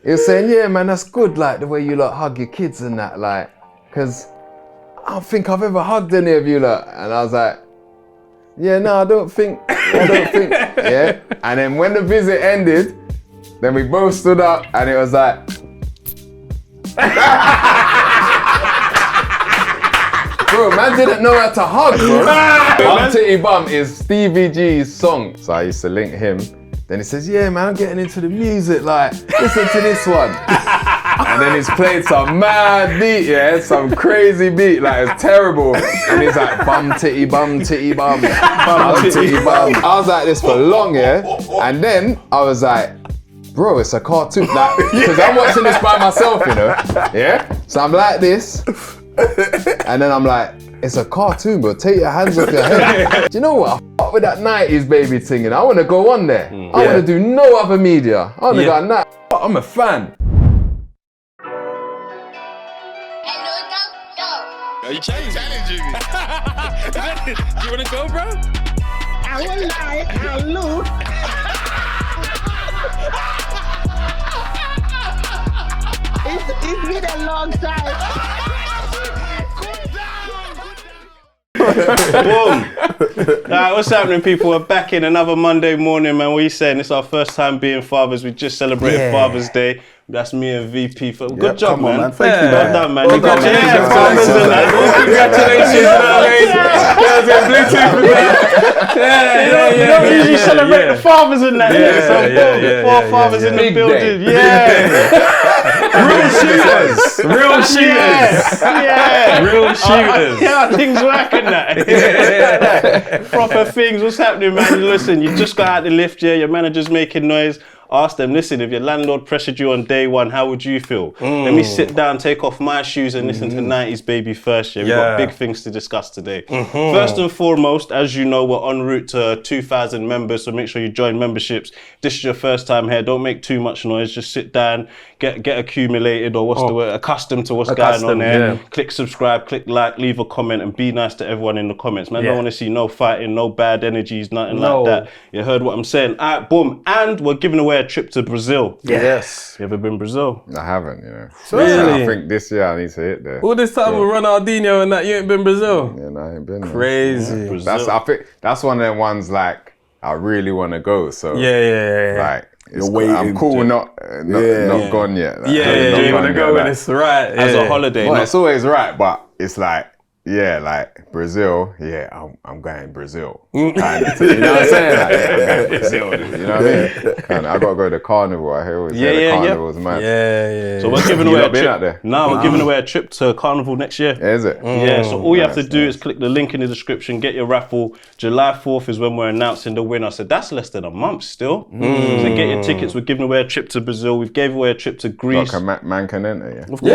he was saying, yeah, man, that's good, like the way you lot hug your kids and that, like, because I don't think I've ever hugged any of you lot. And I was like, yeah, no, I don't think, yeah. And then when the visit ended, then we both stood up and it was like, bro, man didn't know how to hug, bro. Bum Titty Bum is Stevie G's song. So I used to link him. Then he says, yeah, man, I'm getting into the music, like, listen to this one. And then he's played some mad beat, yeah, some crazy beat, like it's terrible. And he's like, bum titty bum, bum titty bum. I was like this for long, yeah. And then I was like, bro, it's a cartoon, like, because I'm watching this by myself, you know, yeah. So I'm like this, and then I'm like, it's a cartoon, bro. Take your hands off your head. Do you know what? I fuck with that 90s baby thing, and I want to go on there. I want to do no other media. I want to go, nah, I'm a fan. Are you challenging me? Do you want to go, bro? I will lie, I'll lose. It's been a long time. Boom. Alright, what's happening, people? We're back in another Monday morning, man. What are you saying? It's our first time being fathers. We just celebrated Father's Day. That's me and VP. Good job, man. Thank you, well done, man. Congratulations. You don't usually celebrate the fathers in that. Four fathers in the building. Real shooters. Real shooters. Yeah, things working that. Proper things. What's happening, man? Listen, you just got out the lift, yeah. Your manager's making noise. Ask them, listen, if your landlord pressured you on day one, how would you feel? Let me sit down, take off my shoes and listen to 90s Baby first. We've got big things to discuss today. First and foremost, as you know, we're en route to 2,000 members, so make sure you join memberships. If this is your first time here, don't make too much noise. Just sit down, get accumulated, or what's the word, accustomed to what's going on there. Click subscribe, click like, leave a comment, and be nice to everyone in the comments. Man, I don't want to see no fighting, no bad energies, nothing like that. You heard what I'm saying? All right, boom. And we're giving away a trip to Brazil. Yes. You ever been Brazil? I haven't, you know. Really? I think this year I need to hit there. All this time with Ronaldinho and that, you ain't been Brazil? Yeah, no, I ain't been there. Crazy. I think that's one of them ones like I really want to go. So like I'm cool, not gone yet. Like, you want to go when it's right. As a holiday. Well, it's always right, but it's like, like Brazil, I'm going Brazil. Kind of, you know what I'm saying? Like, I'm going Brazil, you know what I mean? Kind of, I got to go to the carnival. I hear the carnival's mad. So we're giving away a trip. No, we're giving away a trip to carnival next year. Is it? Yeah, so all you have to do is click the link in the description, get your raffle. July 4th is when we're announcing the winner. So that's less than a month still. So get your tickets. We're giving away a trip to Brazil. We've gave away a trip to Greece. Like man can enter, Of course.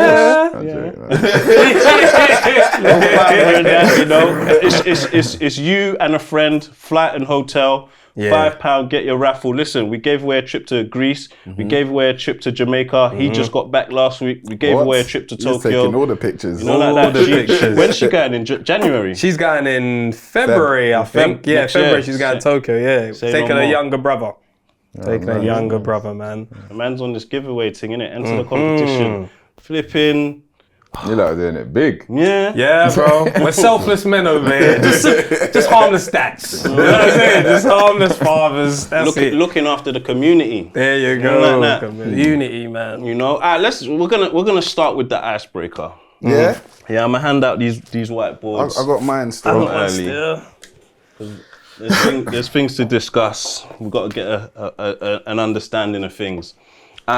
You know, it's you and a friend, flight and hotel, £5, get your raffle. Listen, we gave away a trip to Greece, we gave away a trip to Jamaica, he just got back last week, we gave away a trip to Tokyo. He's taking all the pictures. You know, like that. When's she going in January? She's going in February, I think. Yeah, February she's going to Tokyo, taking her younger brother. Taking a younger brother, man. The man's on this giveaway thing, innit? Enter the competition. Flipping. You lot are doing it big. Yeah, bro. We're selfless men over here. Just harmless dads. You know what I'm saying? Just harmless fathers. That's it. Looking after the community. There you go. Like unity, man. You know. We're gonna start with the icebreaker. Yeah. Yeah, I'm gonna hand out these whiteboards. I got mine still. There's things to discuss. We've got to get an understanding of things.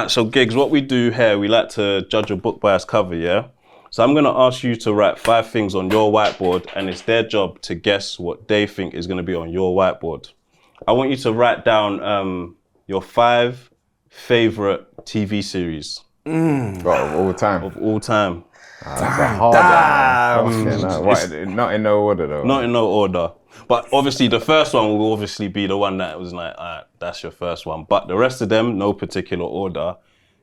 So Giggs, what we do here, we like to judge a book by its cover, yeah? So I'm going to ask you to write 5 things on your whiteboard, and it's their job to guess what they think is going to be on your whiteboard. I want you to write down your 5 favorite TV series. Of all time. Of all time. That's a hard one. Not in no order though. Not in no order. But obviously the first one will obviously be the one that was like, alright, that's your first one. But the rest of them, no particular order.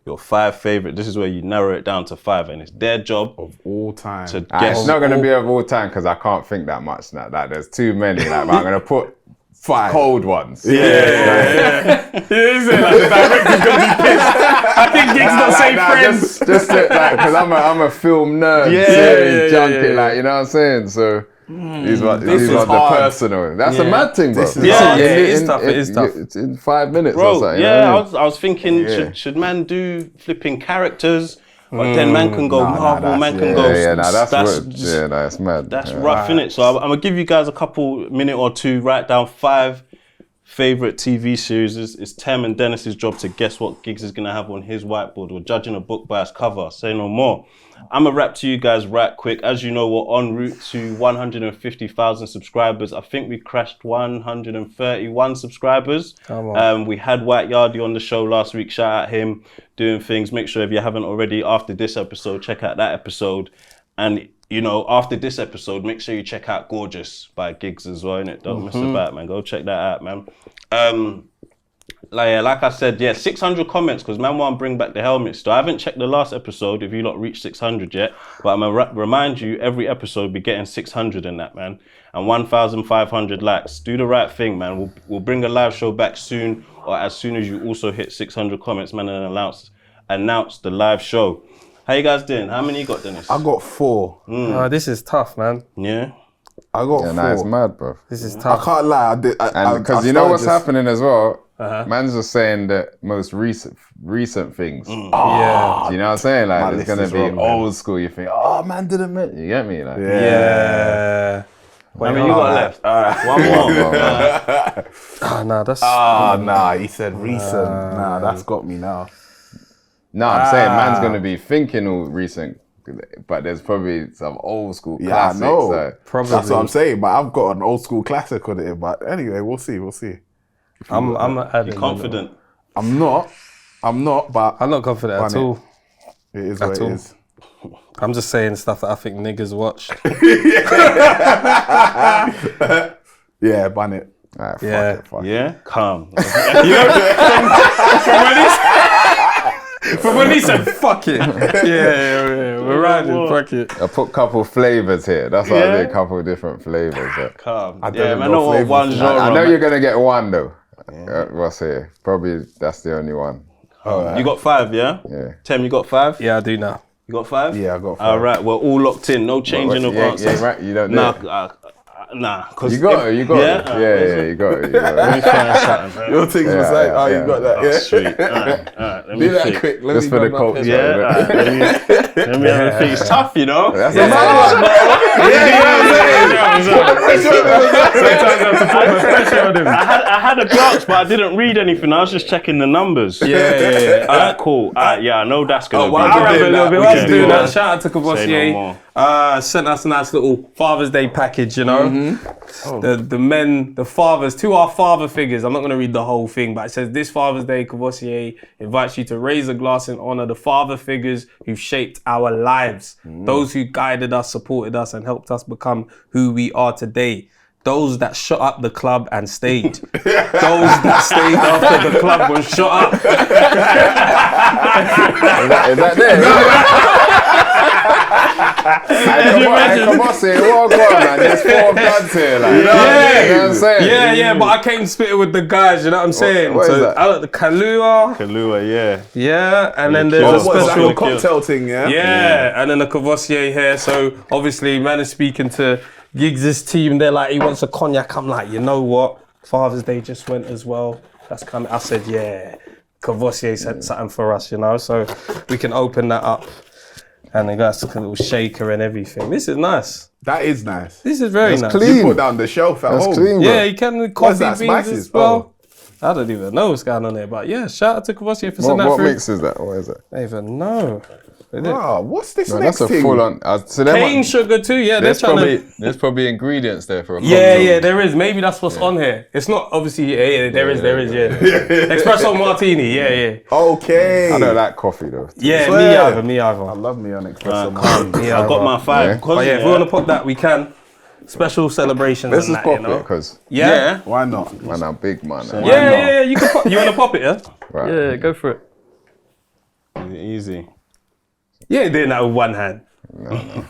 Your 5 favorite, this is where you narrow it down to 5, and it's their job of all time to guess. It's not going to be of all time because I can't think that much now. Like, there's too many. Like, but I'm going to put cold ones. Is it? Like, the director's gonna be pissed. I think Giggs not say friends. Just because I'm a film nerd, series junkie, like, you know what I'm saying? So these are the personal. That's a mad thing, bro. It is tough. It is tough. It's in 5 minutes Bro, or something. yeah, You know what I was thinking, should man do flipping characters? But then man can go Marvel, man can go. that's mad. That's rough, innit? So I'm gonna give you guys a minute or two, write down 5 favorite TV series. It's Tem and Dennis's job to guess what Giggs is gonna have on his whiteboard. We're judging a book by its cover. Say no more. I'm gonna rap to you guys right quick. As you know, we're en route to 150,000 subscribers. I think we crashed 131 subscribers. We had White Yardie on the show last week. Shout out him doing things. Make sure if you haven't already, after this episode, check out that episode. And you know, after this episode, make sure you check out Gorgeous by Giggs as well, innit? Don't miss about, man. Go check that out, man. Like I said, 600 comments, because man want to bring back the helmet still. I haven't checked the last episode if you lot reached 600 yet, but I'm going to remind you, every episode be getting 600 in that, man. And 1,500 likes. Do the right thing, man. We'll bring a live show back soon, or as soon as you also hit 600 comments, man, and announce the live show. How you guys doing? How many you got, Dennis? I got 4. This is tough, man. Yeah? I got 4. Nah, it's mad, bro. This is tough. I can't lie. Because you know what's happening as well? Man's just saying the most recent things. Yeah. Do you know what I'm saying? Like, My it's list gonna is be wrong, man. old school. You think, oh, man didn't make. You get me? Like, Yeah. How many you got left? One more. Nah, that's... nah, he said recent. Nah, that's got me now. No, I'm saying man's gonna be thinking all recent, but there's probably some old school classics. I know. So. That's what I'm saying, but I've got an old school classic on it. But anyway, we'll see. I'm You confident? I'm not, but I'm not confident at all. it is what it is. I'm just saying stuff that I think niggas watch. Yeah, ban it. Alright, fuck it. Yeah? Calm. From when he said, fuck it. Yeah, we're riding, fuck it. I put a couple flavors here. That's why I did a couple different flavors. Calm. don't Yeah, man, I know don't want flavours. one genre. I know man. you're gonna get one though. What's here? Probably that's the only one. You got 5, yeah? Yeah. Tem, you got 5? Yeah, I do now. You got 5? Yeah, I got 5. All right, we're all locked in. No changing of answers. Yeah, right. You don't Nah, know. nah. Cause You got it. You got it. Yeah? Yeah, you got it. Let me find something, man. Your things was like, yeah. you got that, yeah. Sweet. All right. Let me Do that think. quick. Let Just me for the grab my culture. pen. Yeah, all right. Let me have a think. It's tough, you know? That's a mad one, I had a glance, but I didn't read anything. I was just checking the numbers. Yeah. All right, cool. Yeah, I know that's gonna be. While we're doing that, Yeah, doing go that, on. shout out to Say no Cavossier. more. Sent us a nice little Father's Day package, you know. The men, the fathers, to our father figures. I'm not going to read the whole thing, but it says, this Father's Day, Cavossier invites you to raise a glass in honor of the father figures who've shaped our lives. Those who guided us, supported us, and helped us become who we are today. Those that shut up the club and stayed. Those that stayed after the club was shut up. Is that there? Come on, say, well, go on, man. There's 4 bloods here, like. You know what I'm saying? Yeah, but I came spitting with the guys, you know what I'm saying? what is that? I like the Kahlua. Kahlua, yeah. Yeah, and then there's a What's that, special your cocktail thing, yeah? Yeah, and then the Cavossier here. So obviously, man is speaking to Giggs' team. They're like, he wants a cognac. I'm like, you know what? Father's Day just went as well. That's coming. I said, yeah. Cavossier sent something for us, you know. So we can open that up, and they got a little shaker and everything. This is nice. That is nice. This is very nice. clean. You put down the shelf at That's home. clean, bro. Yeah, you can with What's coffee that, beans spices? as well. I don't even know what's going on there, but yeah, shout out to Cavossier for sending that What through. mix is that? What is it? I don't even know. Ah, what's this No, next that's a thing? full on. So there Cane might- sugar too, yeah. They're trying to. there's probably ingredients there for a Yeah, cocktail. yeah, there is. Maybe that's what's on here. It's not obviously. Yeah, there is. Yeah. Espresso martini. Yeah. Okay. I don't like coffee though. Yeah, Swear. me either. I love me on espresso. I got my 5. Yeah. Because But yeah, if we want to put that, we can. Special celebrations Let's and just that, pop you know. it, because Yeah. Why not? man, I'm big man. Yeah. You can. You want to pop it? Yeah. Right. Yeah, go for it. Easy. You ain't doing that with one hand. I'm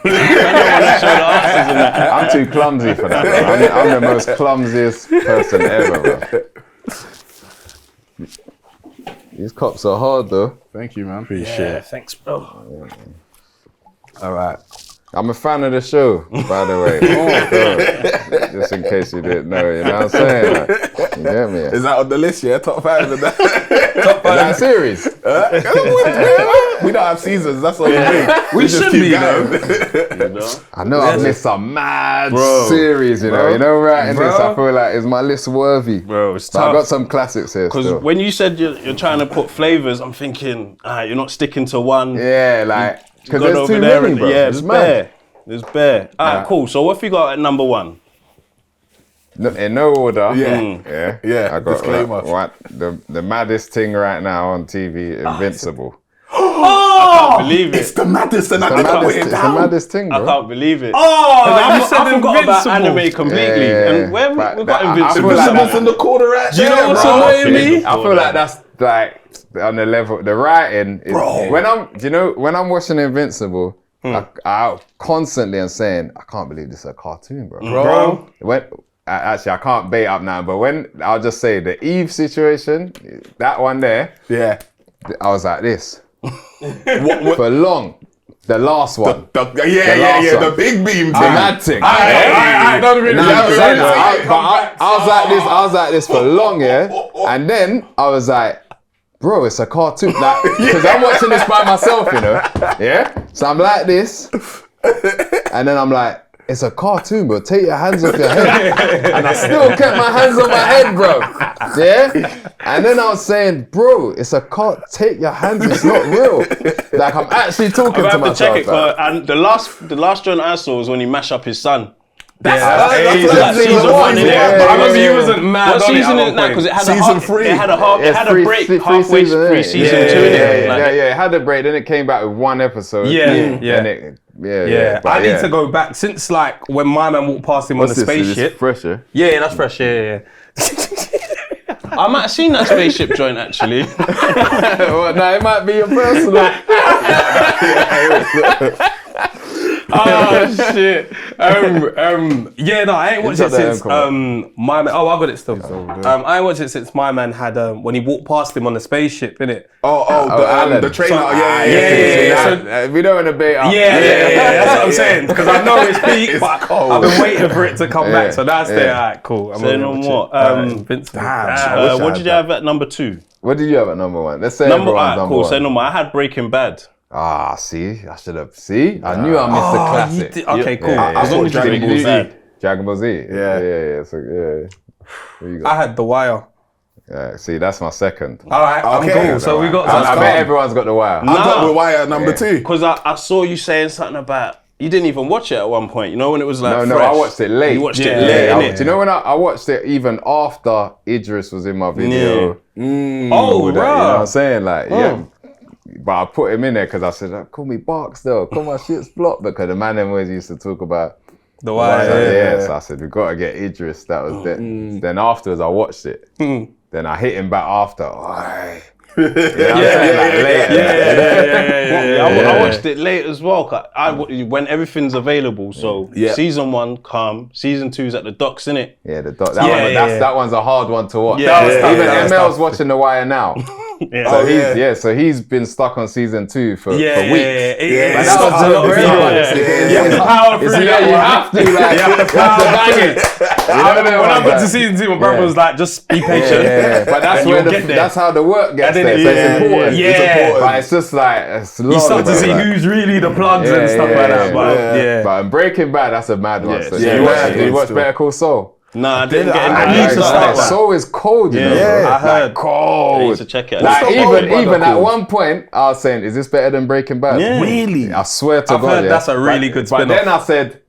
too clumsy for that, bro. I'm the most clumsiest person ever, bro. These cops are hard, though. Thank you, man. Appreciate it. Thanks, bro. All right. I'm a fan of the show, by the way. So, just in case you didn't know, you know what I'm saying? Like, you get me? Is that on the list, yeah? Top 5 of that? Top 5 that series? We don't have seasons, that's all we do. We should keep be, going. though. I know I've missed some mad series, you know. You know, right in this, I feel like, is my list worthy? Bro, it's But tough. I got some classics here Because still. when you said you're trying to put flavours, I'm thinking, you're not sticking to one. Yeah, like, because Gone there's over too there many, and- bro. Yeah, It's there's mad. bare. There's bare. Alright, cool. So what have you got at number 1? No, in no order. Yeah. Yeah, I got disclaimer. what the maddest thing right now on TV, Invincible. I can't believe It's it. the maddest and I The can't put it it's the down. maddest thing, bro. I can't believe it. Oh, I you said forgot about Invincible. anime completely. Yeah. And where But we got I feel Invincible? like Invincible's in the corner right Do you there, know what's bro. annoying me? I feel like that's like on the level. The writing is when I'm watching Invincible, I constantly am saying I can't believe this is a cartoon, bro. When actually I can't bait up now, but when I'll just say the Eve situation, that one there, Yeah. I was like this What, for long. The last one. yeah, last one. the big beam thing. The mad thing. I don't really I was like this for long, yeah. And then I was like, bro, it's a cartoon. Like, because I'm watching this by myself, you know. Yeah? So I'm like this. And then I'm like, it's a cartoon, bro. Take your hands off your head. And I still kept my hands on my head, bro. Yeah? And then I was saying, bro, it's a take your hands, it's not real. Like, I'm actually talking I to have to myself. check it. like, And the last joint I saw was when he mashed up his son. that's season one, innit? yeah, I remember yeah, you yeah. wasn't mad What on season it is at that? one Because it point. had Season 3. It had a break halfway through season 2, innit? Like, Yeah, it had a break, then it came back with one episode. Yeah. And it, Yeah, but I need to go back since like when my man walked past him on the spaceship. Fresher. Yeah, that's fresh. Yeah. I might have seen that spaceship joint actually. Well, no, it might be your personal. Oh shit. Yeah, no, I ain't watched got it that since uncle, my man. Oh, I got it still. I ain't watched it since my man had when he walked past him on the spaceship, innit? Alan. The trainer. Yeah. We don't want to bait up. Yeah. That's what I'm saying. Because I know it's peak, It's but cold. I've been waiting for it to come Yeah. back. So that's there. Yeah. Alright, cool. I'm Say gonna no watch more. it. Invincible. Damn. What did you have at number 2? What did you have at number 1? Let's say Number everyone's number cool. 1. Say no more. I had Breaking Bad. Ah, see, I should have. See, I knew I missed the classic. Okay, cool. Yeah, As long as you Dragon Breaking Ball Z. Bad. Dragon Ball Z. Yeah. So What you I got? had The Wire. See, that's my second. Alright, I'm Okay. cool. So we got I bet everyone's got The Wire. I got with Wire at number 2. Because I saw you saying something about you didn't even watch it at one point. You know when it was like No, fresh? I watched it late. You watched Yeah, it late, Yeah, innit? do you know when I watched it even after Idris was in my video? Oh, You know what right. I'm saying? Like, yeah. But I put him in there because I said, call me Barks though, call my shit's blocked. Because the man always used to talk about The Wire. So I said, we got to get Idris. That was it. Then afterwards, I watched it. Then I hit him back after. Oi. You know what I'm saying? Like, later. I watched it late as well. When everything's available. So season 1 come, season 2's at the docks, innit? Yeah, that one's a hard one to watch. Yeah, Even ML's watching The Wire now. Yeah. So he's been stuck on season 2 for weeks. It's That was a lot of you have to bang it. When I got to season 2, my brother was like, just be patient. Yeah. But that's And where you'll get there. that's how the work gets And there. then So it's important. yeah. It's important. But it's just like it's long. You start to bro, see like- who's really the plugs and stuff like that. But But in Breaking Bad, that's a mad one. So Yeah, did you watch Better Call Saul? Nah, I didn't get I into need it. to start that. Saul is cold, you know. Yeah. bro. I heard. Like, cold. I need to check it out. Like What's the old brother even at called? one point, I was saying, "Is this better than Breaking Bad?" Yeah. Really? I swear to I've God, heard yeah. that's a really good But spin-off. then I said,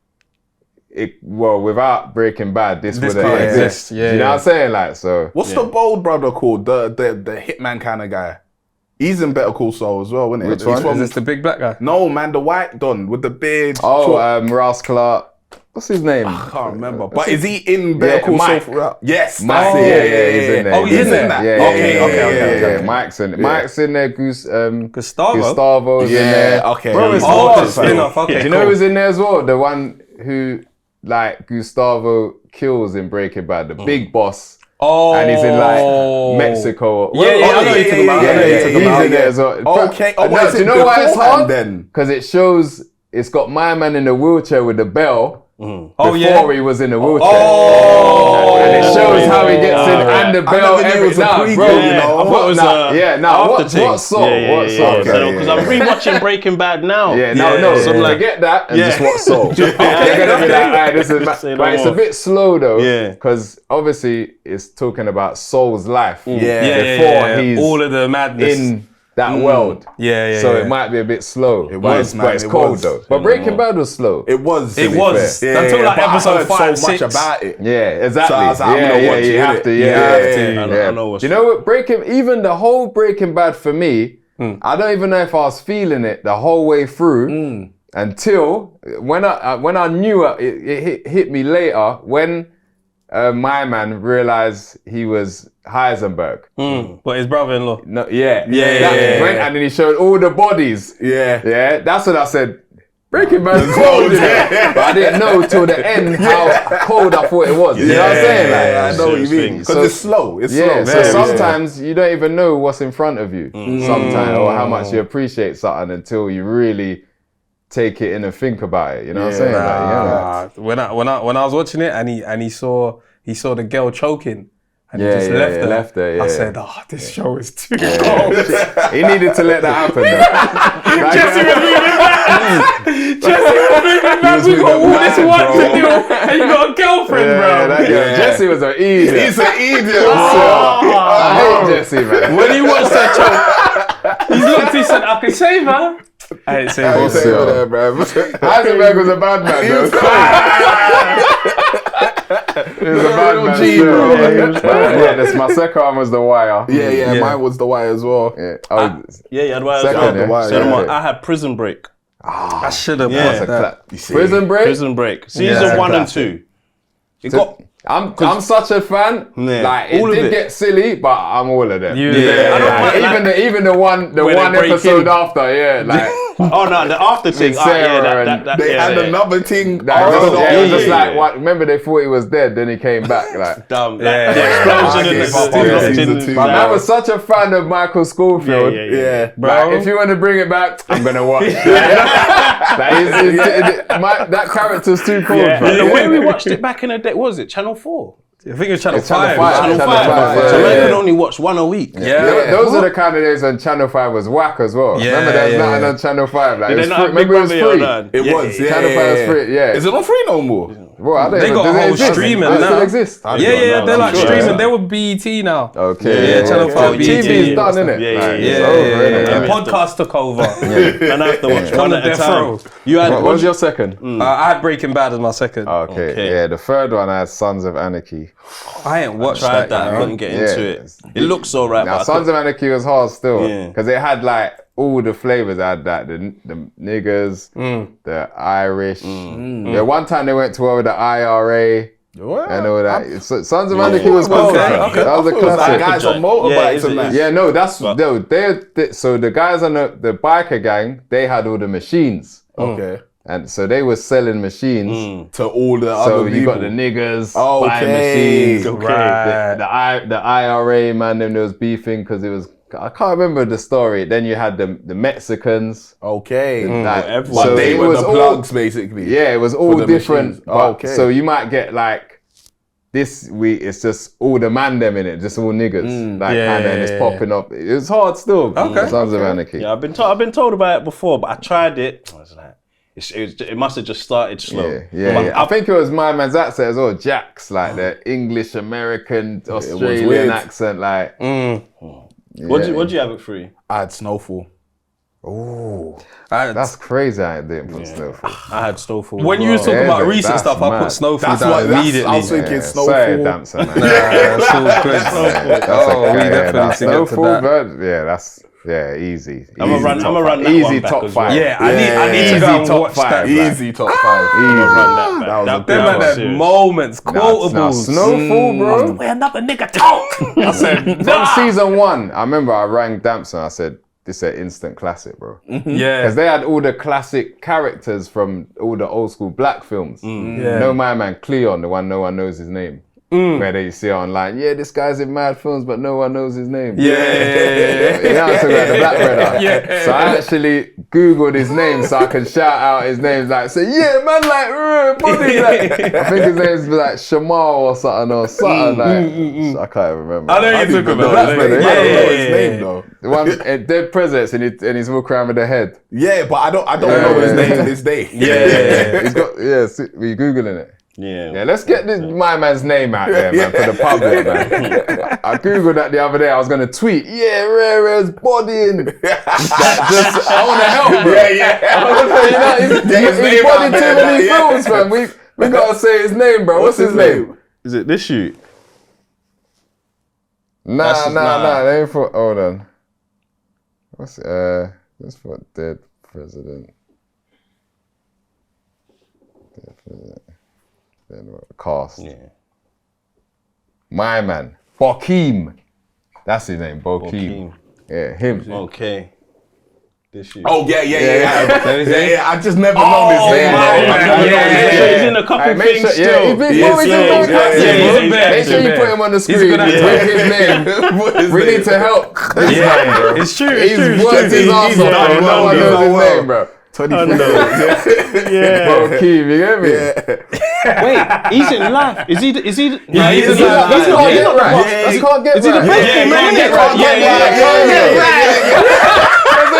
without Breaking Bad, this wouldn't can't exist. exist. Yeah, Do you know yeah. what I'm saying? Like, so What's the bold brother called? The hitman kind of guy. He's in Better Call Saul as well, isn't it? Which He's one? from- Is this the big black guy? No, man, the white Don with the beard. oh, short. Ross Clark. What's his name? I can't remember. But is he in Better Call Saul? Mike. Yes, Mike. that's it. Yeah, he's in there. Oh, he's in there? Yeah, Okay. yeah. Mike's in there. Gustavo? Gustavo's in there. Yeah, okay. Bro, it's Oh, hard. the spin-off. Okay, Do you know cool. who's in there as well? The one who, like, Gustavo kills in Breaking Bad, the big boss. Oh. And he's in, like, Mexico. Yeah, I know you're talking about. He's in there as well. Okay. No, what is do you it know why it's beforehand hard? then? Because it shows it's got my man in the wheelchair with the bell. Oh, Before he was in the wheelchair. Oh. And it shows how he gets in and the bell. never knew it was a prequel, bro. you know. I thought it was What song? What song? Because I'm rewatching Breaking Bad now. So forget that and just watch Soul. They're gonna be like, "Alright, this is." But it's a bit slow though, because obviously it's talking about Soul's life. Before he's all of the madness in that world. So it might be a bit slow. It was, man. but it's It cold was. though. But Breaking Bad was slow. It was. It was. Yeah, Until like but I episode heard 5, so much 6. about it. Yeah, exactly. So I was like, I'm gonna watch you it, have innit? to. Yeah. I know what's Do you know what even the whole Breaking Bad for me, I don't even know if I was feeling it the whole way through until when I knew it hit me later when my man realized he was Heisenberg. But his brother-in-law. No, and then he showed all the bodies. Yeah. That's what I said. Breaking Bad is cold, but I didn't know till the end how cold I thought it was. You know what I'm saying? I know what you mean. Because it's slow. It's slow. So sometimes you don't even know what's in front of you. Sometimes, or how much you appreciate something until you really take it in and think about it. You know what I'm saying? When I was watching it and he saw the girl choking. And he just left her. I said, this show is too cold. He needed to let that happen though. Jesse was moving back. We got all this work to do, and you got a girlfriend, bro. Jesse was an idiot. He's an idiot. I hate Jesse, man. When he watched that choke, he looked, he said, I can save her. I ain't save her. Heisenberg was a bad man, though. He was a bad man. G, bro. That's my second one was The Wire. Yeah, mine was The Wire as well. You had Wire. Second, I had Prison Break. I should have Yeah. put that. Prison Break? Prison Break. Season 1 and 2. It got... I'm such a fan. Yeah. Like it All of did it. get silly, but I'm all of them. I don't Like, even the one break episode in. after, like Oh no, the after thing. Sarah They had another thing. it was just like what. Remember they thought he was dead, then he came back. Like Dumb. Yeah. The explosion I in gave up the on that in season the- two. but I was such a fan of Michael Schofield. Yeah. Like, if you want to bring it back, I'm gonna watch. That character's too cool. Yeah. bro. The way we watched it back in the day, what was it Channel 4? I think it was Channel It's Channel 5. five. Channel Channel 5. five, So yeah, I yeah. could only watch one a week. Yeah. Those are the kind of days when Channel 5 was whack as well. Yeah, Remember there was yeah, nothing yeah. on Channel 5. Like, Did it they was not free. have Big Remember it was Brother or free. none? It was, yeah. Channel 5 was free, yeah. Is it not free no more? Well, I don't They even, got does a it whole exist? streaming Does it now. still exist? Yeah, they're like sure, streaming. yeah. They were BET now. Okay. Channel 5 TV's BET. done, innit? Yeah, Like, yeah, it's yeah. over, Yeah. innit? The podcast took over. And I have to watch one Come at to a death time. row. You had What was your second? I had Breaking Bad as my second. Okay, yeah. The third one I had Sons of Anarchy. I ain't watched tried that. you I know? couldn't get Yeah. into it. It looks alright, Now, but Sons of Anarchy was hard still Yeah. because it had like all the flavors. It had that the niggers, the Irish. Yeah, one time they went to over the IRA. And all that. So, Sons of Anarchy was cool. Okay, man. okay. That was a classic. Guys on Yeah, motorbikes is and it- that. Yeah, no, so the guys on the biker gang, they had all the machines. Okay. And so they were selling machines. To all the So other you people. got the niggers Okay. buying machines. Right. The IRA, man, them was beefing because it was, I can't remember the story. Then you had the Mexicans. Okay. Like, everyone. But they it were was the all- plugs, basically. Yeah, it was all the different. machines. But, Okay. So you might get like this week, it's just all the MandM in it, just all niggers. Like, Yeah, and then yeah, it's yeah. popping up. It's hard still. Okay. Sons of Anarchy. Yeah, I've been told about it before, but I tried it. I was like, it must have just started slow. Yeah. I think it was my man's accent as well, Jax, like the English American Australian weird. accent, like. What'd you have it free? I had Snowfall. That's crazy. I didn't put Snowfall. I had Snowfall. When you was talking Yeah, about but recent that's stuff, I mad. put Snowfall That's down what immediately. I was thinking. Sorry, Snowfall. dancer, man. That's all good. That's Oh, we okay, definitely that's can get to Snowfall, that. bro. Yeah, that's Yeah, easy. I'm gonna run that one Easy back top as well. five. Yeah, I need to Easy go and top watch five, that. man. Easy top 5. I'm gonna run that back. That was a That good Them one. are the serious. moments, Nah, quotables. Snowfall, bro. Where another nigga talk. I said, From season 1, I remember I rang Damson. I said, "This is an instant classic, bro." yeah. Because they had all the classic characters from all the old school black films. Yeah. No My Man, Cleon, the one no one knows his name. Where they see online, yeah, this guy's in mad films, but no one knows his name. Yeah. You know, I'm talking about the black brother. Yeah. So I actually Googled his name so I can shout out his name, like, say, yeah, man, like, body, like. I think his name's like Shamal or something, like, I can't even remember. I know you took about Black that. brother, I don't know his Yeah. name though. The one, dead presidents, and he's walking around with the head. Yeah, but I don't know his name to this day. Yeah. He's got, we Googling it. Yeah. Yeah, let's get this my man's name out there, man, for the public, man. I googled that the other day. I was gonna tweet, yeah, Rare's bodying. I want to help, bro. He's bodying too many films, fam. We gotta say his name, bro. What's his name? Is it this shoot? Nah. They ain't for. Hold on. What's that's for dead president. Cast. Yeah. My man, Bokeem. That's his name, Bokeem. Bokeem. Yeah, him. Okay. This shoot. Oh yeah. I just never known his Oh, name. He's in a couple Alright, make things sure, still. he's been Yes, always yeah, in those yeah, acts, yeah, bro. yeah, Make sure you yeah. put him on the a screen good actor. with his name. We need to help. Yeah. It's true. It's He's true. worked his ass off, bro. done No one well. knows his Well. name, bro. 24. Yeah. Bokeem, you get me? Wait, he's in life. Is he? Yeah, he's He in can't life. get right. He can't get right. Is he the Yeah, man? yeah, right.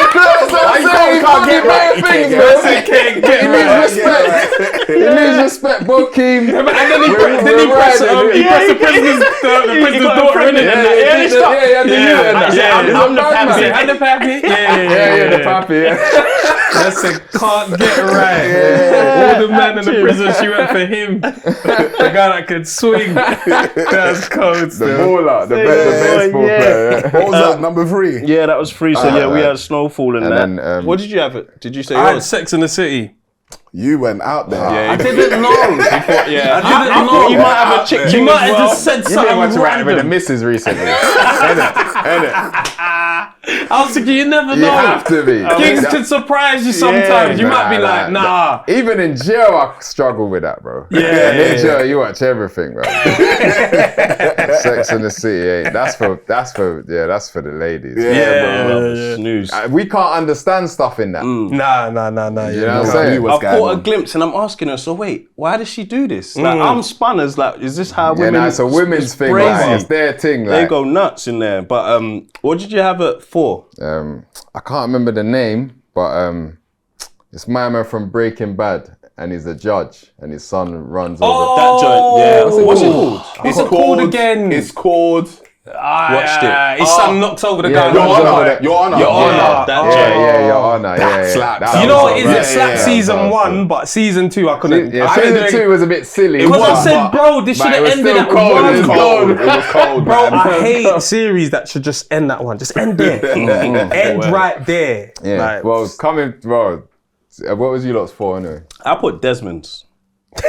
He can't get right. He needs respect. He needs respect, Bokeem. And then he pressed the president's daughter in it. I'm the pappy. And the pappy. Yeah, the pappy. That's a can't get right. All the men in the prison, she went for him. The guy that could swing. That's cold The still. baller, the baseball player. What was that? Number 3. Yeah, that was 3. So yeah, we had Snowfall and that. then, What did you have? Did you say I had yours? Sex in the City. You went out there. Yeah, I didn't know. yeah. I didn't know. You might have a chick. You might have just said You've been something watching right with the random. missus recently. Ain't I was thinking, you never it? You know. have to be. Gigs can surprise you sometimes. You might be like, nah. Even in jail, I struggle with that, bro. Yeah. And in jail, you watch everything, bro. Sex in the City, that's for the ladies. Yeah. Snooze. We can't understand stuff in that. Nah. You know what I'm You saying? what's I've going caught a on. glimpse and I'm asking her, so wait, why does she do this? Like, I'm spun as like, is this how Yeah, women... nah, it's a women's it's thing. crazy. Like, it's their thing. They Like, go nuts in there. But what did you have at 4? I can't remember the name, but it's my man from Breaking Bad, and he's a judge, and his son runs over. That joint, yeah. What's it called? What's it called again? It's called. Watched it. His son knocks over the guy. Your Honor. Your Honor. Your Honor. That Yeah, Your Honor. That Yeah, slapped. that You know was what is right. it? Slap yeah, season 1, but season 2 I couldn't. Yeah, I season couldn't- 2 was a bit silly. Because I but- said, bro, this but should it have was ended still at cold. one It was goal. cold. It was cold, Bro, man. I hate series that should just end that one. Just end there. End right there. Yeah. Like, Well, bro. What was you lot's for anyway? I put Desmond's. It's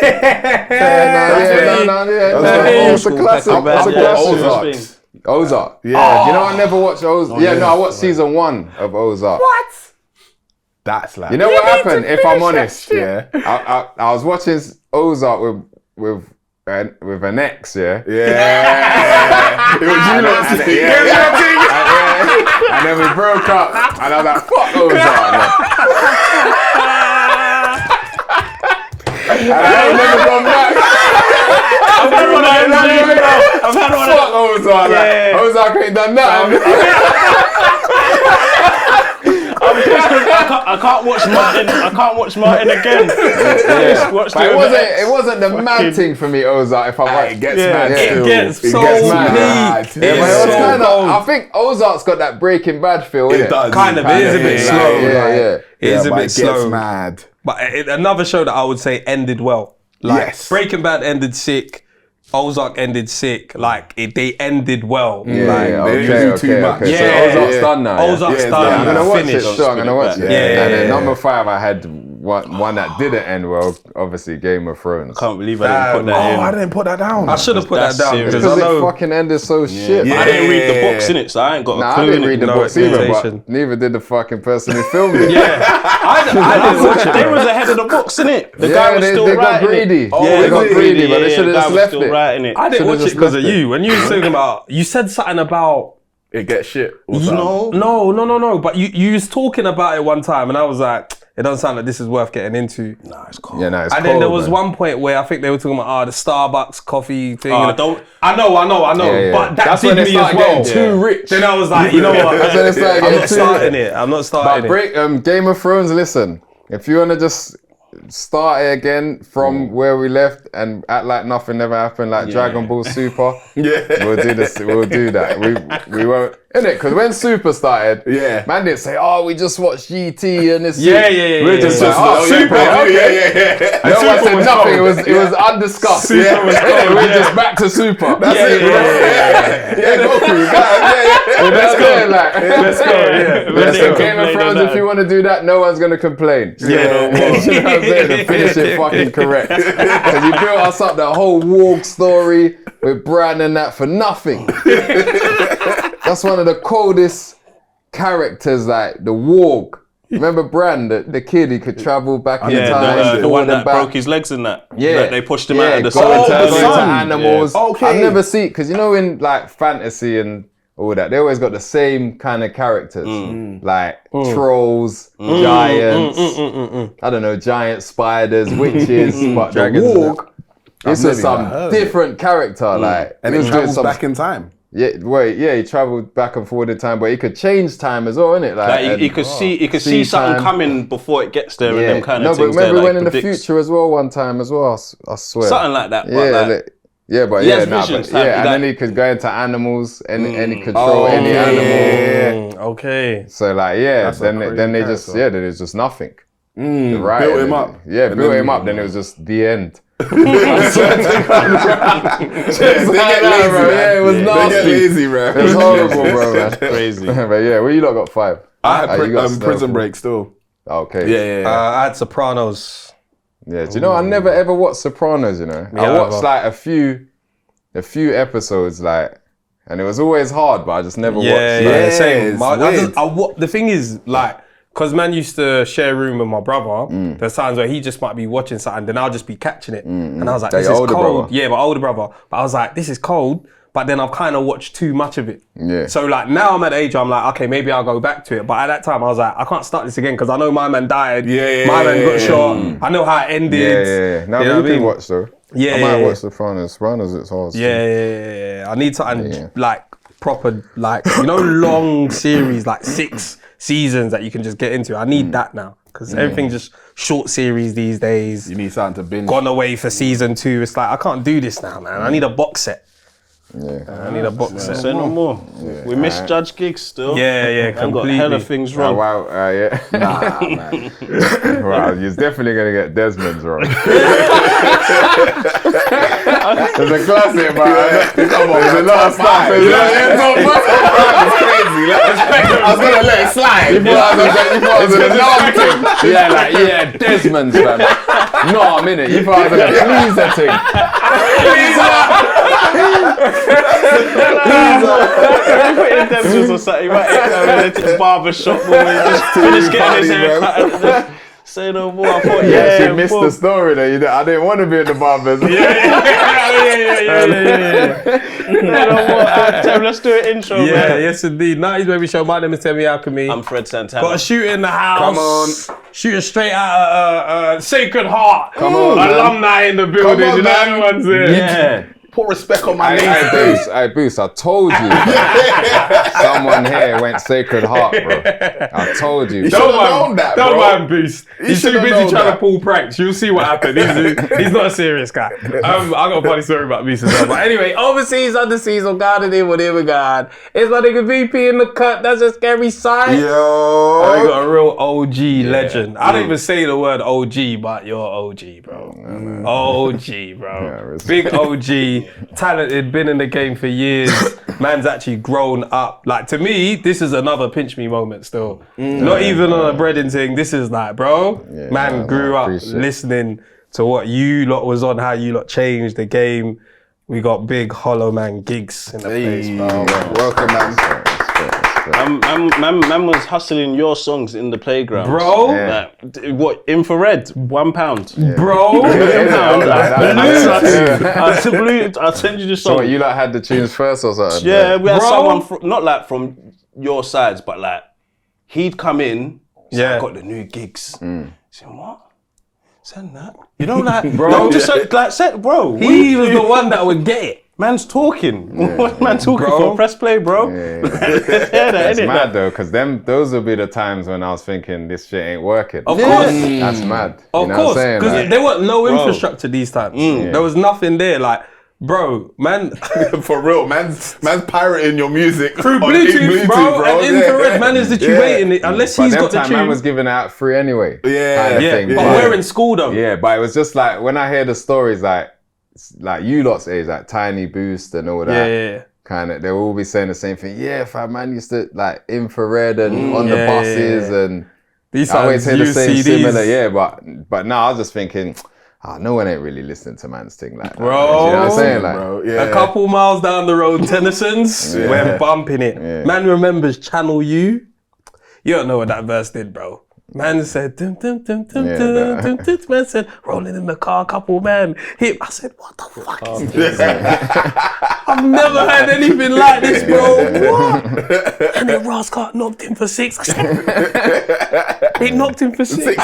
a classic. It's a classic. Ozark. Yeah. You know, I never watched Ozark. No, I watched season 1 of Ozark. That's like. You know what happened? If I'm honest, yeah, I was watching Ozark with an ex, yeah. Yeah. It was you lot. And then we broke up, and I was like, "Fuck Ozark, man." And I ain't never gone back. I've had one of them. Fuck Ozark, like, Ozark ain't done nothing. I can't watch Martin. I can't watch Martin again. But it wasn't the mad thing for me, Ozark. If I'm right, It gets mad yeah. still. It gets so mad. peak. Yeah, but it was so kind cold. of. I think Ozark's got that Breaking Bad feel. It innit? does. Kind of, it is a bit Yeah, slow. yeah. It is a but bit it gets slow. mad. But another show that I would say ended well. Like Yes. Breaking Bad ended sick. Ozark ended sick. Like they ended well. Yeah, like, they didn't do too much. Okay. Yeah, So Ozark's done now. Ozark's Yeah, done. yeah, I'm gonna watch it. Finished. Sure, I'm gonna watch it. Yeah. And then number 5, I had one that didn't end well. Obviously, Game of Thrones. Can't believe I didn't put that in. I didn't put that down. I should have put that That's down serious. because I Because it know. fucking ended so shit. Yeah. I didn't read the books in it, so I ain't got a Nah, clue I didn't in read it. the No books either, expectation. but neither did the fucking person who filmed it. I didn't watch it. They was ahead of the books, innit? The Yeah, guy was they still got writing greedy. it. Oh, Yeah, they got greedy, but they yeah, should've the just guy was left still it. writing it. I didn't Should've watch it just because of left it. you. When you was talking about, you said something about. It gets shit. Or something. No. But you was talking about it one time, and I was like, it doesn't sound like this is worth getting into. Nah, it's cold. Yeah, no, it's And then there cold, was man. one point where I think they were talking about the Starbucks coffee thing. Oh, and don't- I know. Yeah. But that That's did when they me as started well. getting too rich. Then I was like, you know what? That's when they started I'm getting not too starting rich. it. I'm not But starting it. Game of Thrones, listen, if you want to just start it again from where we left and act like nothing never happened, like Dragon Ball Super, we'll do this. We'll do that. We won't, innit? Because when Super started, man didn't say, "Oh, we just watched GT and this." Yeah. We're just like, "Oh, Super, okay." No one said was nothing. cold. It was undiscussed. Super was cold, We're yeah. just back to Super. That's it, bro. Yeah, Goku. Let's go. Let's go. Yeah. Let's go. go. Game of Complain Thrones, on if that. you want to do that, no one's going to complain. Yeah. You know what I'm saying? And finish it fucking correct. Because you built us up that whole Warg story with Bran and that for nothing. That's one of the coldest characters, like the Warg. Remember Bran, the kid, he could travel back in Yeah, time, the one that back. broke his legs and that. Yeah, Like, they pushed him out of the going sun. to, the going to sun. animals. Yeah. Okay. I've never seen, because you know in like fantasy and all that, they always got the same kind of characters, like trolls, giants, I don't know, giant spiders, witches, but the Dragons and Warg, this never is some even heard of it. different character, like And he it was doing travels some. back in time. Yeah, he travelled back and forward in time, but he could change time as well, innit? Like he could see something time. coming before it gets there, and them kind no, of but things. remember there, when like, in the predicts. future as well, one time as well, I swear. Something like that. But Yeah, like, yeah, but He yeah, has nah, visions, but, yeah, like- and then he could go into animals and he control Oh, any yeah. animal. Okay. So like, yeah, That's a then crazy they just, character. then it's just nothing. The writing, built him up. Yeah, And built then- him up. Then it was just the end. They get lazy, Yeah, it was man. nasty. They get lazy, bro. It was horrible, bro, man. crazy. But yeah, well, you lot got 5. I had you got Prison Snowfall. Break still. Okay. Yeah. I had Sopranos. Yeah, do you know I never ever watched Sopranos, you know? I Yeah, watched either. like a few episodes, like, and it was always hard, but I just never watched. Yeah, Like, same. it's weird. The thing is, like, because man used to share a room with my brother, there's times where he just might be watching something, then I'll just be catching it. And I was like, That this your is older cold. brother? Yeah, my older brother. But I was like, this is cold. But then I've kind of watched too much of it. Yeah. So like now I'm at the age where I'm like, okay, maybe I'll go back to it. But at that time I was like, I can't start this again because I know my man died. Yeah, my man got yeah. shot. I know how it ended. Yeah. No, You know but what I you can mean? watch though. Yeah, I might yeah, watch Sopranos. Sopranos, it's hard. Yeah. I need something Yeah. like proper, like, you know, long series, like 6 seasons that you can just get into. I need that now because everything's just short series these days. You need something to binge. Gone away for season 2. It's like, I can't do this now, man. I need a box set. Yeah. I need a box set. Say no more. We misjudge gigs still. Yeah, I got completely. hella things Oh, wrong. wow, yeah. Nah, man. Wow, you're definitely gonna get Desmond's wrong. It's a classic, man. Come on, There's a man. lot of stuff. Five. It's crazy. I was gonna let it slide. You thought I was a non thing. Yeah, like, yeah, Desmond's, man. No, I'm in it. You thought I was gonna please that Put in dentures or something, right? To barber shop when we just finish getting his funny, hair bro. cut. and just Say no more. I thought, Yeah, yeah, she missed boom. the story though. I didn't want to be in the barbers. Say no more. Tem, let's do an intro, Yeah, man. yes indeed. 90s Baby Show. My name is Temi Alchemy. I'm Fred Santana. Got a shoot in the house. Come on. Shooting straight out of Sacred Heart. Come on, man. Alumni in the building. on, You know man. everyone's there. Yeah. Put respect on my Hey, name. Boost, I told you. Someone here went Sacred Heart, bro. I told you. Don't known that, Don't bro. mind Boost. He's too should've busy known trying that. to pull pranks. You'll see what happened. He's not a serious guy. I got a funny story about Boost as well. But anyway, overseas, underseas, on God and in whatever God. It's my nigga VP in the cut. That's a scary sight. I Yo. got a real OG legend. I don't even say the word OG, but you're OG, bro. OG, bro. respect. Big OG. actually talented, been in the game for years. Man's actually grown up. Like, to me, this is another pinch me moment still. Not even on a breading thing. This is like, bro, man grew up listening to what you lot was on, how you lot changed the game. We got big hollow man GIGGS in the place, bro. Welcome, man. Man was hustling your songs in the playground. Bro. Like, what, infrared, £1. Bro. I'll send you the song. So you like had the tunes first or something? Yeah, we had someone not like from your sides, but like he'd come in. I got the new GIGGS. He said, what? Send that. You know, like, bro. No, just like, bro. He was the one that would get it. Man's talking. What's man talking for? Press play, bro. That's mad though, because those would be the times when I was thinking this shit ain't working. Of course. That's mad. Of course, because there was no infrastructure these times. There was nothing there. Like, bro, man. For real, man's pirating your music through Bluetooth, bro, and infrared. Man is literally waiting it unless he's got the tune. Man was giving it out free anyway. But we're in school though. Yeah, but it was just like when I hear the stories, like you lot's age, like Tiny Boost and all that. Kind of, they will all be saying the same thing. Yeah, fam, man used to like infrared and on the buses and these I always hear the same CDs. similar. Yeah, but now I was just thinking, no one ain't really listening to man's thing like that. Bro, you know what I'm saying? Like, bro, a couple miles down the road, Tennyson's, we're bumping it. Man remembers Channel U. You don't know what that verse did, bro. Man said, dum, dum, dum, dum, dum, dum, dum. Man said, rolling in the car, couple man hit. I said, what the fuck is this? I've never heard anything like this, bro. What? And then Rascal knocked him for 6. I said, he knocked him for 6.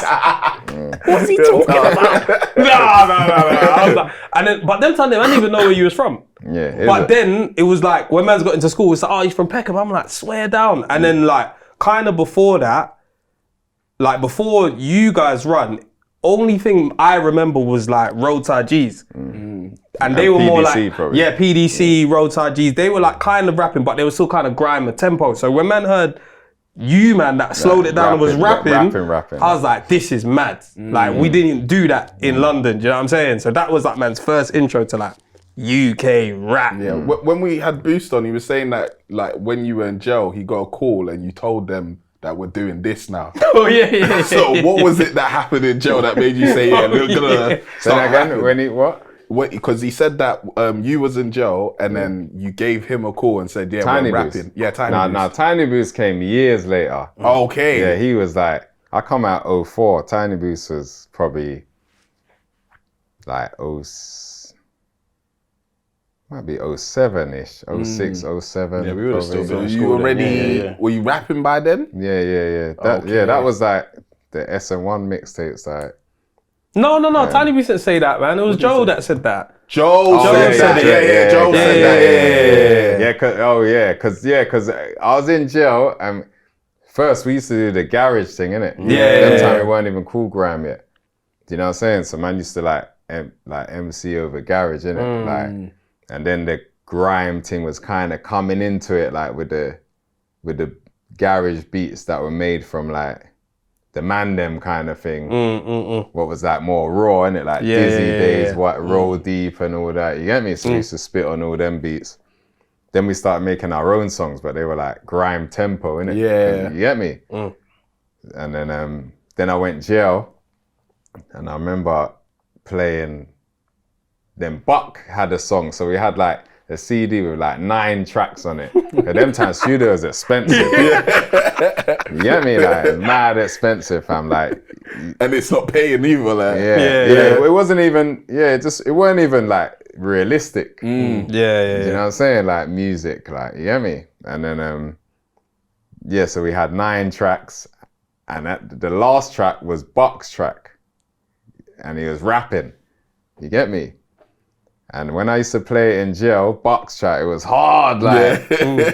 What's he talking about? No. I was like, and then, but them time, I didn't even know where you was from. But then it was like, when man's got into school, it's like, oh, he's from Peckham. I'm like, swear down. And then like, kind of before that, like before you guys run, only thing I remember was like Roadside G's. And they were PDC more like, probably. PDC, Roadside G's. They were like kind of rapping, but they were still kind of grime and tempo. So when man heard you, man, that slowed it down and was rapping, I was like, this is mad. Like we didn't do that in London, do you know what I'm saying? So that was like man's first intro to like UK rap. Yeah, when we had Boost on, he was saying that like when you were in jail, he got a call and you told them that we're doing this now. Oh yeah. So what was it that happened in jail that made you say, we're gonna start rapping? When he what? Because he said that you was in jail and then you gave him a call and said, Tiny we're Boost. rapping. Yeah, Tiny Boost. Nah, Tiny Boost came years later. Okay. Yeah, he was like, I come out 04. Tiny Boost was probably like might be 07-ish, 06, 07. Yeah, we would have still been in So school. Were you rapping by then? Yeah. That was like the SM1 mixtapes, like. No, Tiny Boost didn't say that, man. It was Joe that said that. Joe said it. Joe said that. Because I was in jail and first we used to do the garage thing, innit? Yeah. That time it weren't even cool grime yet. Do you know what I'm saying? So man used to like MC over garage, innit? Like, and then the grime thing was kind of coming into it, like with the garage beats that were made from like the MandM kind of thing. What was that, more raw, innit? Like Dizzy Days, Roll Deep and all that. You get me? So we used to spit on all them beats. Then we started making our own songs, but they were like grime tempo, innit? Yeah. You get me? And then I went jail, and I remember playing. Then Buck had a song, so we had like a CD with like 9 tracks on it. At them times, studio was expensive. You get me? Like mad expensive, fam. Like, and it's not paying either. Like, it wasn't even. It weren't even like realistic. You know what I'm saying? Like music, like you get me? And then so we had 9 tracks, and the last track was Buck's track, and he was rapping. You get me? And when I used to play it in jail, box track, it was hard, like,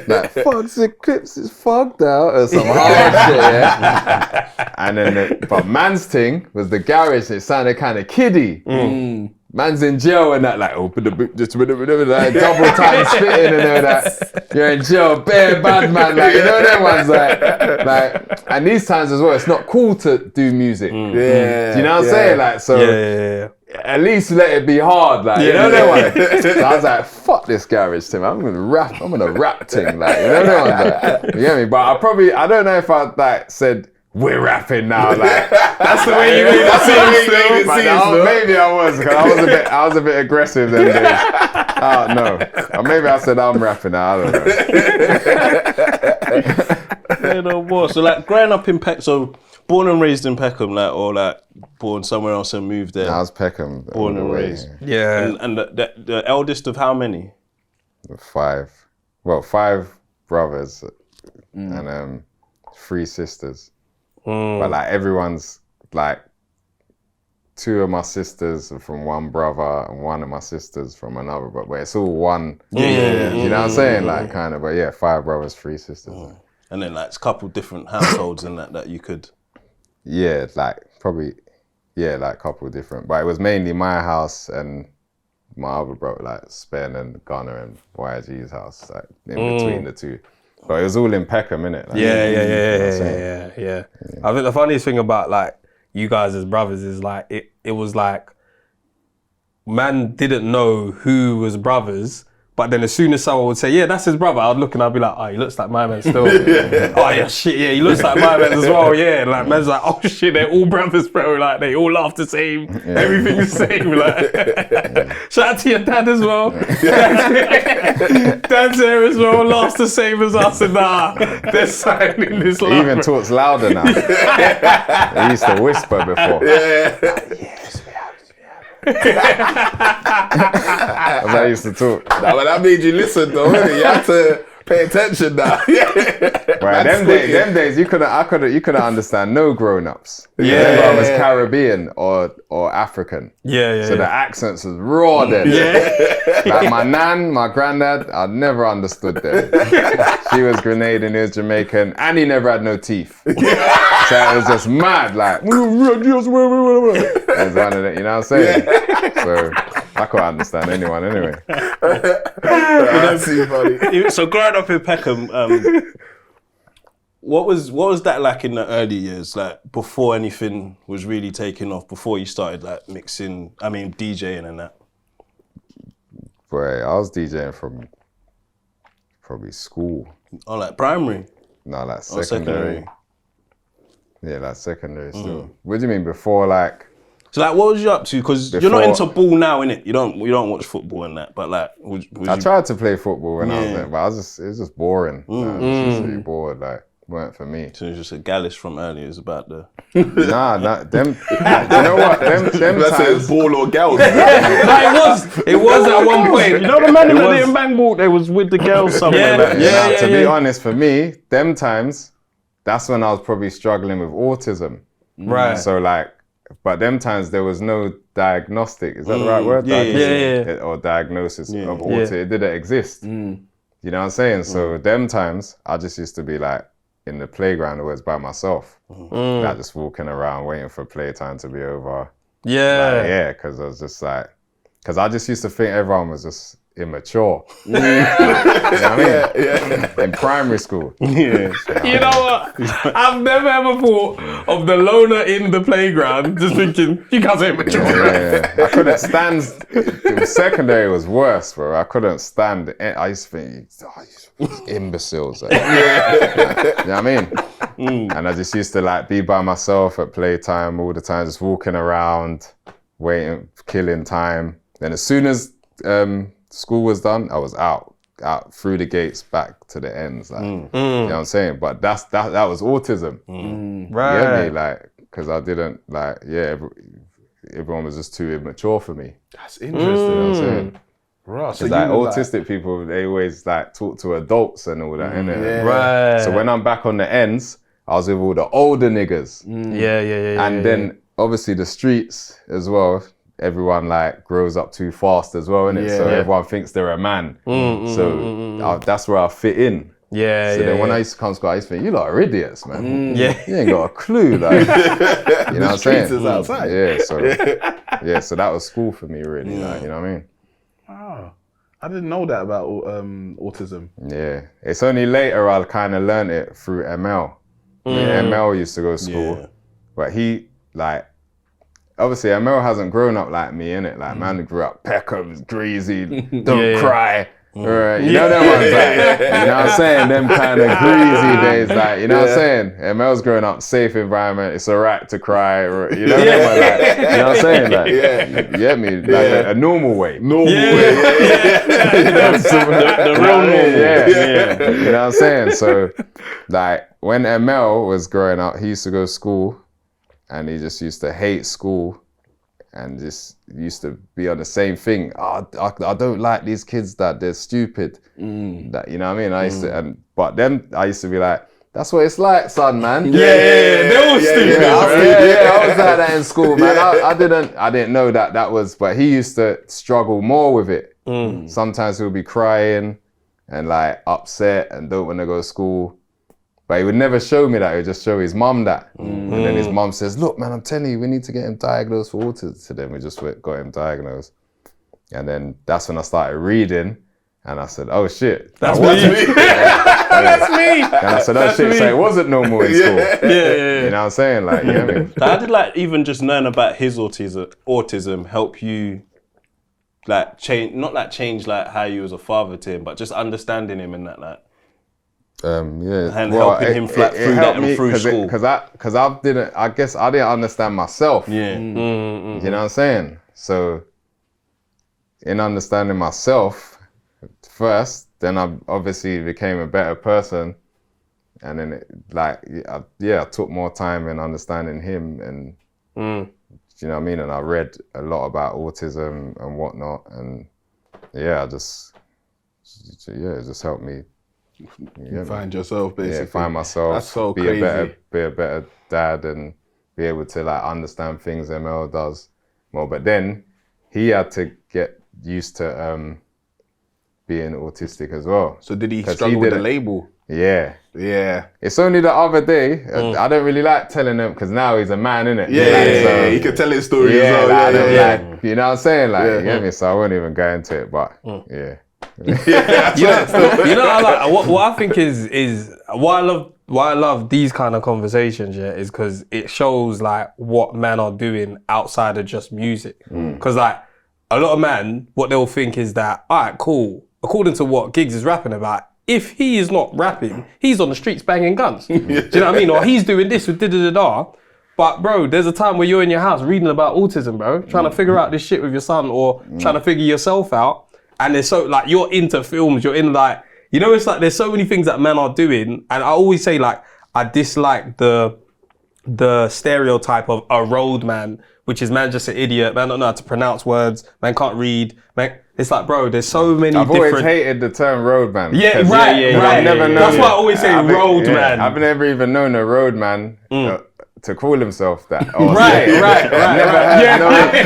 like fuck the clips is fucked out or some hard shit, yeah. And then, but man's thing was the garage. It sounded kind of kiddie. Man's in jail and that, like open the boot, just like, double time spitting and all that. You're in jail, bare bad man, like you know them ones, like. And these times as well, it's not cool to do music. Do you know what I'm saying? Like so. at least let it be hard, like, you know that one. So I was like, fuck this garage thing, I'm gonna rap thing, like, you know that one, like, you get me? But I don't know if I like said, we're rapping now, like, that's the way you made it seem. Maybe I was, because I was a bit aggressive them days. I don't know. Or maybe I said I'm rapping now, I don't know. No more. So like growing up in Peckham, so born and raised in Peckham, like, or like born somewhere else and moved there. I was Peckham. Born and raised. Yeah. And the eldest of how many? 5 brothers and 3 sisters. But like everyone's like 2 of my sisters are from one brother and 1 of my sisters from another brother. But it's all one. You know what I'm saying? Like kind of, but yeah, 5 brothers, 3 sisters. And then like it's a couple different households and that you could. Yeah, like probably, like a couple different. But it was mainly my house and my other brother, like Spen and Gunner and YG's house, like in between the 2. But it was all in Peckham, innit? Like, Yeah. I think the funniest thing about like you guys as brothers is like it was like man didn't know who was brothers, but then as soon as someone would say, yeah, that's his brother, I'd look and I'd be like, oh, he looks like my man still. Oh yeah, shit, yeah, he looks like my man as well, yeah. Like man's like, oh shit, they're all brothers, bro. Like they all laugh the same, everything's the same. Like shout out to your dad as well. Dad's there as well, laughs the same as us, and they're signing this life. He even talks louder now. He used to whisper before. That's how I used to talk. But that made you listen though, innit? You had to pay attention now. Right, them days you couldn't understand no grown-ups. Yeah. Everyone was Caribbean or African. So the accents was raw then. Like my nan, my granddad, I never understood them. She was Grenadian, he was Jamaican, and he never had no teeth. So it was just mad, like, it was one of them, you know what I'm saying? So I couldn't understand anyone anyway. That's too funny. So growing up in Peckham, what was that like in the early years, like before anything was really taking off, before you started like DJing and that? Boy, I was DJing from probably school. Oh, like primary? No, like Or secondary? Yeah, like secondary still. What do you mean before like? So like, what was you up to? Because you're not into ball now, innit? You don't watch football and that. But like, I tried to play football when I was there, but it was just boring. I was just really bored. Like, weren't for me. So it's just a gallish from earlier. It's about the. Nah, them. You know what? Them times. Ball or girls. It was at one point. You know the man that didn't bang ball. They was with the girls somewhere. To be honest, for me, them times, that's when I was probably struggling with autism. Right. So like. But them times there was no diagnostic. Is that the right word? Or diagnosis of autism. It didn't exist. You know what I'm saying? So them times I just used to be like in the playground always by myself. Like just walking around waiting for playtime to be over. Because I was just like, because I just used to think everyone was just immature. You know what I mean? In primary school. You know what? I've never ever thought of the loner in the playground just thinking, you guys are immature. I couldn't stand, secondary was worse, bro. I couldn't stand it. I used to think, imbeciles. Like, you know what I mean? And I just used to like be by myself at playtime all the time, just walking around, waiting, killing time. Then as soon as school was done, I was out through the gates, back to the ends. Like, you know what I'm saying? But that was autism. Right. You get me? Like, because I didn't like, everyone was just too immature for me. That's interesting. You know what I'm saying? Right. Because like autistic people, they always like talk to adults and all that, innit? Right. So when I'm back on the ends, I was with all the older niggas. And then obviously the streets as well. Everyone like grows up too fast as well, innit? So everyone thinks they're a man. That's where I fit in. So then when I used to come to school, I used to think, you lot are idiots, man. You ain't got a clue. Like, you know what I'm saying? Is outside. So that was school for me, really. Like, you know what I mean? Oh, I didn't know that about autism. Yeah. It's only later I kind of learned it through ML. ML used to go to school, but he, like, obviously ML hasn't grown up like me, innit? Like man grew up Peckham, greasy, don't cry. Right, you know them ones, like, you know what I'm saying? Them kind of greasy days, like, you know what I'm saying? ML's growing up, safe environment, it's alright to cry, or, you know, them ones, like, you know what I'm saying? Like, you get me? Like a normal way. Normal way. The real normal. You know what I'm saying? So, like, when ML was growing up, he used to go to school, and he just used to hate school. And just used to be on the same thing. Oh, I don't like these kids that they're stupid. That, you know what I mean? I used to, but then I used to be like, that's what it's like, son, man. They're all stupid. I was like that in school, man. I didn't know that was, but he used to struggle more with it. Sometimes he would be crying and like upset and don't want to go to school. But he would never show me that, he would just show his mum that. And then his mum says, look man, I'm telling you, we need to get him diagnosed for autism. So then we just got him diagnosed. And then that's when I started reading and I said, oh shit. That's me. That's me. And I said, oh shit, so it wasn't normal in school. You know what I'm saying? Like, you know what I mean? How did like even just learn about his autism help you like change, not like change like how you was a father to him, but just understanding him and that like? And helping him through that and through school. Because I didn't understand myself. Yeah. You know what I'm saying? So in understanding myself first, then I obviously became a better person. And then I took more time in understanding him and do you know what I mean? And I read a lot about autism and whatnot. And it just helped me. Find yourself, basically. Yeah, find myself. That's so be crazy. Be a better dad and be able to like understand things ML does more. But then he had to get used to being autistic as well. So did he struggle with the label? Yeah. Yeah. It's only the other day. I don't really like telling him because now he's a man, innit? So he can tell his story as well. Like, you know what I'm saying? Like, you get me? So I won't even go into it, but you know, what I think is why I love these kind of conversations, is because it shows like what men are doing outside of just music. Because like a lot of men, what they'll think is that, all right, cool. According to what GIGGS is rapping about, if he is not rapping, he's on the streets banging guns. Do you know what I mean? Or he's doing this with da-da-da-da. But bro, there's a time where you're in your house reading about autism, bro, trying to figure out this shit with your son or trying to figure yourself out. And there's so, like, you're into films, you're in, like, you know, it's like, there's so many things that men are doing. And I always say, like, I dislike the stereotype of a road man, which is man just an idiot, man don't know how to pronounce words, man can't read, man. It's like, bro, there's so many I've different... always hated the term road man. Yeah, right. I've never known That's why I always say road man. I've never even known a road man to call himself that. Right. Never heard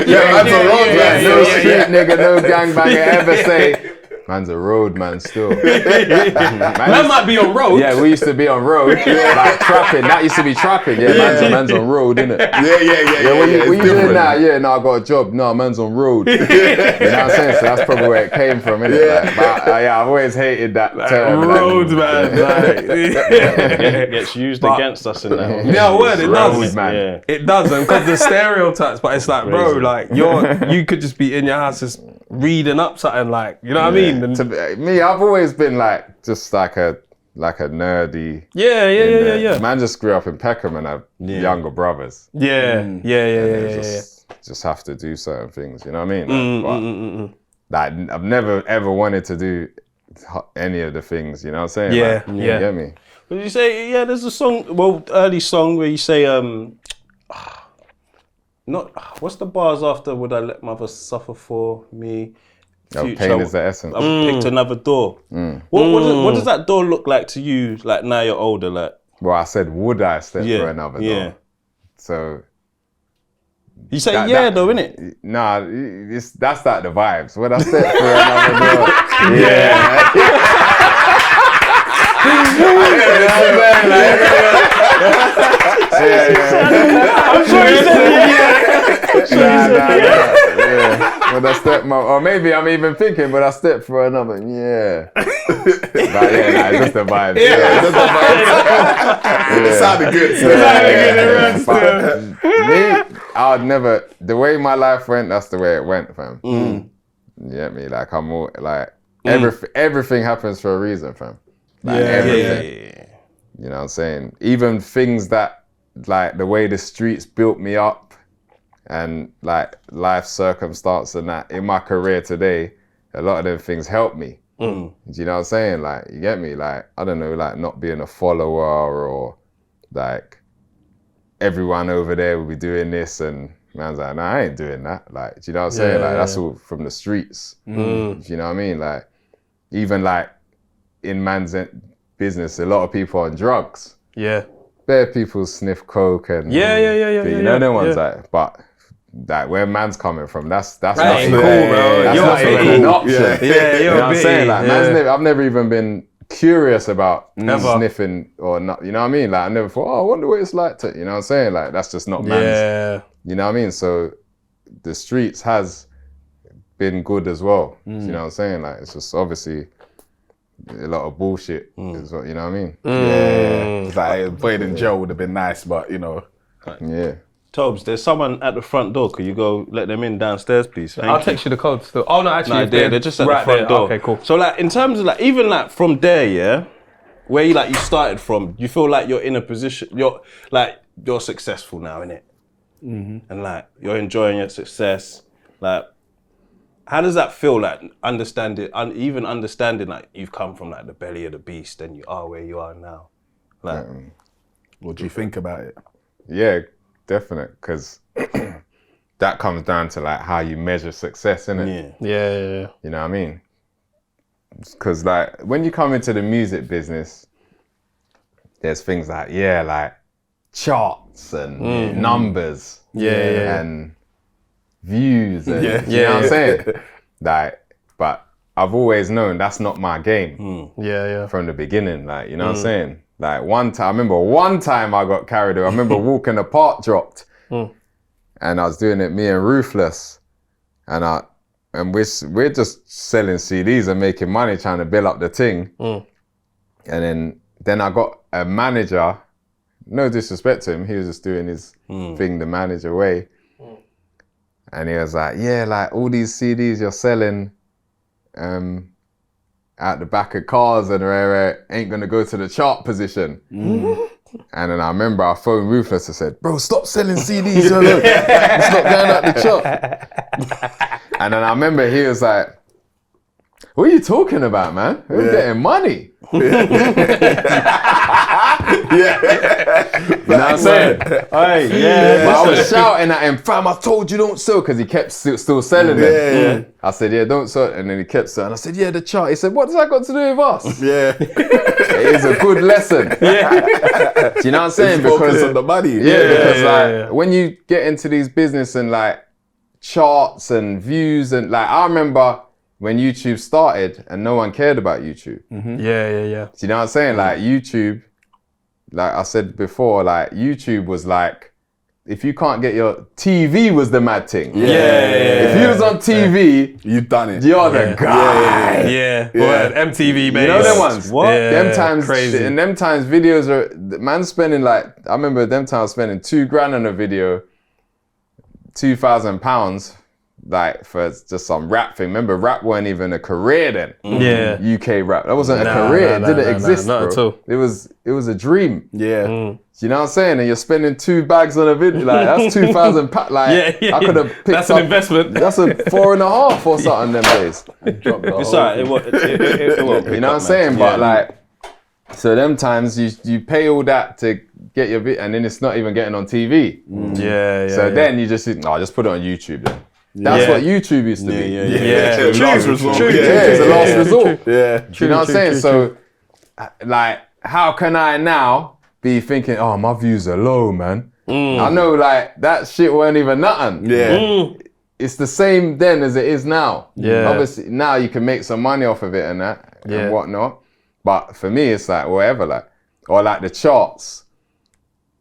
that's a road man. No street nigga, no gangbanger ever say, man's a road man still. Man might be on road. Yeah, we used to be on road. Like trapping. That used to be trapping. Yeah, man's on road, innit? Yeah. What you doing now? Yeah, no, I got a job. No, man's on road. You know what I'm saying? So that's probably where it came from, innit? Like, but I've always hated that term. Road man. It gets used against us in that. Yeah, word, it does. Man. Yeah. It doesn't, because the stereotypes, but it's like, bro, like, you could just be in your house just reading up something, like, you know what I mean? And to me, I've always been like, just like a nerdy. Yeah. Man just grew up in Peckham and have younger brothers. Yeah. Just have to do certain things, you know what I mean? Like, I've never ever wanted to do any of the things, you know what I'm saying? Yeah, like, yeah. You get me? Would you say, there's a song, early song where you say, what's the bars after, would I let mother suffer for me? Pain is the essence. I've picked another door. What does that door look like to you, like now you're older? Like, well, I said, would I step for another door? So you say though, innit? Nah, that's like the vibes. Would I step for another door? Yeah. I'm sure you said would I step or maybe I'm even thinking, would I step for another? Yeah. Just the vibe. Yeah, just the vibe. It sounded good. Me, I'd never, the way my life went, that's the way it went, fam. You get me? Like, I'm all, like, everything happens for a reason, fam. Like, everything. You know what I'm saying? Even things that, like, the way the streets built me up and, like, life circumstance and that in my career today, a lot of them things helped me. Do you know what I'm saying? Like, you get me? Like, I don't know, like, not being a follower or, like, everyone over there will be doing this and man's like, nah, I ain't doing that. Like, do you know what I'm saying? Like, that's all from the streets. Do you know what I mean? Like, even, like, in man's business, a lot of people on drugs. Yeah. Bare people sniff coke and you know them ones like, but like where man's coming from, that's not ain't cool, bro. That's You're not an option. Yeah, you know what I'm saying? Like I've never even been curious about Never. sniffing or not. You know what I mean? Like I never thought, I wonder what it's like to. You know what I'm saying? Like that's just not man's. Yeah. You know what I mean? So the streets has been good as well. You know what I'm saying? Like it's just obviously a lot of bullshit. Is what, you know what I mean? Yeah. Like playing in jail would have been nice, but you know. Yeah. Tobes, there's someone at the front door. Could you go let them in downstairs, please? Thank I'll you. text you the code still. Oh no, actually, No, if they're just at right the front there. door. Okay, cool. So like in terms of like even like from there, yeah, where you like you started from, you feel like you're in a position, you're successful now, innit? And like you're enjoying your success. Like, how does that feel? Like even understanding like you've come from like the belly of the beast and you are where you are now. Like, What do you think about it? Yeah, definite. Because that comes down to like how you measure success, innit? yeah. You know what I mean? Because like when you come into the music business, there's things like like charts and numbers, and views, and you know what I'm saying? Like, but I've always known that's not my game. From the beginning, like you know what I'm saying? Like I remember one time I got carried away. I remember walking the park dropped, and I was doing it, me and Ruthless, and we're just selling CDs and making money, trying to build up the thing. And then I got a manager. No disrespect to him, he was just doing his thing the manager way. And he was like, yeah, like all these CDs you're selling out the back of cars and ain't gonna go to the chart position. And then I remember I phoned Ruthless and said, bro, stop selling CDs, yo, look. It's not going out the chart. And then I remember he was like, what are you talking about, man? We're getting money. You know what I'm saying? But I I was shouting at him, fam, I told you don't sell, because he kept still selling them. I said, yeah, don't sell. And then he kept selling. I said, yeah, the chart. He said, what does that got to do with us? It is a good lesson. Do you know what I'm saying? Focus on the money. Because like when you get into these business and like charts and views and like, I remember when YouTube started and no one cared about YouTube. Do you know what I'm saying? Like YouTube, like I said before, like YouTube was like, if you can't get your TV was the mad thing. If you was on TV, you've done it. You're the guy. Well, MTV, baby. You know them ones? What? Them times, crazy. in them times, videos are, man spending like, I remember them times spending $2,000 on a video, £2,000, like for just some rap thing. Remember, rap weren't even a career then. UK rap. That wasn't a career. It didn't exist, not bro. at all. It was a dream. Yeah. You know what I'm saying? And you're spending 2 bags on a video, like that's 2,000 Like I could have picked That's up. an investment. That's a 4.5 or something them days. It's alright. It won't You know what I'm saying? But like, so them times you pay all that to get your bit, and then it's not even getting on TV. So then you just put it on YouTube then. That's what YouTube used to be. Last resort. It's the last resort. Yeah. You know what I'm saying? So, like, how can I now be thinking, oh, my views are low, man? I know, like, that shit weren't even nothing. It's the same then as it is now. Obviously, now you can make some money off of it and that and whatnot. But for me, it's like, whatever, like, or like the charts.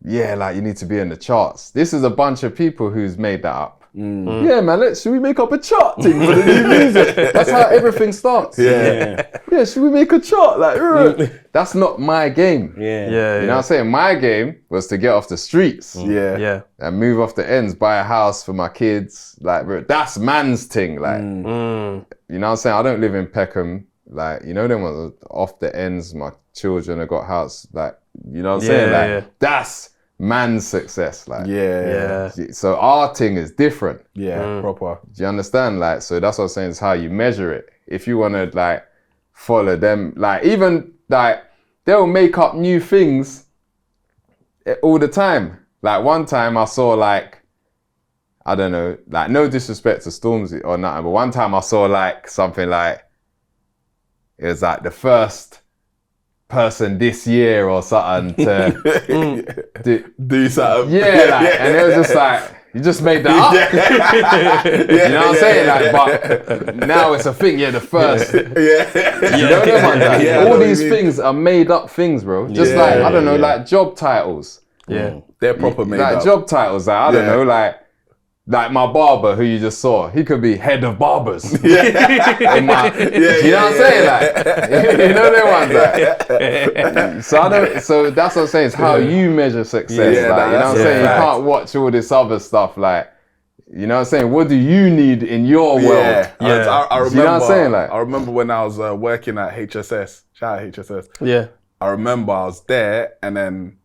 Yeah, like, you need to be in the charts. This is a bunch of people who's made that up. Yeah, man, should we make up a chart thing for the new music? That's how everything starts. Yeah. Yeah, should we make a chart? Like, that's not my game. Yeah. Yeah. You know what I'm saying? My game was to get off the streets. Yeah. Yeah. And move off the ends, buy a house for my kids. Like, bro, that's man's thing. Like, you know what I'm saying? I don't live in Peckham. Like, you know, them ones off the ends, my children have got house. Like, you know what I'm saying? Like, that's man's success. Like, Yeah. so our thing is different. Yeah. Proper. Do you understand? Like, so that's what I'm saying is how you measure it. If you want to, like, follow them, like, even, like, they'll make up new things all the time. Like, one time I saw, like, I don't know, like, no disrespect to Stormzy or nothing, but one time I saw, like, something like, it was like the first person this year or something to do something. Yeah, like, and it was just like, you just made that up. You know what I'm saying? Like, but now it's a thing, the first. You know them ones, like, all these things are made up things, bro. Just like, I don't know, like job titles. Yeah. They're proper made Like up. job titles, like, I don't know, like my barber who you just saw, he could be head of barbers. You know what I'm saying? Like, you know them ones, like. So that's what I'm saying, it's how you measure success. Yeah, like, you know what I'm saying? You can't watch all this other stuff, like, you know what I'm saying? What do you need in your world? Yeah. I remember, you know what I'm saying? Like, I remember when I was working at HSS, shout out HSS. Yeah. I remember I was there and then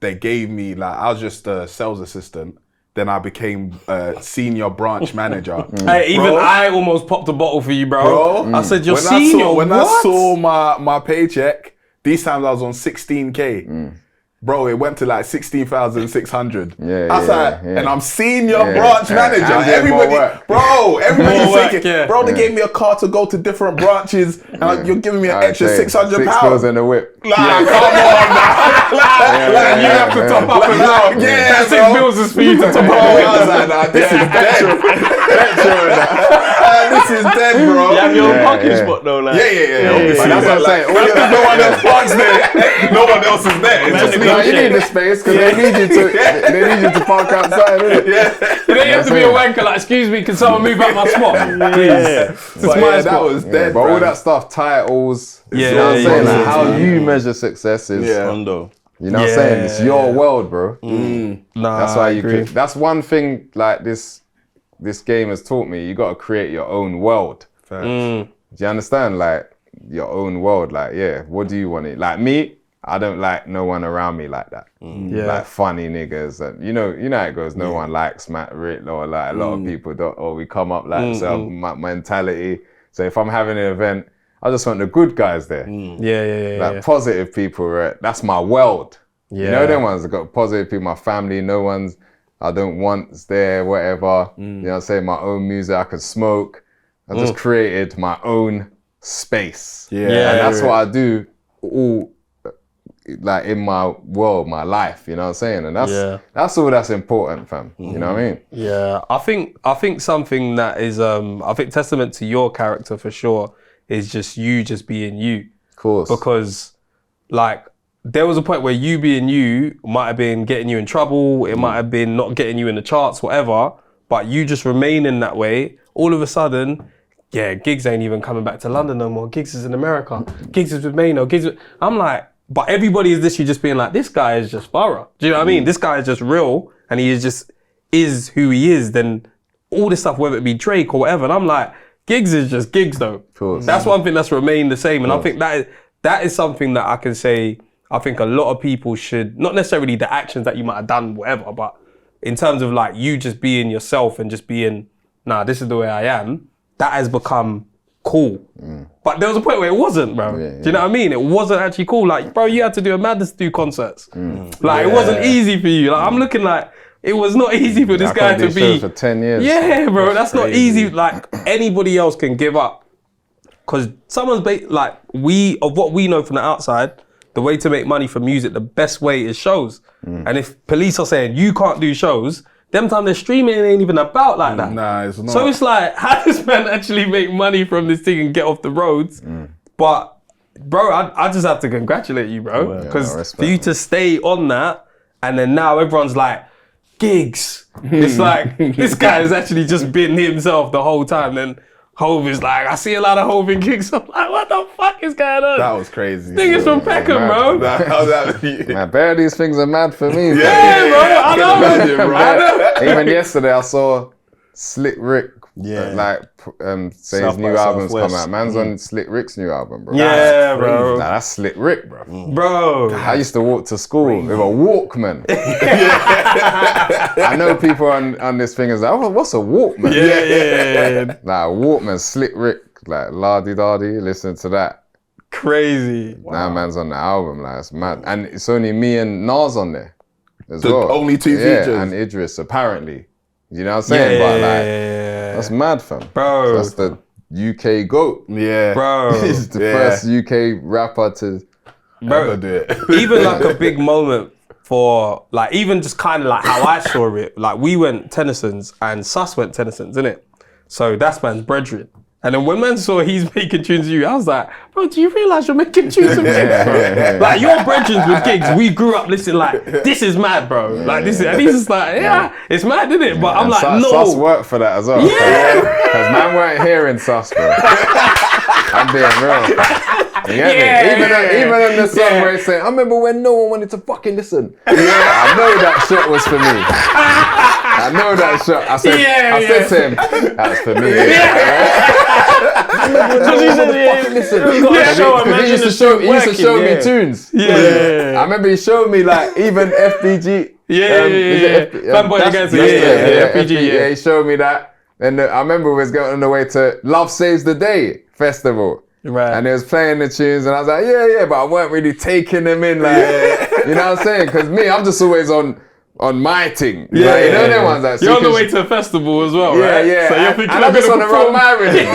they gave me, like, I was just a sales assistant. Then I became senior branch manager. Hey, even I almost popped a bottle for you, bro. I said, you're when senior, when what? I saw my paycheck, these times I was on 16K. Bro, it went to like 16,600. And I'm senior branch manager. Everybody's thinking, bro, they gave me a car to go to different branches, and you're giving me an extra £600. $6 bills in the whip. Like, come on, man. You have to top up as well. Yeah, that $6 bills is for you to top up. I was like, nah, this is dead. This is dead, bro. You have your own parking spot though, like. Yeah. But that's what I'm saying. No one else parks there. No one else is there. It's just me. No, you need the space because they need you to park outside, innit? You don't have to be a wanker, like, excuse me, can someone move out my spot? Please. But that was dead, but bro. all that stuff, titles, you Yeah, know what I'm saying? yeah, Like, yeah, how you measure success is, Rondo. you know what I'm saying? It's your world, bro. Nah, That's why I you agree. that's one thing, like, this game has taught me. You got to create your own world. Do you understand? Like, your own world. Like, what do you want it? Like me, I don't like no one around me like that. Like funny niggas, and you know how it goes. No one likes Matt Ritt, or like a lot of people don't. Or we come up like my mentality. So if I'm having an event, I just want the good guys there. Like positive people, right? That's my world. You know them ones. I got positive people, my family. No one's I don't want's there, whatever. You know what I'm saying? My own music, I can smoke. I just created my own space. And that's what I do all like in my world, my life, you know what I'm saying? And that's all that's important, fam. You know what I mean? Yeah, I think something that is I think testament to your character for sure is just you just being you. Of course. Because like there was a point where you being you might have been getting you in trouble, it might have been not getting you in the charts, whatever, but you just remaining that way, all of a sudden, GIGGS ain't even coming back to London no more. GIGGS is in America. GIGGS is with Mano. I'm like, but everybody is literally just being like, this guy is just thorough. Do you know what I mean? This guy is just real, and he is who he is. Then all this stuff, whether it be Drake or whatever, and I'm like, GIGGS is just GIGGS though. Of course. That's one thing that's remained the same, and I think that is something that I can say. I think a lot of people should, not necessarily the actions that you might have done, whatever, but in terms of like you just being yourself and just being, this is the way I am. That has become cool. But there was a point where it wasn't, bro. Do you know what I mean? It wasn't actually cool. Like, bro, you had to do a madness to do concerts. Like, it wasn't easy for you. Like, I'm looking like, it was not easy for this guy to be. shows for 10 years. Yeah, bro, that's not easy. Like, anybody else can give up. Because someone's, like, what we know from the outside, the way to make money from music, the best way is shows. And if police are saying, you can't do shows, them time they're streaming ain't even about like that. Nah, it's not. So it's like, how does man actually make money from this thing and get off the roads? But bro, I just have to congratulate you, bro. Because for you to stay on that, and then now everyone's like, GIGGS. It's like, this guy has actually just been himself the whole time. Then Hove is like, I see a lot of Hove in GIGGS. I'm like, what the fuck is going on? That was crazy. Thing is from Peckham, bro. Man, bare these things are mad for me. Yeah, bro, I know. Imagine, bro. I know. Even yesterday, I saw Slick Rick, say his new album's come out. Man's on Slick Rick's new album, bro. Yeah, bro. Nah, that's Slick Rick, bro. Bro. I used to walk to school with a Walkman. I know people on this thing is like, oh, what's a Walkman? Yeah. Like, Walkman, Slick Rick, like, la-di-da-di, listen to that. Crazy. Now man's on the album, like, it's mad. And it's only me and Nas on there as The well. only two features. And Idris, apparently. You know what I'm saying? But like, that's mad, fam. Bro. That's the UK GOAT. Yeah. Bro. He's the first UK rapper to Ever do it. Even like a big moment for, like, even just kind of like how I saw it. Like, we went Tennyson's and Sus went Tennyson's, innit? So that's man's brethren. And then when man saw he's making tunes with you, I was like, bro, do you realise you're making tunes with GIGGS, bro? Like, your brethren with GIGGS, we grew up listening like, this is mad, bro. Like, this is, and he's just like, yeah, it's mad, isn't it? But I'm like, no. Sus worked for that as well. Yeah. Because man weren't hearing Sus, bro. I'm being real. You get me? Even on the song where it's saying, I remember when no one wanted to fucking listen. I know that shit was for me. I know that shit. I said to him, that's for me. Because he said, listen. Because he used to show me tunes. Yeah. I remember he showed me like even FBG. Fanboy against FBG. Yeah, he showed me that. And I remember we was going on the way to Love Saves the Day festival. Right. And he was playing the tunes and I was like, yeah, but I weren't really taking them in like, you know what I'm saying? Because me, I'm just always on my thing. Yeah, like, you know them ones that you're on the way to a festival as well, right? Yeah. So you're thinking and I just want to run my rhythm.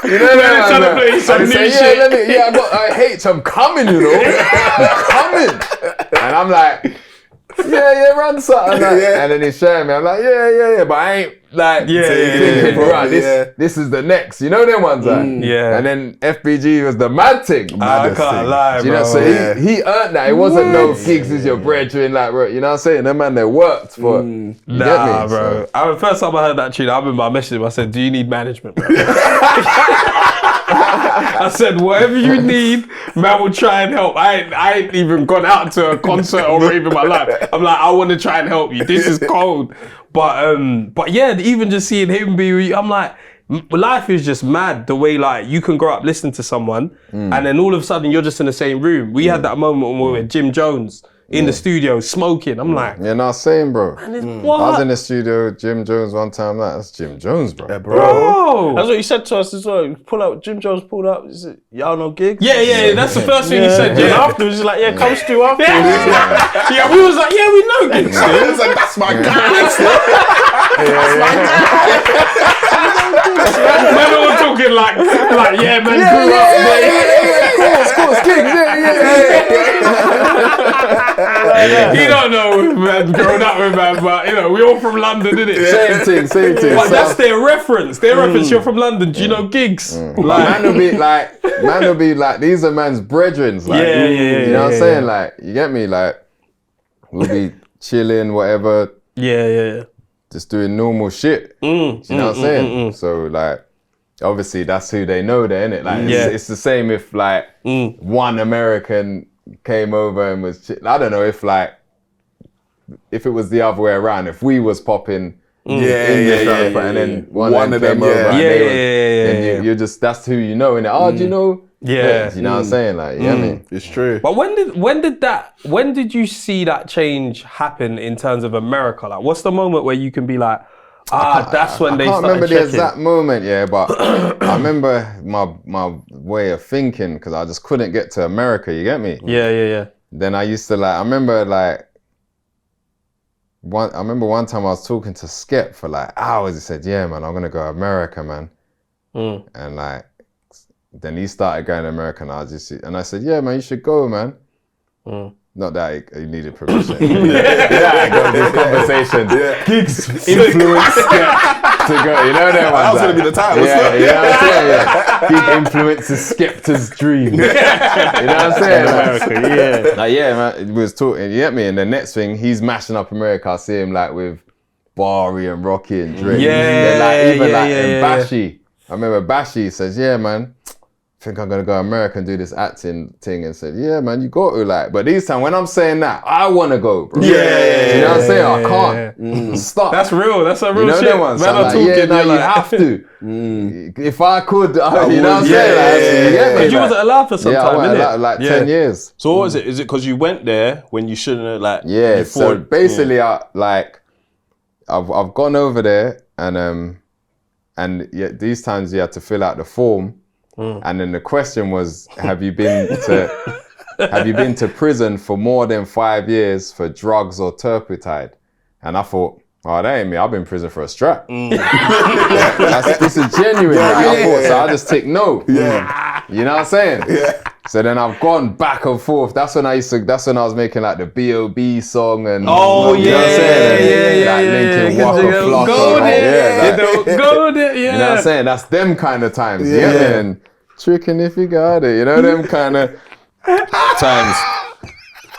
You know that trying to play some new shit. I got H, I'm coming, you know. I'm coming. And I'm like, yeah, run something. Like, and then he's showing me, I'm like, yeah, but I ain't like thinking, right, this is the next. You know them ones, like? Yeah. And then FBG was the mad thing. I can't lie, bro. You know, so he earned that. It wasn't no GIGGS is your brethren, like, bro. You know what I'm saying? Them man, they worked for. Nah, bro. The first time I heard that tune, I remember I messaged him. I said, "Do you need management, bro?" I said, "Whatever you need, man, will try and help." I ain't even gone out to a concert or rave in my life. I'm like, I want to try and help you. This is cold, but yeah, even just seeing him be, I'm like, life is just mad. The way like you can grow up listening to someone, and then all of a sudden you're just in the same room. We had that moment when we were with Jim Jones in the studio smoking. I'm like, yeah, no, same, bro. what? I was in the studio with Jim Jones one time. That's Jim Jones, bro. Yeah, Bro. That's what he said to us as well. Jim Jones pulled up. He said, y'all know GIGGS? Yeah, that's the first thing he said. And Yeah, afterwards, he's like, come Stu afterwards. yeah, we was like, yeah, we know GIGGS. He was like, that's my guy. Man, all talking like, yeah, man, grew up. Of course, GIGGS, He don't know, man, grown up with man, but you know, we all from London, innit? Same thing. But that's their reference. Their reference, you're from London. Do you know GIGGS? Man will be like, these are man's brethrens. Like, you know what I'm saying? Like, you get me? Like, we'll be chilling, whatever. Yeah. Just doing normal shit. Do you know what I'm saying? So like, obviously that's who they know there, innit? Like, it's the same if like one American came over and was, I don't know if it was the other way around, if we was popping and then one of them over, then you're just, that's who you know, innit? Oh, do you know? Yeah. You know what I'm saying? Like, you know what I mean? It's true. But when did you see that change happen in terms of America? Like, what's the moment where you can be like, that's when they started checking? I can't remember the exact moment, but I remember my way of thinking, because I just couldn't get to America, you get me? Yeah. Then I used to I remember one time I was talking to Skep for like hours. He said, yeah, man, I'm going to go to America, man. And like, then he started going to America and I said, yeah, man, you should go, man. Not that he needed permission. Yeah, go this conversation. GIGGS influence to go. You know that one. That was gonna be the title. Yeah, you know what I'm saying? Yeah. GIGGS influences Skepta's dream. You know what I'm saying? America, Like, yeah, man, we was talking, you get me? And the next thing, he's mashing up America. I see him like with Barry and Rocky and Drake. And Bashi. I remember Bashi says, yeah, man, I think I'm gonna go to America and do this acting thing, and said, yeah, man, you got to, like, but these time when I'm saying that, I wanna go, bro. You know what I'm saying? I can't stop. That's real. That's a real You know shit. them ones? Man, I'm I'm like, talking. yeah, no, you have to. If I could, you know what I'm saying? Because you wasn't allowed for some Yeah, I time, went innit? like 10 years. So what was it? Is it because you went there when you shouldn't have, like? Yeah, you so thought- basically, I've gone over there, and these times you had to fill out the form, and then the question was, have you been to prison for more than 5 years for drugs or turpentine? And I thought, oh, that ain't me. I've been in prison for a strap. This is genuine. I thought, so I just tick no. Yeah. You know what I'm saying? Yeah. So then I've gone back and forth. That's when I was making like the B.O.B. song and you know what I'm saying? Like Linkin Waka Flocka. Go there, go there. You know what I'm saying? That's them kind of times. Yeah. And tricking if you got it. You know them kind of times.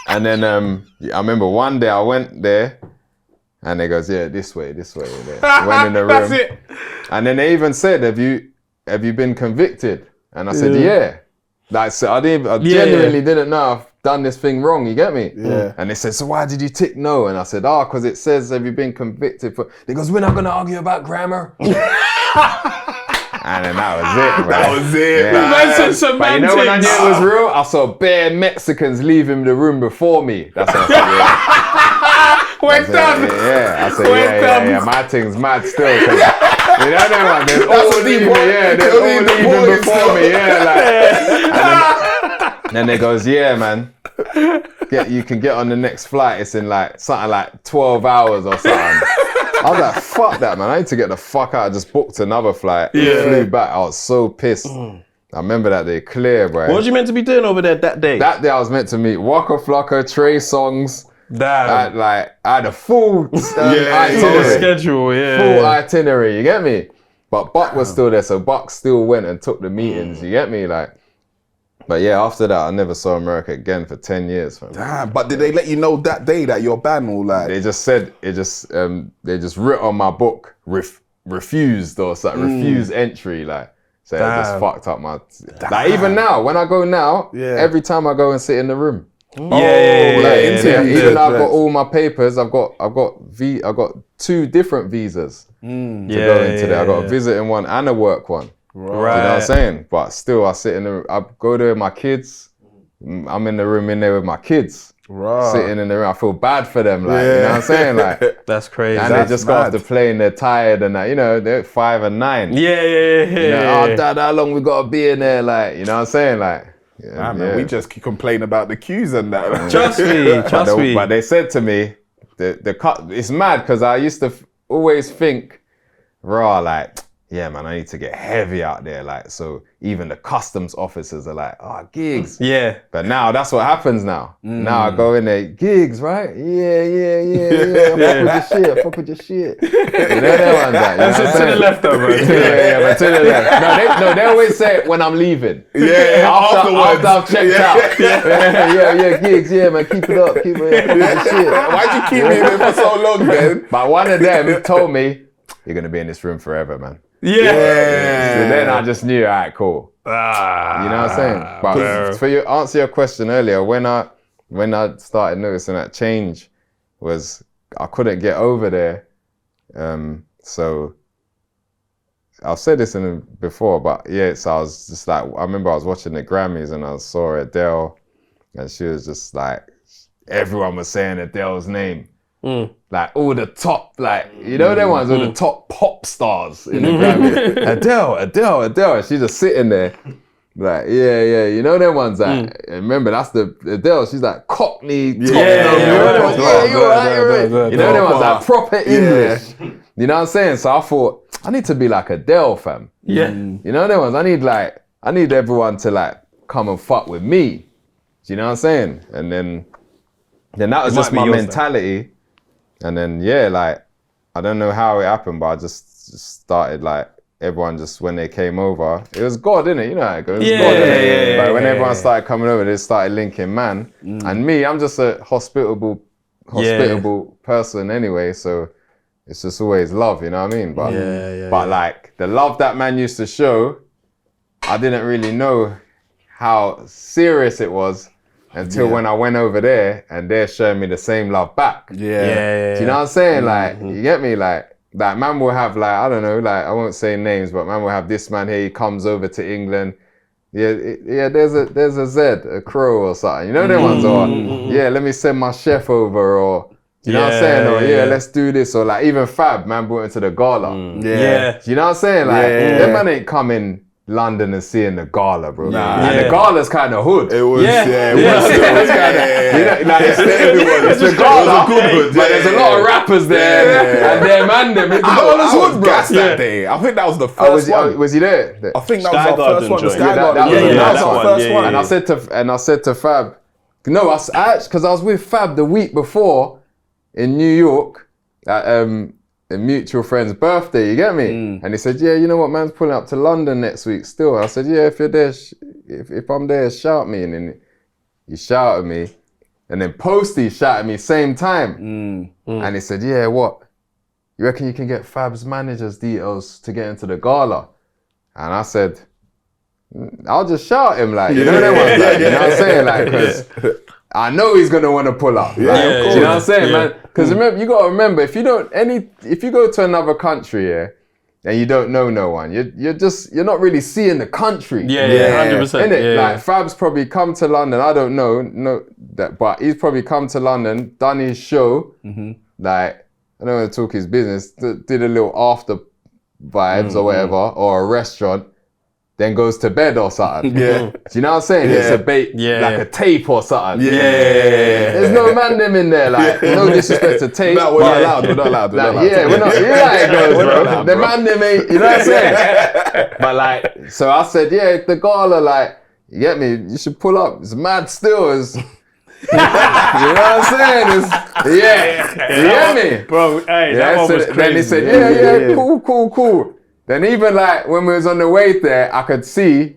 And then I remember one day I went there. And they goes, yeah, this way. Went in the room. That's it. And then they even said, have you been convicted? And I said, yeah. Like, so I genuinely didn't know I've done this thing wrong, you get me? Yeah. And they said, so why did you tick no? And I said, because it says, have you been convicted for... They goes, we're not gonna argue about grammar. And then that was it, bro. That was it, Yeah. man. But you know when I knew it was real? I saw bare Mexicans leaving the room before me. That's what I said, We're done. Yeah, I said, yeah, my thing's mad still. You know that one? They're all leaving, they're all leaving before me, like. And then they goes, yeah, man, you can get on the next flight. It's in like something like 12 hours or something. I was like, fuck that, man. I need to get the fuck out. I just booked another flight. Flew back. I was so pissed. I remember that day clear, bro. What was you meant to be doing over there that day? That day I was meant to meet Waka Flocka, Trey Songz. Damn. I had a full itinerary. Schedule, full itinerary, you get me? But Buck was still there, so Buck still went and took the meetings, you get me? Like, but yeah, after that, I never saw America again for 10 years. Fam. Damn, but did they let you know that day that you're banned or like? They just said, they just writ on my book, refused or something, refused entry, like. So it just fucked up my... Like, even now, when I go now, every time I go and sit in the room. Even though I've got all my papers, I've got 2 different visas to go into there. I got a visiting one and a work one. Right. You know what I'm saying? But still, I go there with my kids. I'm in the room in there with my kids. Right. Sitting in the room. I feel bad for them, like, you know what I'm saying? Like, that's crazy. And they just got off the plane, they're tired and that, you know, they're 5 and 9. Yeah. You know, oh, Dad, how long we gotta be in there? Like, you know what I'm saying? Like, man, we just complain about the queues and that. Trust me. But they said to me, the cut. It's mad because I used to always think, like, yeah, man, I need to get heavy out there. Like, so even the customs officers are like, oh, GIGGS. Yeah. But now that's what happens now. Now I go in there, GIGGS, right? Yeah. Fuck with your shit. You know that one's like, That's to the left though, bro. Yeah, but to the left. They always say it when I'm leaving. Yeah, after I've checked out. Yeah, GIGGS, yeah, man, keep it up, fuck with your shit. Why'd you keep me there for so long, then? But one of them told me, you're gonna be in this room forever, man. Yeah. So then I just knew, all right, cool. You know what I'm saying? But for answer your question earlier, when I started noticing that change was I couldn't get over there. So I've said this before, but yeah, so I was just like, I remember I was watching the Grammys and I saw Adele and she was just like, everyone was saying Adele's name. Like all the top, like, you know them ones, all the top pop stars in the Grammy. Adele. And she's just sitting there, like, yeah, you know them ones that, and remember, that's the Adele, she's like Cockney, top you're right. You know them ones, like proper English. You know what I'm saying? So I thought, I need to be like Adele, fam. Yeah. You know them ones, I need everyone to like come and fuck with me. Do you know what I'm saying? And then then that was It just might be my yours, mentality. And then, yeah, like, I don't know how it happened, but I just started like, everyone just, when they came over, it was God, innit? You know how it goes. Yeah, God, innit? yeah, Like when yeah, everyone yeah. started coming over, they started linking man. And me, I'm just a hospitable person anyway, so it's just always love, you know what I mean? But like the love that man used to show, I didn't really know how serious it was until when I went over there and they're showing me the same love back. Do you know what I'm saying? Like, you get me? Like man will have like, I don't know, like I won't say names, but man will have this man here, he comes over to England. There's a Z, a Crow or something. You know them ones? Or let me send my chef over, or you know what I'm saying? Or let's do this. Or like even Fab, man brought into the gala. Do you know what I'm saying? Like them man ain't coming London and seeing the gala, bro. And the gala's kind of hood. It was, it was kind of, like it's the gala, but there's a lot of rappers there, and they're MandM. The gala's hood, bro. That day. I think that was the first one. Was he there? I think that was our first one. The Sky that Garden. was our first one. And I said to Fab, no, because I was with Fab the week before in New York at a mutual friend's birthday, you get me? And he said, yeah, you know what, man's pulling up to London next week still. And I said, yeah, if you're there, if I'm there, shout me. And then he shouted me. And then Posty shouted me same time. And he said, yeah, what? You reckon you can get Fab's manager's details to get into the gala? And I said, I'll just shout him, like, you know that one, like, you know what I'm saying? Like, because I know he's gonna want to pull up. Like, do you know what I'm saying, man? Because remember, you gotta remember, if you go to another country, and you don't know no one, you're not really seeing the country. 100%. Innit? Like Fab's probably come to London. I don't know that, but he's probably come to London, done his show. Like, I don't want to talk his business. Did a little after vibes or whatever, or a restaurant. Then goes to bed or something. Do you know what I'm saying? It's a bait, like a tape or something. There's no MandM in there, like, no disrespect to tape. No, we're not allowed. We're not allowed. We're not. You know how it goes, bro. The MandM ain't, you know what I'm saying? But like, so I said, the gala, like, you get me? You should pull up. It's mad still. It's, you know what I'm saying? It's, you get me? Bro, hey, that one was crazy. Then he said, cool. Then even like when we was on the way there, I could see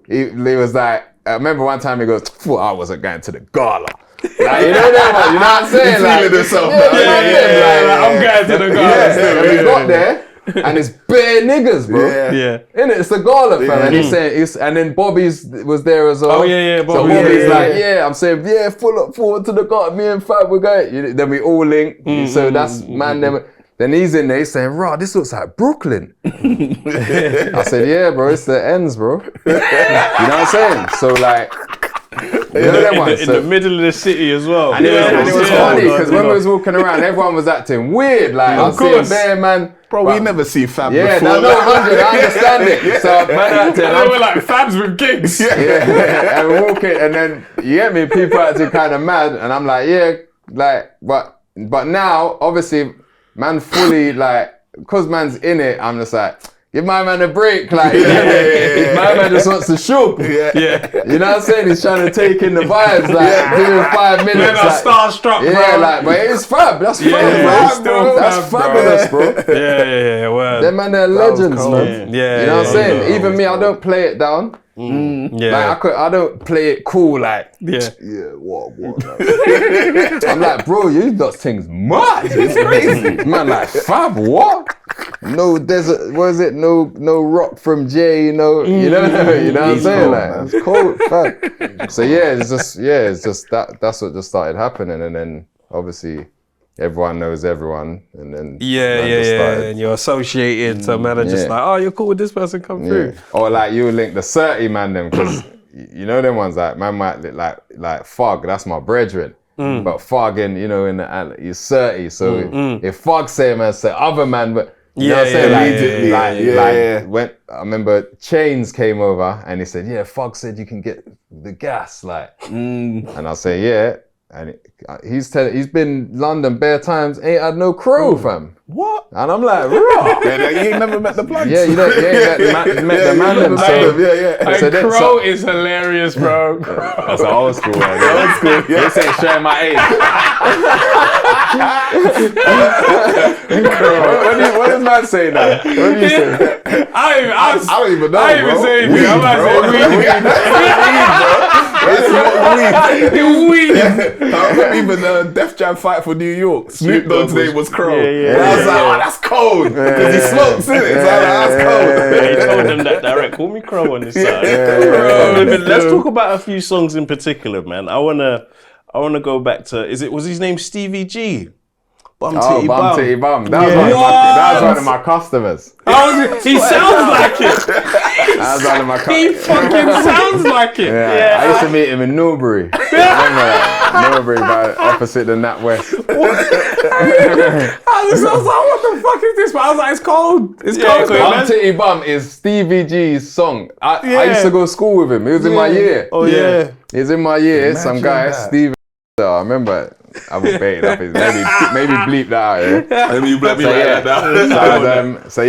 he was like, I remember one time he goes, I wasn't going to the gala. Like, you know that one, you know what I'm saying? He's feeling himself. I'm going to the gala still. And we got there and it's bare niggas, bro. Innit? It's the gala, fam. And he's saying, and then Bobby's was there as well. Bobby. So Bobby's like, I'm saying, full up forward to the gala. Me and Fab, we're going. Then we all link. So that's MandM. Then he's in there, he's saying, this looks like Brooklyn. I said, yeah, bro, it's the ends, bro. You know what I'm saying? So like, you know them ones. In the middle of the city as well. And it was funny, because when we was walking around, everyone was acting weird. Like, I'm seeing there, man. Bro, we never see Fab before. No, 100, I understand it. So, man, they were like Fabs with GIGGS. And we're walking, and then, you get me, people acting kind of mad, and I'm like, but now, obviously, man fully, like, because man's in it, I'm just like, give my man a break. Like, my man just wants to shoot. You know what I'm saying? He's trying to take in the vibes, like, give him 5 minutes. Man, I'm starstruck, bro. Yeah, like, but it's Fab. That's Fab, bro. That's fabulous, bro. Well, them man, they're legends, man. You know what I'm saying? Even me, I don't play it down. Like, I don't play it cool, like, what? I'm like, bro, you got things mad. It's crazy. Man, like, Fab, what? No desert, what is it? No rock from Jay, you know what I'm saying? Like, it's cold, Fab. So it's just that's what just started happening, and then obviously everyone knows everyone, and then and you're associated, so man are just like, oh, you're cool with this person, come through. Or like you link the 30 MandM, because you know them ones, like man might like Fog, that's my brethren. But Fog in he's 30, so if Fog say man say other man, but you know what I'm saying? Like when I remember Chains came over and he said, Fog said you can get the gas, like, and I say, And he's been London bare times, ain't had no crow, fam. What? And I'm like, raw. Yeah, you ain't never met the plugs. Yeah, you met the MandM. So crow is hilarious, bro. That's an old school one. Old school. Yeah. This ain't showing my age. What does man say now? What do you say? I don't even know. I don't even say anything. I'm about to say weed. I remember even Def Jam Fight for New York. Snoop Dogg's name was Crow. Yeah. And I was like, oh, that's cold. Because he smokes, innit? So I was like, that's cold. He told them that direct. Call me Crow on this side. Let's talk about a few songs in particular, man. I wanna go back to. Was his name Stevie G? Bum Titty Bum. That was one of my customers. He sounds like it. That was one of my customers. He fucking sounds like it. Yeah. I used to meet him in Newbury. I remember that. Newbury, opposite the Nat West. I was like, what the fuck is this? But I was like, it's cold. It's cold. Bum Titty Bum is Stevie G's song. I used to go to school with him. He was in my year. Oh yeah. He was in my year. Imagine Some guy, that. Steve. I remember. I will bait it up. Maybe bleep that out. Yeah. Maybe you bleep me like that. So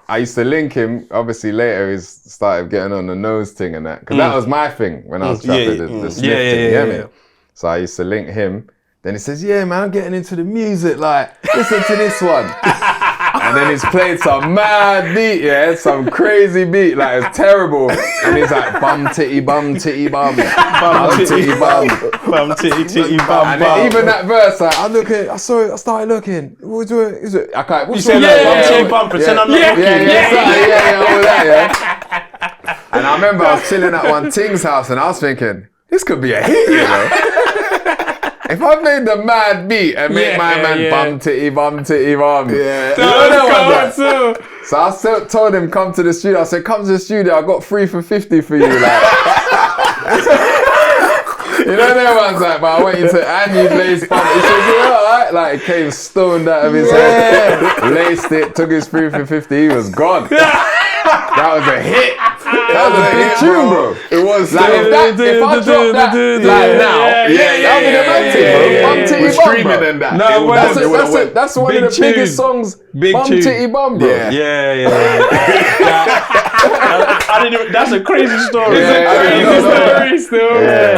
I used to link him. Obviously, later he started getting on the nose thing and that, because that was my thing when I was trapping the sniff thing. You get me? So I used to link him. Then he says, "Yeah, man, I'm getting into the music. Like, listen to this one." And then he's played some mad beat, some crazy beat, like it's terrible. And he's like, bum titty bum titty bum, bum titty bum, Bum titty bum. and then even that verse, like, I started looking. What is it? I can't. You said bum titty bum. Pretend I'm not looking. Yeah, all that, And I remember I was chilling at one Ting's house, and I was thinking, this could be a hit, you know. If I made the mad beat and make my man bum titty bum titty bum, so I told him come to the studio. I said, come to the studio. I got 3 for 50 for you, like. You know them ones like, but I want you to and you lace bum. He said, yeah, alright. Like it came stoned out of his head, laced it, took his 3 for 50. He was gone. That was a hit. That was a big tune, bro. It was. Like if I drop that like now, that'll be the best thing, bro. Bum Titty Bum, streaming than that. No, that's one of the biggest songs. Bum Titty Bum, bro. Yeah. That's a crazy story.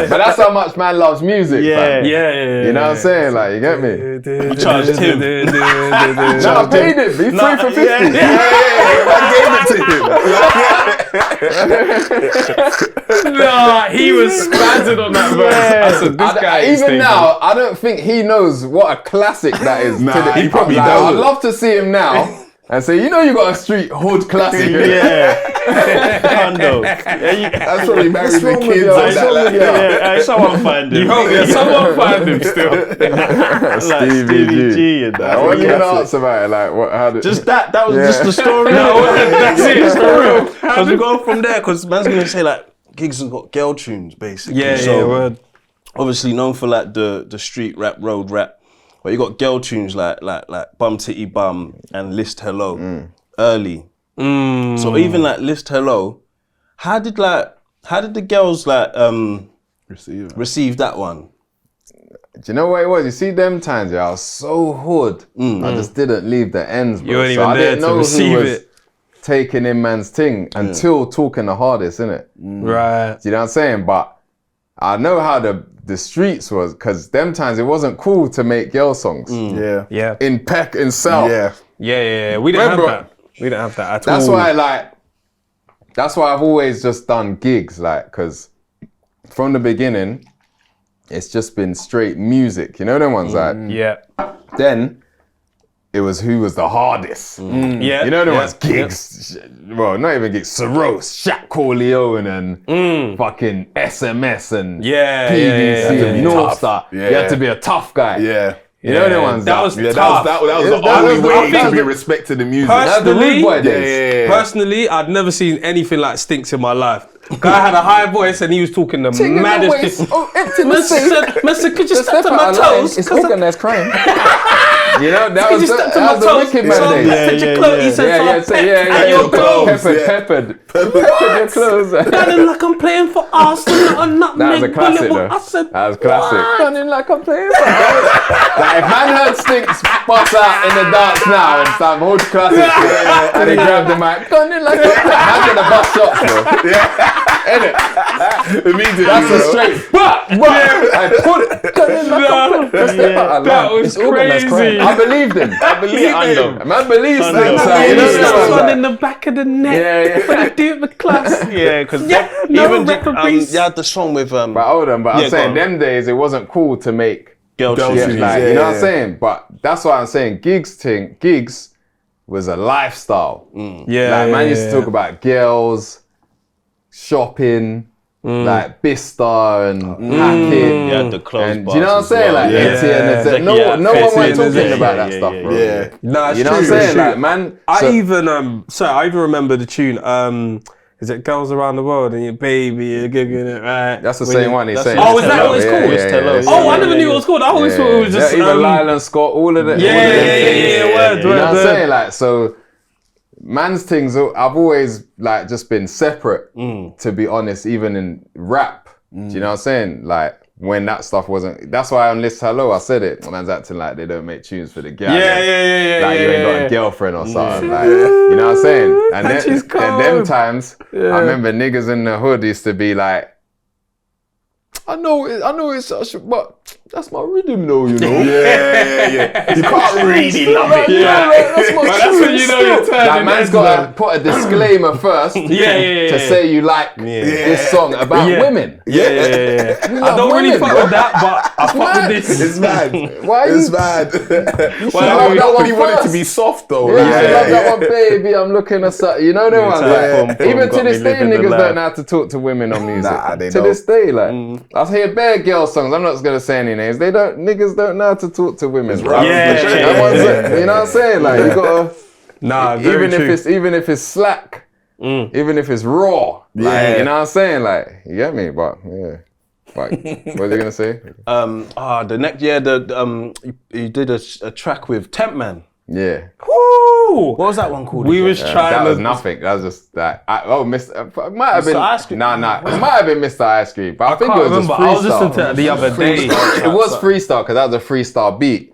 But that's how much man loves music. Yeah. You know what I'm saying? Like, you get me? You charged him. No, I paid him. He's 3 for 50. I gave it to him. Nah, he was spazzing on that verse. I said, this guy is even now, I don't think he knows what a classic that is. Nah, he probably I'd doesn't. love to see him now and say, you know, you got a street hood classic. Condo. That's probably married with kids you? and that. Someone find him. Someone find him still. Stevie G and that. What are you gonna ask about it? Like, what? How did? Just that was just the story. That's it, it's for real. Because we go from there, because man's gonna say like, GIGGS has got girl tunes basically. Word. Obviously known for like the street rap, road rap, but you got girl tunes like Bum Titty Bum and List Hello early. So even like List Hello, how did the girls like receive that one? Do you know what it was? You see them times, I was so hood. I just didn't leave the ends, bro. You weren't even there to receive it. Taking in man's thing until talking the hardest, innit? Right. Do you know what I'm saying? But I know how the streets was, because them times it wasn't cool to make girl songs. Yeah. In Peck, in South. Yeah. We didn't have that. We didn't have that at all. That's why I've always just done gigs, like, because from the beginning, it's just been straight music. You know them ones, like? Yeah. Then it was who was the hardest. Yeah. You know them ones? GIGGS. Well, not even GIGGS. Saros, Shaq Corleone, and fucking SMS and PVC and North Star. You had to be a tough guy. You know the ones that was tough. That was the only way to be respected in music. That's the rude boy days. Personally, I'd never seen anything like Stinks in my life. Guy had a high voice and he was talking the maddest. Empty the safe. Mister, could you step to my toes? It's organized crime. You know, that He was just the stepped on my toes. wicked man days. Touch your clothes. He said, "At your clothes." Peppered your clothes. Running like I'm playing for Arsenal or not. That was a classic though. I said, That was classic. "What?" Running like I'm playing for Like if man heard Stinks bust out in the dance now and some old classic shit, and he grabbed the mic, running like I'm man's gonna bust shots, bro. Innit? Immediately. That's a straight. I put it. That was crazy. I believed him. I believed him. Man believes things. You You know know that what one I'm in the back of the neck. Yeah. When I do it with class. Yeah, because no even referees. you had the song with But hold on, but Yeah, I'm saying go on. them days it wasn't cool to make girl Girl shoes. shoes. like Yeah, you know what I'm yeah. saying. But that's why I'm saying gigs was a lifestyle. Yeah, Like man used to talk about girls, shopping, like Bista and Hackett. You had the clothes And do you know what I'm saying? Like Etienne, Yeah. no one Etienne, went talking yeah, about yeah, that yeah, stuff, yeah, bro. Yeah. Nah, it's You know true, what I'm saying? it's true. Like man, I even remember the tune. Is it Girls Around the World and your baby, you're gigging it, right? that's the When same you- one he's that's saying. what Oh, is that what it's called? It's Hello. Oh, I never knew it was called. I always thought it was just. even Lylan Scott, all of that. Yeah, all of them things. word, You know what I'm word. saying? Like, so man's things, I've always like just been separate, to be honest, even in rap. Do you know what I'm saying? Like, when that stuff wasn't, that's why on List Hello, I said it. Man's acting like they don't make tunes for the girl. Yeah. Like you ain't got a girlfriend or something. Like, you know what I'm saying? And she's then them cold. times, I remember niggas in the hood used to be like, I know it's such, but that's my rhythm though, you know. Yeah. You can't really love it. That's my That's when you know you're turning Like man's heads got to put a disclaimer first Yeah. to say you like this song about women. Yeah. I love don't really women, fuck bro. with that, but I fuck mad. with this. It's mad. Why It's you- mad. love I that one really want it to first. be soft though. Yeah, Like, I love that one, baby. I'm looking at something. You know them ones. Like, boom, even to got this me day, living the niggas life. don't know how to talk to women on music. Nah, they to don't. this day, like I hear bare girl songs. I'm not gonna say any names. Niggas don't know how to talk to women. Bro. Yeah. That one's you know what I'm saying? Like you gotta. Nah, very Even true. if it's slack, even if it's raw, like, you know what I'm saying? Like, you get me? But yeah, like, what was you gonna say? The next year, you did a track with Tempman. Yeah, Woo! What was that one called? We again? was that trying was to. nothing. That was just that. It might have been. Ice Cream? Nah, it might have been Mr. Ice Cream, but I think it Can't was just remember. I was listening to freestyle. it the other day. It was freestyle because that was a freestyle beat.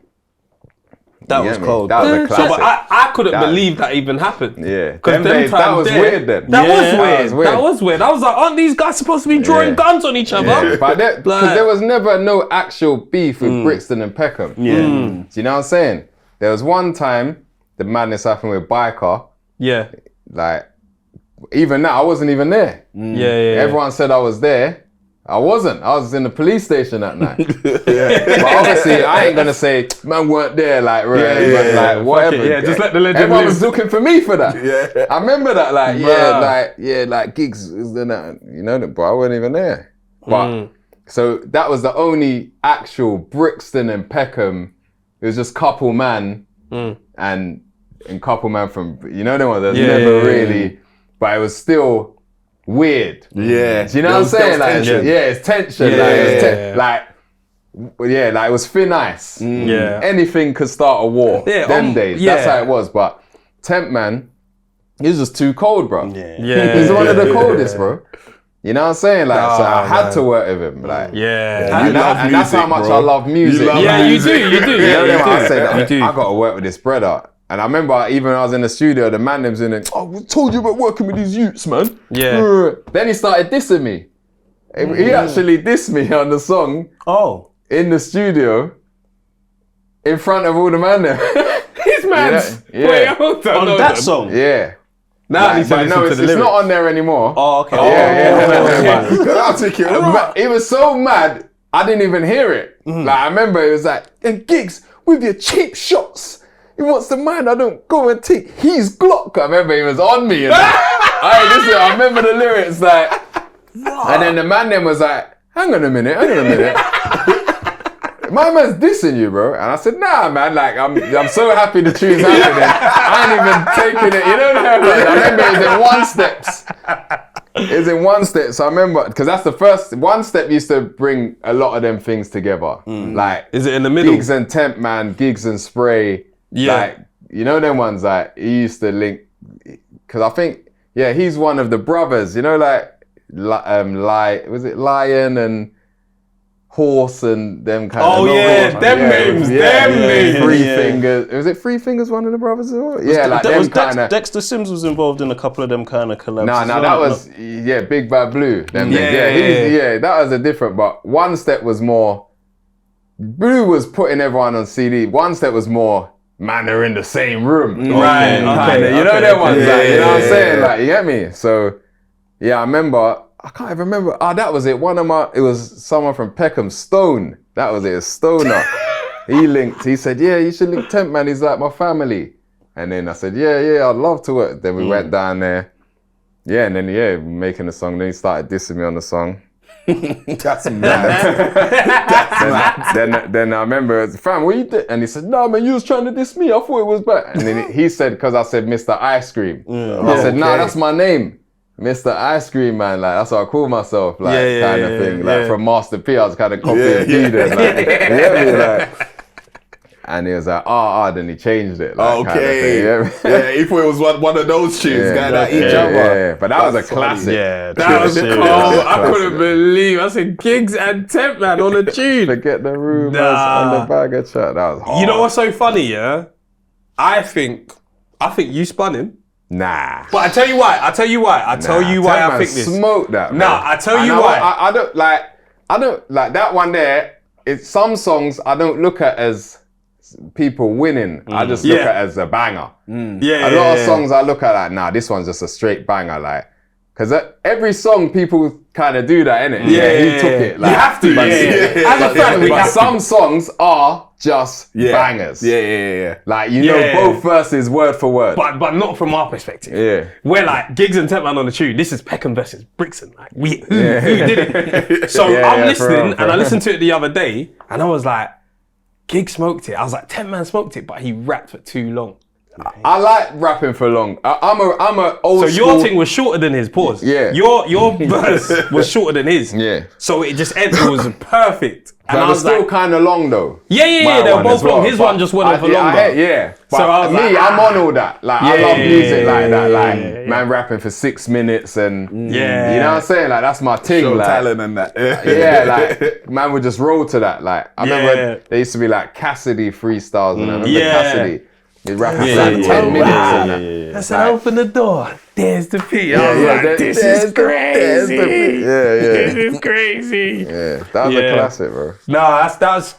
That You was get me? cold. That was a So, classic. but I couldn't That- believe that even happened. Yeah, Because them them days, that times was there- weird then. That Yeah, was that weird. was weird. That was weird. I was like, aren't these guys supposed to be drawing Yeah. guns on each other? Yeah, but because Like- there was never no actual beef with Brixton and Peckham. Yeah. Do you know what I'm saying? There was one time the madness happened with Biker. Yeah. Like, even now, I wasn't even there. Yeah. Everyone said I was there. I wasn't. I was in the police station that night. But obviously, I ain't gonna say man weren't there. Like, right, but like whatever. Yeah, just let the legend Everyone live. was looking for me for that. Yeah. I remember that. Like, Bruh. like GIGGS is the that. You know, but I wasn't even there. But so that was the only actual Brixton and Peckham. It was just couple man and couple man from the one that's never really. But it was still weird. Yeah. Do you know what I'm saying? Like, it's tension. Like it was thin ice. Yeah. Anything could start a war. Yeah, Them days. yeah. That's how it was. But Tempman, he was just too cold, bro. Yeah. He's one of the coldest, bro. You know what I'm saying? Like, so I had man. to work with him. Like, Yeah. You and, love and that's how music, much bro. I love music. You love Yeah, you music. do. You do. You Yeah, know you them, I said, do. You do. I got to work with this brother. And I remember even when I was in the studio, the MandM's in it. Oh, I told you about working with these youths, man. Yeah. Then he started dissing me. He actually dissed me on the song Oh. in the studio in front of all the MandM. He's mad. Yeah. Wait, hold on. On hold that on. song? Yeah. Now he's But no, listening to it's the not lyrics. on there anymore. Oh, okay. I'll take it. But he was so mad, I didn't even hear it. Like, I remember it was like, and GIGGS, with your cheap shots, he wants the man I don't go and take his Glock. I remember he was on me. And I remember the lyrics like, and then the man then was like, hang on a minute. My man's dissing you, bro. And I said, nah, man, like, I'm so happy the tune's happening. I ain't even taking it, you know what I mean? I remember it was in one steps. It was in One Step. So I remember, because that's the first, One Step used to bring a lot of them things together. Like, Is it in the middle? GIGGS and Tempman, GIGGS and Spray. Yeah. Like, you know them ones, like, he used to link, because I think, yeah, he's one of the brothers, you know, like, was it Lion and Horse and them kind of. Oh yeah, them names, them names. Three Fingers. Was it Three Fingers, one of the brothers as well? Yeah, like them kind of. Dexter Sims was involved in a couple of them kind of collabs. No, that was Big Bad Blue. Them that was a different. But One Step was more. Blue was putting everyone on CD. One Step was more. Man, they're in the same room. Right. Kinda, you know them ones. Like, you know what I'm saying? Like, you get me? So, yeah, I remember. I can't even remember. That was it. It was someone from Peckham, Stone. That was it, a Stoner. He linked, he said, yeah, you should link Tempman, he's like my family. And then I said, yeah, I'd love to work. Then we went down there. Yeah, and then, making the song. Then he started dissing me on the song. That's mad. Then I remember, fam, what you did? And he said, no, man, you was trying to diss me. I thought it was bad. And then he said, because I said Mr. Ice Cream. I said, nah, that's my name. Mr. Ice Cream Man, like that's what I call myself, like kind of thing. Like from Master P, I was kind of copying Eden, like, and he was like, then he changed it. Like, okay. Kind of thing, if it was one of those tunes, going at each other. Yeah. But that was a classic. Yeah, that was cold. I couldn't believe. I said GIGGS and Tempman on a tune. Forget the rumors on the bag of chat. That was hard. You know what's so funny? Yeah, I think you spun him. Nah. But I tell you why. I tell you why I think this. Smoke that. Man. Nah, I tell you why. I don't like that one there. It's some songs I don't look at as people winning. I just look at it as a banger. A lot of songs I look at like, nah, this one's just a straight banger. Like, because every song people kind of do that, innit? He took it. Like, you have to. As a fan, but some songs are just bangers. Yeah. Like, you know both verses word for word. But not from our perspective. Yeah. We're like, GIGGS and Tempman on the tune. This is Peckham versus Brixton. Like, who did it? So I'm listening, and I listened to it the other day, and I was like, GIGGS smoked it. I was like, Tempman smoked it, but he rapped for too long. I like rapping for long. I'm a old So school. your thing was shorter than his. Pause. Yeah. Your verse was shorter than his. Yeah. So it just ended. It was perfect. And But I it was was still like, kind of long though. they were both long. His one just went on for longer. But So I was me, like, I'm on all that. Like, I love music like that. Like, man rapping for 6 minutes and you know what I'm saying? Like, that's my thing. Show like, talent and that. like, man would just roll to that. Like, I remember there used to be like Cassidy freestyles and I remember Cassidy. He'd rap for like 10 minutes and that. I said, open the door. There's the P. I was like, this is crazy. This is crazy. Yeah, that was a classic, bro. No,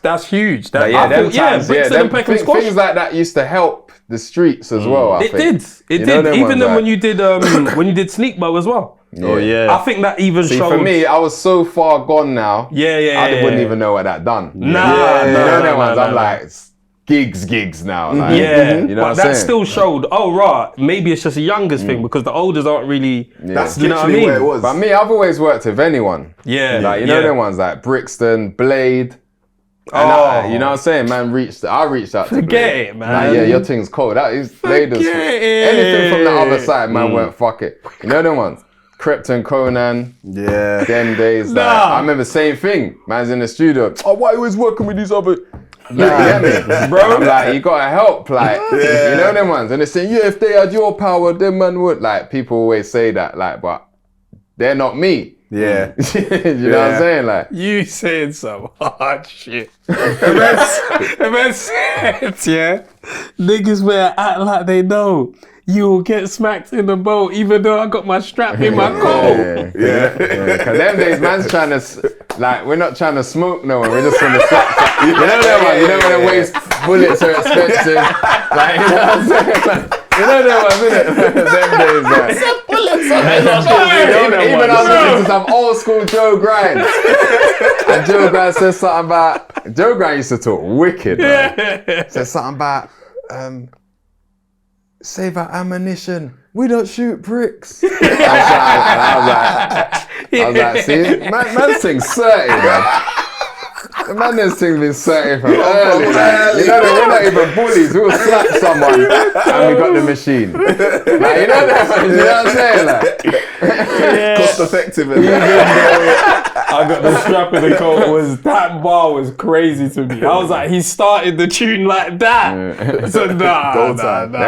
that's huge. Brixton and Peckham squash. Things like that used to help the streets as well. It did. Even then when you did Sneak Bow as well. Oh yeah. I think that even showed. For me, I was so far gone now. I wouldn't even know what that done. I'm like. GIGGS now. Like, you know but that still showed, maybe it's just a youngers thing because the olders aren't really, That's you know what I literally mean? where it was. But me, I've always worked with anyone. Yeah. Like, you know them ones like Brixton, Blade. And you know what I'm saying? Man, I reached out to Forget Blade. it, man. Like, your thing's cold. That is Blade. Anything from the other side, man, went fuck it. You know them ones? Krypton, Conan, them days. Like, I remember same thing. Man's in the studio. Oh, why are you always working with these other... Bro, I'm like, you gotta help, like, you know them ones, and they're saying, if they had your power, them man would, like, people always say that, like, but they're not me. Yeah. You know what I'm saying, like, You saying some hard shit. Events said, niggas better act like they know. You'll get smacked in the boat, even though I got my strap in my coat. Because them days, man's trying to, like, we're not trying to smoke no one, we're just trying to slap. You know that one, you know when the waste bullets are expensive. Like, you know what I'm saying? Like, you know that one, innit? Them days, like. Bullets are even I was listening to some old school Joe Grind. And Joe Grind says something about, Joe Grind used to talk wicked, man. Says something about, save our ammunition. We don't shoot bricks. I was like, see, man sings 30, man. The madness thing's been certain from early. Like, you know, we're not even bullies. We'll slap someone and we got the machine. Like, you know what I'm saying? Like, Cost effective. I got the strap in the coat. That bar was crazy to me. I was like, he started the tune like that. So Them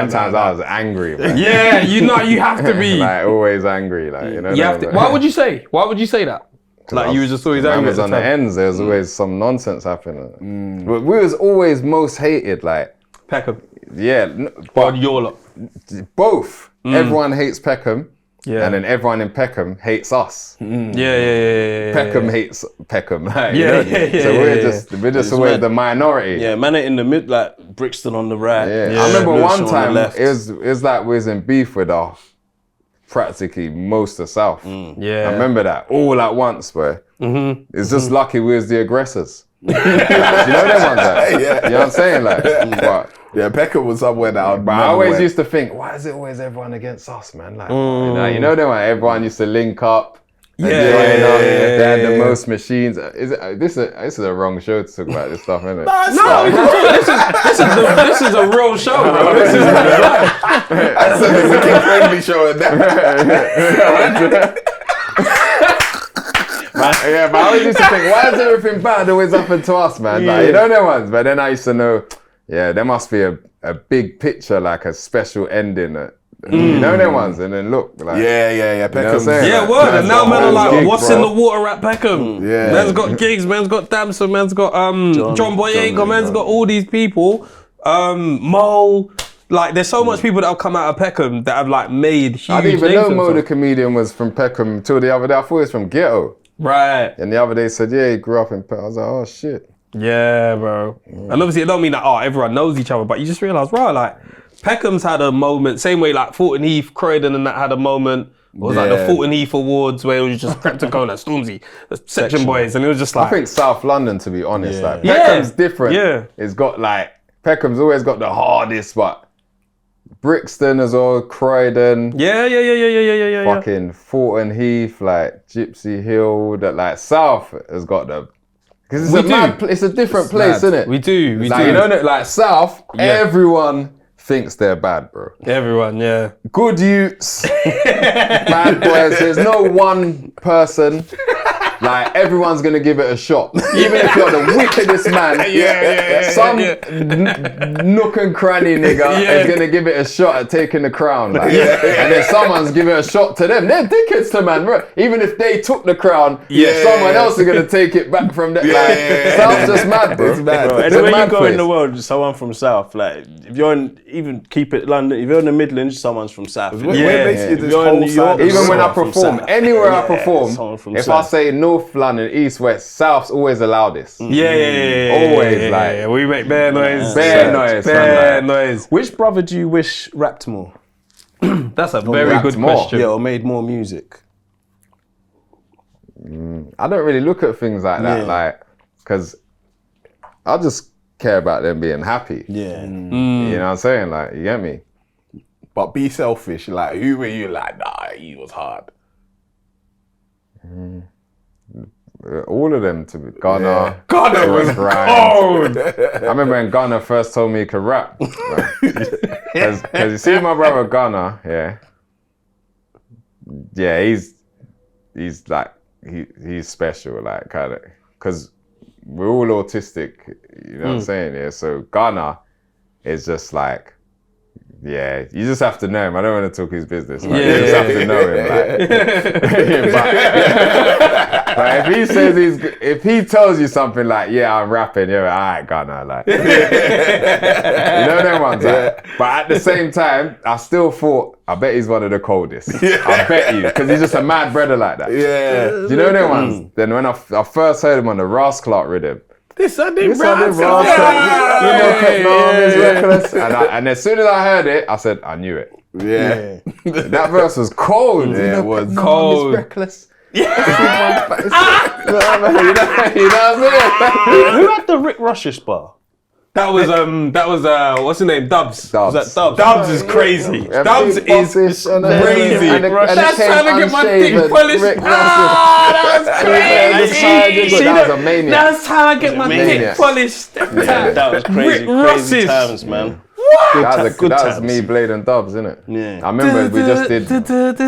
times I was angry, man. Yeah, you know, you have to be. Like, always angry. Like, you know. You have to. Why would you say that? Like, you was just always angry. I was on the ends. There was always some nonsense happening. But we was always most hated. Like Peckham. Yeah, But your lot. Both. Everyone hates Peckham. Yeah. And then everyone in Peckham hates us. Yeah. Peckham hates Peckham. Like, Yeah. So we're just always the minority. Yeah, man in the mid, like Brixton on the right. Yeah. I remember one time it was like we was in beef with practically most of South. Yeah. I remember that all at once, bro. It's just lucky we was the aggressors. You know them ones, like? Yeah. You know what I'm saying? Like, but Yeah, Peckham was somewhere that I always used to think, why is it always everyone against us, man? Like, you know them, like, everyone used to link up. They had the most machines. This is a wrong show to talk about this stuff, isn't it? This is a real show, bro. This is That's a friendly show and that. Yeah, but I always used to think, why is everything bad always happened to us, man? Like, you know them ones. But then I used to know, yeah, there must be a big picture, like a special ending. You know them ones, and then look, like, Yeah. Peckham. Yeah, word. And now men are like, what's in the water at Peckham? Yeah. Man's got GIGGS, man's got Damson, man's got John Boyega, man's got all these people. Mo. Like, there's so much people that have come out of Peckham that have like made huge I didn't even names know Mo the themselves. comedian was from Peckham until the other day. I thought he was from Ghetto. Right. And the other day said, yeah, he grew up in Peckham. I was like, oh shit. Yeah, bro. And obviously it don't mean that everyone knows each other, but you just realise, right, like Peckham's had a moment, same way like Fulton Heath, Croydon and that had a moment. It was like the Fulton Heath Awards where it was just Cryptocola, Stormzy, the Section Boys, and it was just like... I think South London, to be honest, like Peckham's different. Yeah. It's got like, Peckham's always got the hardest, but Brixton as well, Croydon. Yeah. Fucking Fulton Heath, like Gypsy Hill, that like South has got the... Because it's a different place, isn't it? We do. Like, you know, like South, everyone thinks they're bad, bro. Everyone, yeah. Good youths, bad boys. There's no one person. Like, everyone's gonna give it a shot. Even if you're the wickedest man, some nook and cranny nigga is gonna give it a shot at taking the crown. Like. And then someone's giving a shot to them. They're dickheads to man, bro. Even if they took the crown, someone else is gonna take it back from them. South's just mad, bro. It's mad. Bro, anywhere you go in the world, someone from South. Like, if you're in, even keep it London, if you're in the Midlands, someone's from South. We're basically this You're in whole New York, side of Even when I someone from perform, South. anywhere I someone perform, from if South. I say North London, East, West, South's always the loudest. Always, like, we make bare noise. Bare noise. Which brother do you wish rapped more? That's a very rapped good more. question. Yeah, or made more music? I don't really look at things like that, like, because I just care about them being happy. Yeah. You know what I'm saying? Like, you get me? But be selfish. Like, who were you? Like, nah, he was hard. All of them to be Gunner. Gunner was cold. I remember when Gunner first told me he could rap. Because you see my brother Gunner, he's like, he's special, like, kind of, because we're all autistic, you know what I'm saying? Yeah, so Gunner is just like, you just have to know him. I don't want to talk his business. Like, you just have to know him. Like. But if he says if he tells you something like, I'm rapping, you're like, all right, Gunner, like. You know them ones, like. But at the same time, I still thought, I bet he's one of the coldest. I bet you, because he's just a mad brother like that. Yeah. Do you know them ones? Then when I first heard him on the Ross Clark rhythm, This I did you know, Tempman is reckless. And as soon as I heard it, I said, I knew it. Yeah. That verse was cold. Yeah, it was. Cold. Reckless. You know what I'm saying? Who had the Rick Rushish bar? That was what's his name? Dubs. Dubs. Was that Dubs? Dubs is crazy. Yeah, Dubs big is bosses and crazy. and it That's came trying to get my dick unshaven. polished. Rick That was crazy. That was a maniac. That's how I get my dick Maniac. polished. That was crazy. Rick Crazy Ross's. times, man. That was me, Blade and Dubs, innit? Yeah. I remember we just did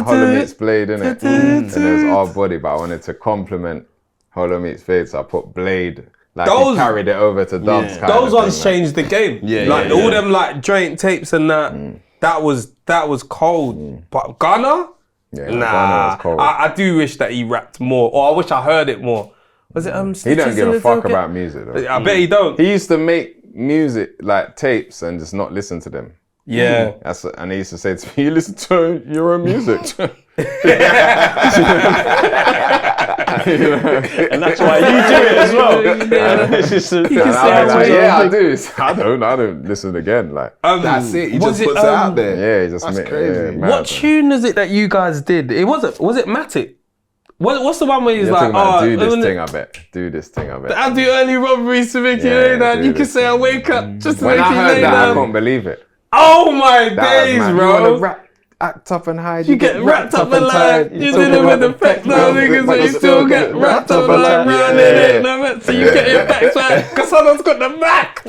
Hollow Meets Blade, innit? And it was our body, but I wanted to compliment Hollow Meets Blade, so I put Blade. Like he carried it over to Dubs. Yeah. Those ones changed the game. Yeah, like yeah, all yeah. them like joint tapes and that. That was cold. But Gunna, Yeah, nah. Gunna was cold. I do wish that he rapped more, or I wish I heard it more. Was it He don't give a fuck about music though. I bet he don't. He used to make music like tapes and just not listen to them. Yeah. And he used to say to me, "You listen to your own music." And that's why you do it as well. It's just And I was like, yeah, I do. I don't listen again. Like, That's it. He was just it, puts it out there. yeah, he just That's made crazy. mad, What man. tune is it that you guys did? It was it Matic? What's the one where he's You're like, talking about do this oh, thing, I bet. Do this thing, I bet. I do early robberies to make you Yeah, lay down. do You can this say I thing. wake up just to When make I you heard lay that, I down. couldn't believe it. Oh my That was days, mad. You bro. wanna act up and hide. You get wrapped up and tied. like you did it with the fact now, niggas, so you still get wrapped up and like round in it. No, man, so you get your back back because someone's got the back.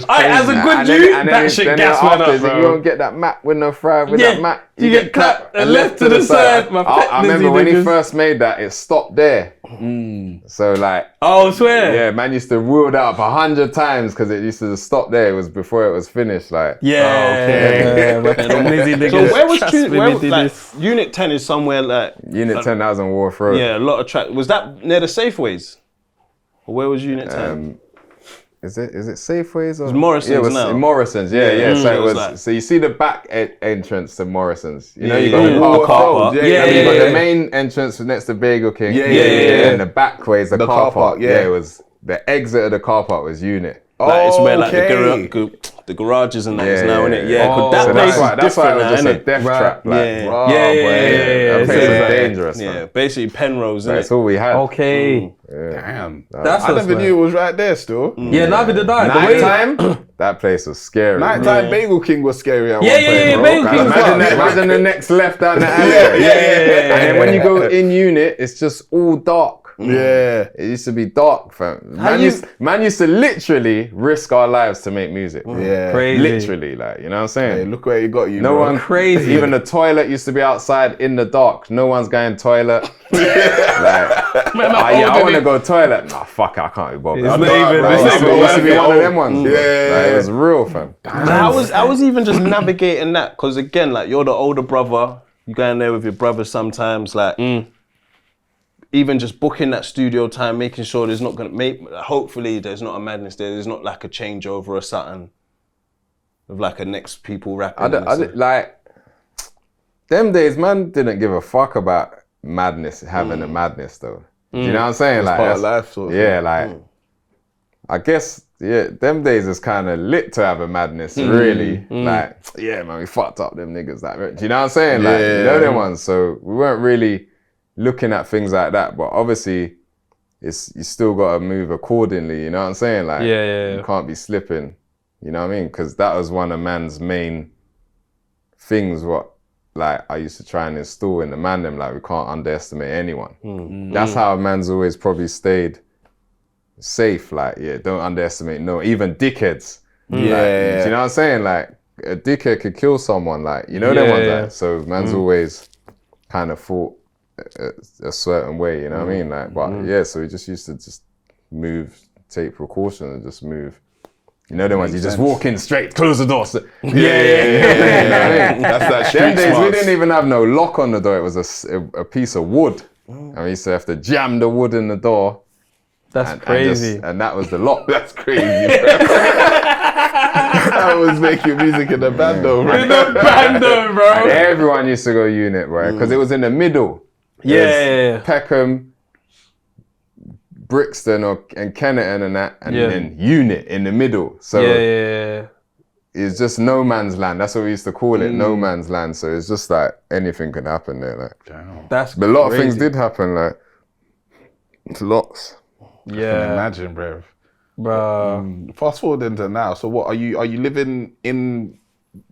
As a good dude, that shit gas went up, You bro. don't get that mat with no fry with Yeah, that mat. you get clapped and left to the side. My I pet remember dizzy when he niggas. first made that, it stopped there. So like, Oh, swear. yeah, man used to wheel that up 100 times because it used to just stop there. It was before it was finished. Like, Yeah. My pet dizzy So niggas. where was Trust Tune? me, Where me was did like this. Unit 10 is somewhere like Unit 10,000 Wharf Road. yeah, a lot of track. Was that near the Safeways? Or where was Unit 10? Is it Safeways or Morrison's Yeah, it was now. Morrison's. Yeah. So it it was was. like- So you see the back entrance to Morrison's. You know, you yeah, got yeah. the Ooh, car car park. park. Yeah, And you got yeah. the main entrance next to Bagel King. Yeah. And the back way is the car park. yeah. It was the exit of the car park was Unit. Like it's where like Okay. the garages and that is Yeah, now, yeah, innit? yeah. Yeah, 'cause Oh. that So place that's is why it different was now, just a innit? death trap. Like, Yeah. raw, Yeah, boy. yeah. That place Yeah. was dangerous. Yeah, Man. basically Penrose, innit? That's all we had. Okay. Damn. That's I what's never mad. knew it was right there still. Yeah, neither did I. The Night way- time, that place was scary. Nighttime Bagel King was scary at Yeah, one yeah, point, yeah, bro. Bagel King was Imagine the next left down the alley. Yeah. And then when you go in Unit, it's just all dark. Yeah. It used to be dark, fam. Man used to literally risk our lives to make music. Yeah. Crazy. Literally, like, you know what I'm saying? Hey, look where he got you, No bro. one Crazy. Even the toilet used to be outside in the dark. No one's going toilet. I want to go toilet. Nah, fuck it, I can't be bothered. It's not even- Like, it's it not used to be even one of worth them ones. Yeah. Like, it was real, fam. I was even just navigating that because again, like you're the older brother, you go in there with your brother sometimes, like even just booking that studio time, making sure there's not gonna hopefully there's not a madness there, there's not like a changeover or something of like a next people rapping. Like, them days, man didn't give a fuck about madness, having a madness though. You know what I'm saying? Like, part of life, sort of yeah, thing. like, I guess, yeah, them days is kind of lit to have a madness, really. Like, yeah, man, we fucked up them niggas. Like, do you know what I'm saying? Like, you know them ones. So we weren't really looking at things like that, but obviously, you still got to move accordingly. You know what I'm saying? Like, Yeah. you can't be slipping. You know what I mean? Because that was one of man's main things. What like I used to try and install in the MandM. Like, we can't underestimate anyone. That's how man's always probably stayed safe. Like, yeah, don't underestimate even dickheads. Like, do you know what I'm saying? Like, a dickhead could kill someone. Like, you know them ones. Like, so man's always kind of fought a certain way. You know what I mean? Like, but yeah, so we just used to just move, take precaution, and just move. You know them ones. You just walk in straight, close the door. Yeah. You know what I mean? That's that Them street days we smarts. didn't even have no lock on the door. It was a piece of wood. And we used to have to jam the wood in the door. That's crazy. And that was the lock. That's crazy, bro. I was making music in the band though, bro. In the bando, bro. And everyone used to go Unit, right? Because it was in the middle. Yeah. Peckham, Brixton and Kenneton and that, and then Unit in the middle. So Yeah. it's just no man's land. That's what we used to call it, no man's land. So it's just like anything can happen there. Like, That's but a lot of things crazy. did happen. Like, lots. Yeah. Imagine, bro. Bro. Fast forward into now. So what are you living in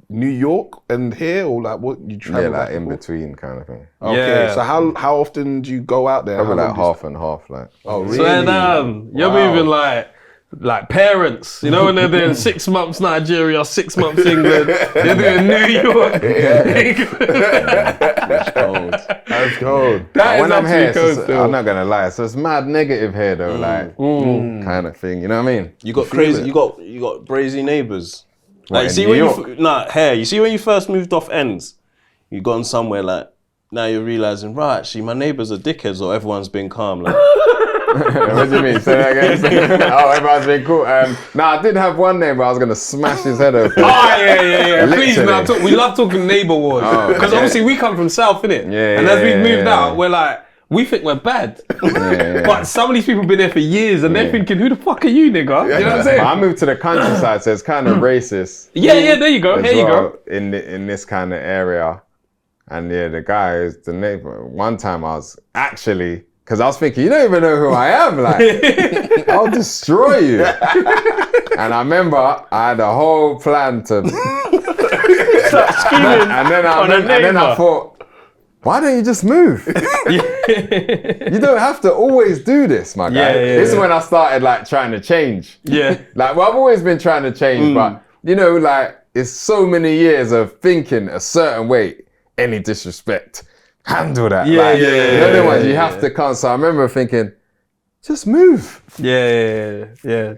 New York and here, or like what you travel? Yeah, like back and in forth? between kind of thing. Okay, Yeah. so how often do you go out there? Probably How like long half and half, like. Oh, really? Swear down. You're Wow. moving like parents. You know when they're doing 6 months Nigeria, 6 months England. You're doing New York. That's cold. That's cold. That When is I'm here, actually cold it's, still. I'm not gonna lie. So it's mad negative here though, like kind of thing. You know what I mean? You got feel crazy. it. You got brazy neighbours. Like you in see New when York? you see when you first moved off ends, you gone somewhere like now you're realizing right. Actually, my neighbours are dickheads, or everyone's been calm. Like What do you mean? Say that again. Oh, everyone's been cool. Nah, I did have one neighbor. I was gonna smash his head open. Oh yeah. Please, Literally. man. We love talking neighbour wars because yeah. obviously we come from South, innit? Yeah, and as yeah, we've moved yeah, out, yeah. we're like, we think we're bad. Yeah. But some of these people been there for years and they're thinking, who the fuck are you, nigga? You know what I'm saying? I moved to the countryside, so it's kind of racist. Yeah, there you go. as Here you well go. in this kind of area. And yeah, the guy is the neighbor. One time I was actually, because I was thinking, you don't even know who I am, like I'll destroy you. And I remember I had a whole plan to, and then I thought, why don't you just move? You don't have to always do this, my guy. Yeah, This is when I started like trying to change. Yeah. Like, well, I've always been trying to change, but you know, like, it's so many years of thinking a certain way. Any disrespect, handle that. Yeah, like, yeah, you know the ones you have to come. So I remember thinking, just move. Yeah.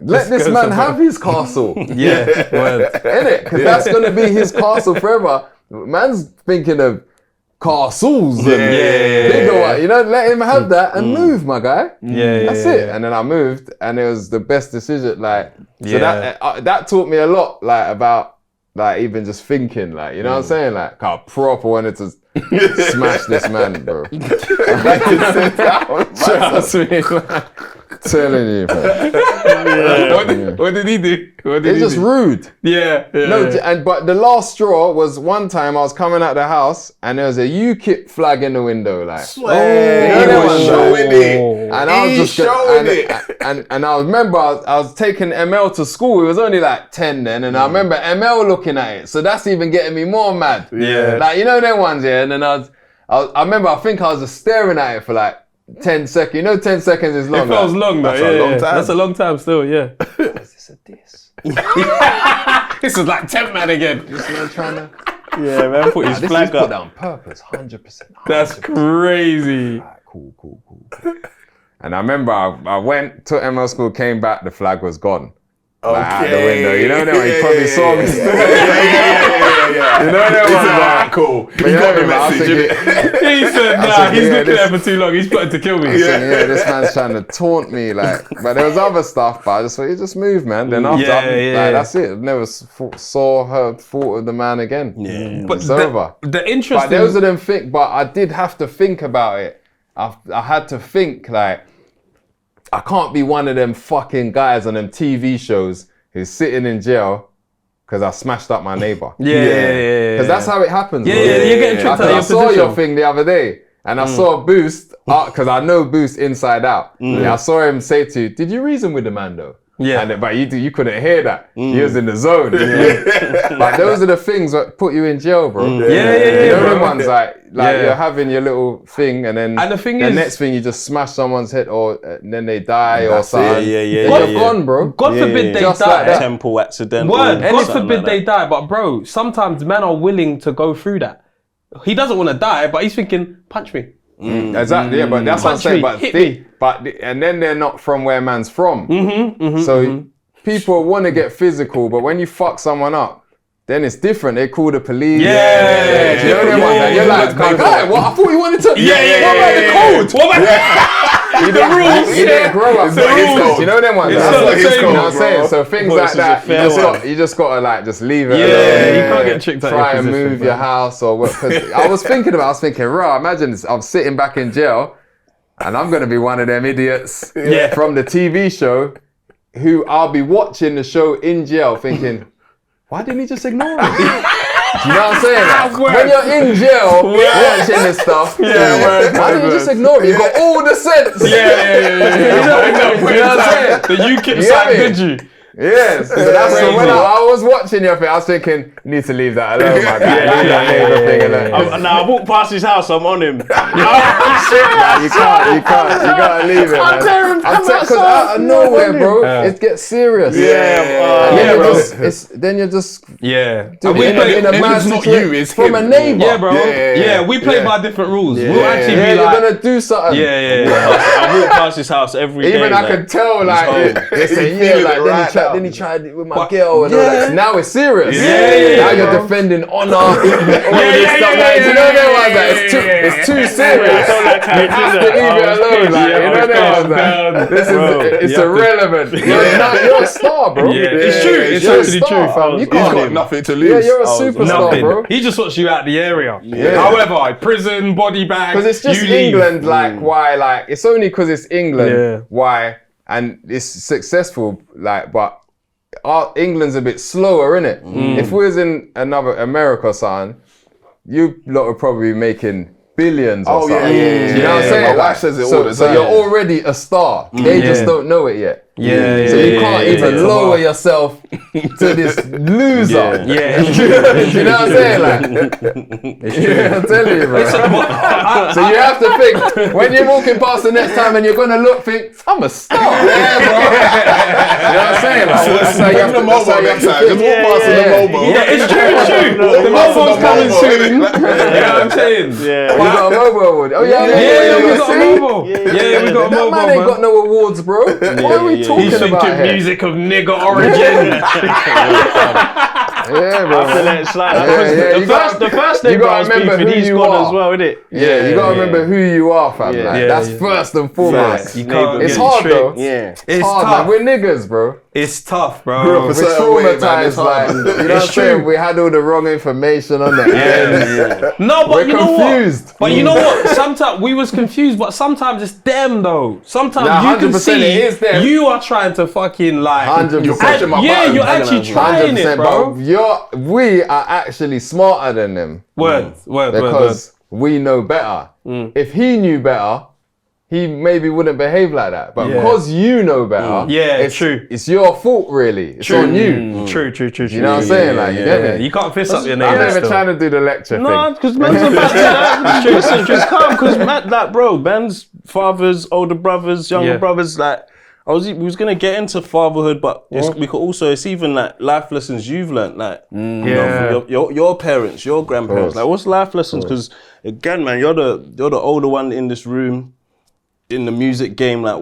Let this man have his castle. Yeah, word. Innit? Because that's going to be his castle forever. Man's thinking of castles and bigger one. You know, let him have that and move, my guy. That's it. And then I moved, and it was the best decision. Like, so that taught me a lot, like about like even just thinking, like, you know what I'm saying, like I proper wanted to smash this man, bro. Trust me, like, telling you, man. What did he do? It's just rude. Yeah. No, but the last straw was one time I was coming out the house and there was a UKIP flag in the window, like. He was showing it. And I was just showing it. And I remember I was taking ML to school. He was only like 10 then, and I remember ML looking at it. So that's even getting me more mad. Yeah. Like, you know them ones, yeah. And then I remember I think I was just staring at it for like 10 seconds. You know, 10 seconds is long. It feels long though. That's a long time. That's a long time still. Yeah. Is this a diss? This is like Tempman again. This man trying to. yeah, man, put his This is flag put up. down purpose, 100%. That's crazy. Alright, cool. And I remember I went to ML school, came back, the flag was gone. Like, out the window. You know that one? You probably saw me. Yeah. You know that one? Alright, cool. You got the message, innit? He said, nah, he's looking at it for too long. He's plotting to kill me. Yeah, this man's trying to taunt me, like. But there was other stuff, but I just thought, you just move, man. Then after, like, that's it. I never saw her thought of the man again. Yeah. But It's over. the But interesting. those of them think, but I did have to think about it. I had to think, like, I can't be one of them fucking guys on them TV shows who's sitting in jail because I smashed up my neighbor. Yeah. Because that's how it happens. Yeah, bro. you're getting tricked out of your I saw position. your thing the other day, and I saw Boost, because I know Boost inside out. Yeah, I saw him say to you, did you reason with the man though? Yeah. But you couldn't hear that. He was in the zone. But those are the things that put you in jail, bro. Yeah, You know bro. them ones like you're having your little thing, and then And the next thing you just smash someone's head, or then they die or That's it. something. They're gone, bro. God forbid they Just die. like that. Temple accidental. Word. God something forbid like they that. die. But bro, sometimes men are willing to go through that. He doesn't want to die, but he's thinking, punch me. Exactly, yeah, but that's what I'm Punch saying. me, But hit me. and then they're not from where man's from. So people want to get physical, but when you fuck someone up, then it's different. They call the police. Do you know them ones? And you're like, my guy, what? I thought you wanted to. What about the code? What about You didn't grow up. It's not his code. You know them ones. It's That's not what his you know code, what I'm saying. bro. So things But like this is a that, fair you just gotta like just leave it. Yeah, alone. you can't get tricked out of Try your and position, move bro. your house or what? Because I was thinking, raw. Imagine this, I'm sitting back in jail, and I'm gonna be one of them idiots from the TV show, who I'll be watching the show in jail, thinking, why didn't he just ignore me? You know what I'm saying? Like, when you're in jail watching this stuff, why don't you just ignore it? You've got all the sense. Yeah. You know what I'm saying? The UKIP You side, get me? did you? Yes, so that's so when I was watching your thing, I was thinking, you need to leave that alone, my guy. Leave that neighbour thing alone. Now I walk past his house, I'm on him. You gotta leave it, man. Because out of nowhere, bro, it gets serious. Then you're just And in a bad it's not situation you, it's from him. a neighbour. Yeah, bro. Yeah, we play by different rules. We'll actually be You're like, gonna do something. I walk past his house every day. Even I could tell, like, they say, then he tried it with my girl and all that. Now it's serious. Now you're defending honour, all this stuff. Like, you know that one, like, it's too serious. You have to leave it alone. Like, you know that one, like, this is it's irrelevant. You're a star, bro. it's true. It's You're a actually star, true. fam. You He's got can't. nothing to lose. Yeah, you're a superstar, bro. He just wants you out the area. However, prison, body bag. Because it's just England, like, why, like, it's only because it's England, why, and it's successful, like, but England's a bit slower, innit? If we was in another America or something, you lot would probably be making billions or something. You know what I'm saying? My wife says it all the time. So you're already a star. They just don't know it yet. So you can't even lower yourself to this loser. You know what I'm saying? Like, I'm telling you, bro. So you have to think, when you're walking past the next time and you're going to think, I'm a star. You know what I'm saying? Like, that's how you have to think. Just walk past the mobile. It's true. The mobile's coming soon. You know what I'm saying? You got a mobile award. Oh yeah, we got a mobile. Yeah, we got a mobile. That man ain't got no awards, bro. Why are we talking He's about thinking it? music of nigger origin. Yeah, bro. I feel like it's like the first you name gotta was remember beefing, who he's you gone are. as well, innit? Yeah, you gotta remember who you are, fam. Yeah. Like, Yeah, that's first and foremost. You can't It's get hard though. Yeah. It's hard, tough. man. We're niggas, bro. It's tough, Grew up bro. a We're certain way, man. traumatized, It's like, hard. you know what I'm saying? We had all the wrong information on the end. No, but We're you know confused. what? But you know what? Sometimes we was confused, but sometimes it's them though. Sometimes Nah, you can 100% see it is them. you are trying to fucking like 100%. You're pushing my yeah, buttons. you're actually trying it, bro. But we are actually smarter than them Word. because we know better. If he knew better, he maybe wouldn't behave like that. But because you know better, it's true. It's your fault, really. It's on you. True. You know what I'm saying? Like, you get me? You can't fist up your I'm neighbour. not even trying to do the lecture No, thing. because man's about to listen, just calm, because man, like, bro, man's fathers, older brothers, younger brothers, like, we was gonna get into fatherhood, but we could also, it's even like life lessons you've learned, like, you know, from your parents, your grandparents, like, what's life lessons? Because again, man, you're the older one in this room, in the music game, like,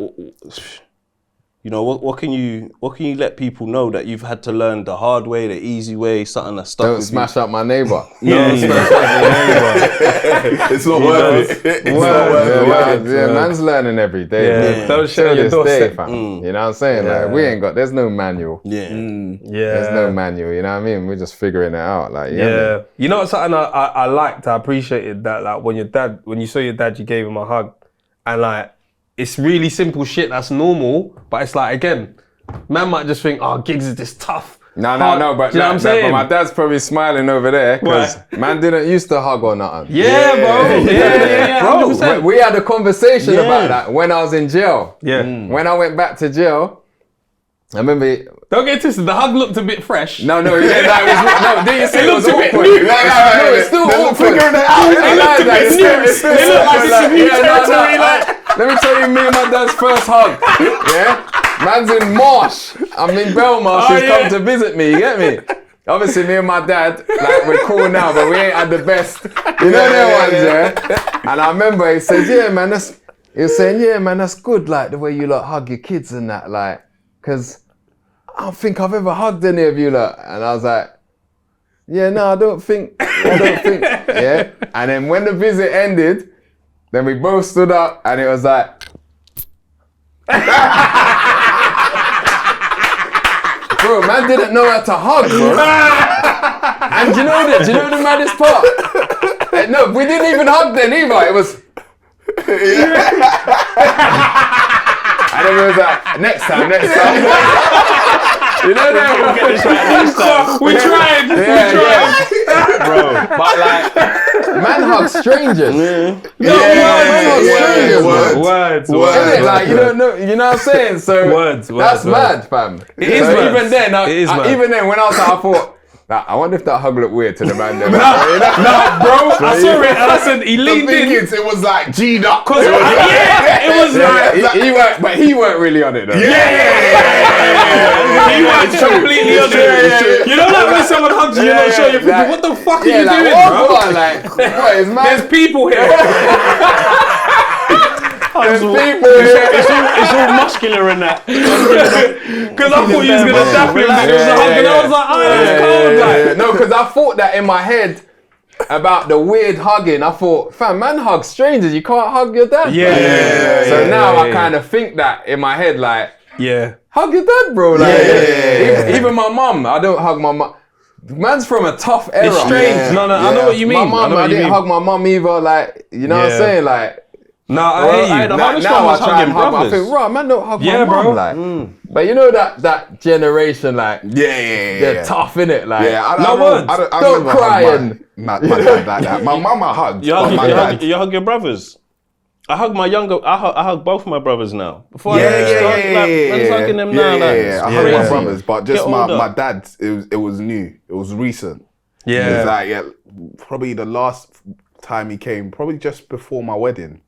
you know, what can you let people know that you've had to learn the hard way, the easy way, something that stuck Don't with smash up my neighbour. It's not worth it. It's not worth it. Yeah, man's learning every day. Yeah. Don't share your this doorstep. day, fam. You know what I'm saying? Like, we ain't got, there's no manual. you. There's no manual, you know what I mean? We're just figuring it out. Like, Yeah. You know what's something I liked, I appreciated that, like, when you saw your dad, you gave him a hug. And like, it's really simple shit that's normal, but it's like, again, man might just think, oh, GIGGS is this tough. No, but do you know what I'm saying? But my dad's probably smiling over there because man didn't used to hug or nothing. Yeah, bro. Yeah. Bro, 100%. we had a conversation about that when I was in jail. Yeah. When I went back to jail, I remember. Don't get twisted. The hug looked a bit fresh. No, it was. No, did you see it was looked a bit awkward? new. No, it's still awkward. Figuring it out. It looked like it's a new territory. like. Let me tell you, me and my dad's first hug. Yeah, man's in Marsh. I'm in Belmarsh. He's come to visit me. You get me? Obviously, me and my dad, like, we're cool now, but we ain't had the best. You know them ones, yeah. And I remember he says, "Yeah, man, he was saying, yeah, man, that's good, like the way you like hug your kids and that, like, because I don't think I've ever hugged any of you, lot." And I was like, "Yeah, no, I don't think, yeah." And then when the visit ended, then we both stood up, and it was like, bro, man didn't know how to hug, bro. And do you know the maddest part? No, we didn't even hug then either. It was. And then we was like, next time. You know that? We'll get this right next time. We tried. Bro. But like, man hug strangers. Words. Isn't it? Like, you don't know, you know what I'm saying? So Words, that's mad, fam. It is so mad. even then, It is mad. even then, when I was like, I thought, nah, I wonder if that hug looked weird to the man. Nah, bro, I saw it and I said he The leaned thing in. is, it was like G'd up. It was like, He weren't, but he weren't really on it though. he was completely on it. You know, like when someone hugs you, you're not sure. You're thinking, what the fuck are you like, doing, what, bro? Like, what is mad? There's people here. There's people here. It's all muscular in that. Because I thought you was gonna dap him and it was a hug, and I was like, oh, that's cold, like. No, because I thought that in my head about the weird hugging. I thought, fam, man hug strangers. You can't hug your dad. So now I kind of think that in my head, like, hug your dad, bro. Like, even my mum, I don't hug my mum. Man's from a tough era. It's strange. No, I know what you mean. My mum, I didn't hug my mum either. Like, you know what I'm saying? Like, no, I hear you. The now hardest I one was try and hugging hug. I brothers. think, right, man, don't hug my bro. mum. Like, but you know that generation, like, they're tough in it. Like, I don't never cry hug and. my dad like that. My mama hugged. You but my dad. hug your brothers. I hug my younger. I hug both my brothers now. Before Yeah. Man's hugging them now. I hug my crazy. brothers, but just Get older. my dad. It was new. It was recent. It was like probably the last time he came, probably just before my wedding.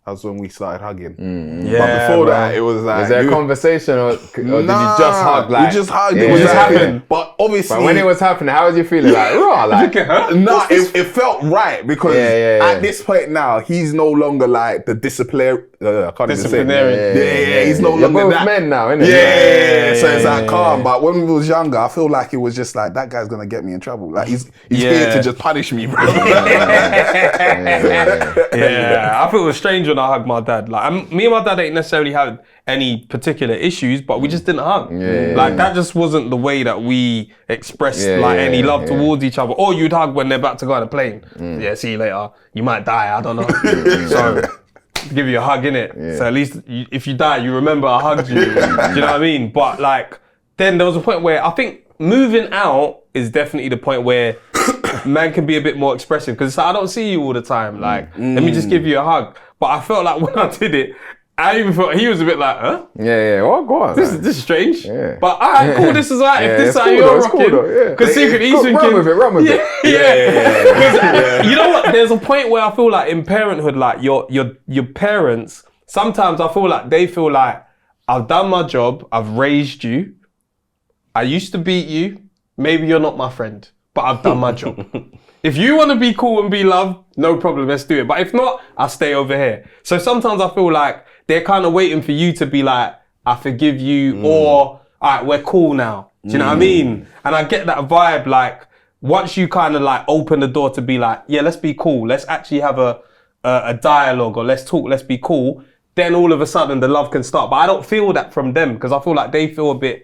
That's when we started hugging. But before that, it was like. Was there a conversation or did you just hug? Like, we just hugged. Yeah, It was just happening. happened. But obviously, But when it was happening, how was you feeling? Like, raw, like. No, it felt right because Yeah. at this point now, he's no longer like the disciplinarian. I can't even say it. Disciplinarian. Yeah, he's no You're longer both that. men now, innit? Yeah, so it's like calm. But when we was younger, I feel like it was just like that guy's gonna get me in trouble. Like he's here to just punish me, bro. Yeah, I feel it was strange when I hugged my dad. Like, me and my dad ain't necessarily had any particular issues, but we just didn't hug. That just wasn't the way that we expressed any love towards each other. Or you'd hug when they're about to go on a plane. Yeah, see you later. You might die, I don't know. So, give you a hug, innit? So at least if you die, you remember I hugged you. Do you know what I mean? But like, then there was a point where I think moving out is definitely the point where man can be a bit more expressive because it's like, I don't see you all the time. Like, let me just give you a hug. But I felt like when I did it, I even thought he was a bit like, huh? Yeah. Well, go on. This is strange. Yeah. But alright, cool, this is alright. If this is how cool you're though, it's cool rocking. though, yeah. Because secretly he's thinking. Run with it. Yeah. You know what? There's a point where I feel like in parenthood, like your parents, sometimes I feel like they feel like, I've done my job, I've raised you, I used to beat you, maybe you're not my friend, but I've done my job. If you want to be cool and be loved, no problem, let's do it. But if not, I'll stay over here. So sometimes I feel like they're kind of waiting for you to be like, I forgive you, or, all right, we're cool now. Do you know what I mean? And I get that vibe, like, once you kind of like open the door to be like, yeah, let's be cool. Let's actually have a dialogue, or let's talk, let's be cool. Then all of a sudden the love can start. But I don't feel that from them because I feel like they feel a bit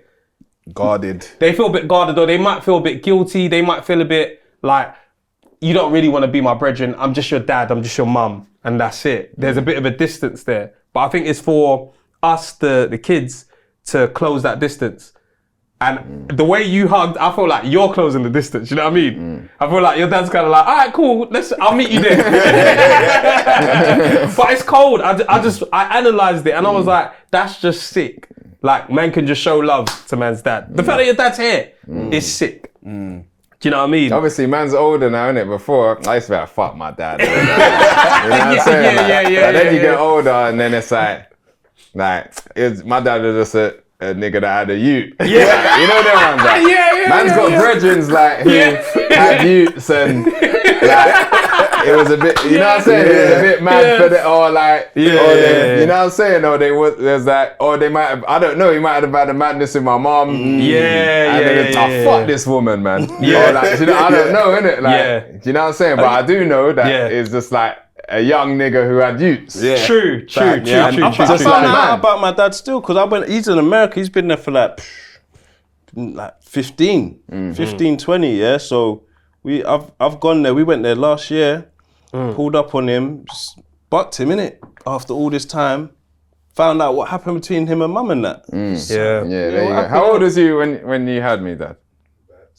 Guarded. They feel a bit guarded, or they might feel a bit guilty. They might feel a bit like, you don't really want to be my brethren. I'm just your dad. I'm just your mum. And that's it. There's a bit of a distance there. But I think it's for us, the kids, to close that distance. And the way you hugged, I feel like you're closing the distance. You know what I mean? I feel like your dad's kind of like, all right, cool. I'll meet you there. But it's cold. I analysed it and I was like, that's just sick. Like, man can just show love to man's dad. The fact that your dad's here is sick. Do you know what I mean? Obviously, man's older now, innit? Before, I used to be like, fuck my dad. You know what I'm saying? Yeah. But then you get older and then it's like my dad was just a nigga that had a ute. Yeah. You know them ones? Like, man's got brethrens like who had utes and like, it was a bit, you know what I'm saying? It was a bit mad for the, or like, you know what I'm saying? Or there's like, or they might have, I don't know, he might have had a madness with my mom. And then it's, fuck this woman, man. Or like, you know, I don't know, innit? Like, do you know what I'm saying? But I do know that it's just like a young nigga who had utes. Yeah. True. I Just found like out about my dad still because he's in America. He's been there for like 15, 20, yeah. So I've gone there. We went there last year, pulled up on him, just bucked him, innit? After all this time, found out what happened between him and mum and that. Yeah. Yeah, there you go. How old was you when you had me, Dad?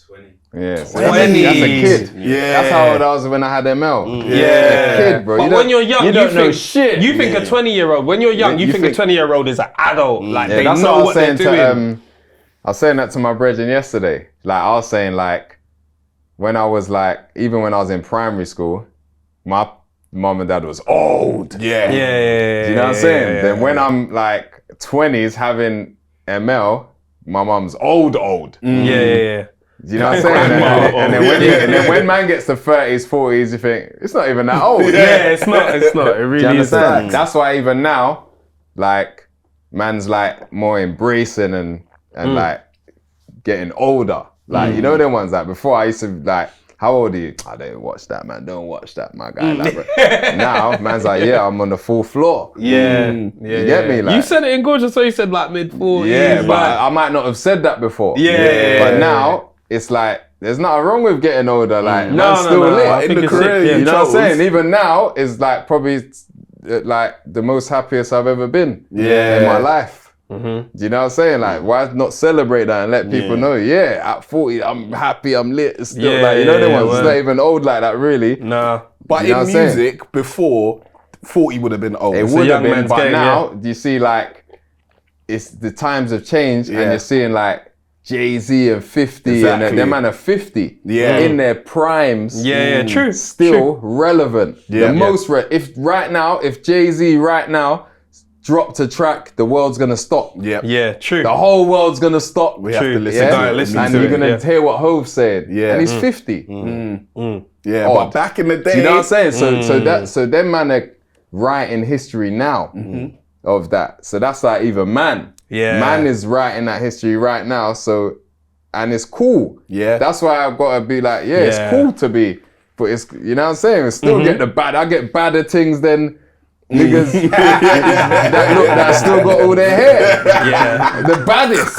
20. Yeah, 20. That's a kid. Yeah. That's how old I was when I had ML. Yeah. A kid, bro. But when you're young, you don't know think, shit. You think a 20-year-old, when you're young, you think a 20-year-old is an adult. Like, they that's know I was what they're saying doing. I was saying that to my brethren yesterday. Like, I was saying, like, when I was like, even when I was in primary school, my mom and dad was old. Yeah. Yeah. You know what I'm saying? Then when I'm like 20s having ML, my mom's old. Yeah. You know what I'm saying? And then when man gets to 30s, 40s, you think, it's not even that old. Yeah, it's not. It Do you really is. understand? That's why even now, like, man's like more embracing and like getting older. Like, you know them ones, like before I used to like, how old are you? I don't watch that, man. Don't watch that, my guy. Like, but now, man's like, yeah, I'm on the full floor. Yeah. You get me? Like, You said it in Gorgeous, so you said like mid-40s. yeah, but like, I might not have said that before. Yeah. But now, it's like, there's nothing wrong with getting older. Like, man's still no. lit. I In think the it's career, sick, yeah. You know what I'm chose. saying? Even now is like probably like the most happiest I've ever been in my life. Do you know what I'm saying? Like, why not celebrate that and let people know? Yeah, at 40, I'm happy, I'm lit. It's still like, you know, the ones. It's not even old like that, really. Nah. But You know in what I'm saying? music, before 40 would have been old. It a would have young been, man's but game, now you see, like, it's the times have changed, and you're seeing like Jay-Z and 50, Exactly. and them man are 50 Yeah. in their primes. Yeah, true. Still relevant. Yeah. The most if Jay-Z right now dropped a track, the world's gonna stop. Yeah, true. The whole world's gonna stop. We have to listen Yeah? to it. listen and to you're it, gonna yeah. hear what Hove's saying. Yeah. And he's 50. Yeah, Odd. but back in the day, Do you know what I'm saying? So them man are writing history now of that. So that's like even man. Yeah. Man is writing that history right now. So, and it's cool. Yeah. That's why I've got to be like, it's Yeah. cool to be, but it's, you know what I'm saying? I still get the bad. I get badder things than niggas that still got all their hair. Yeah. The baddest.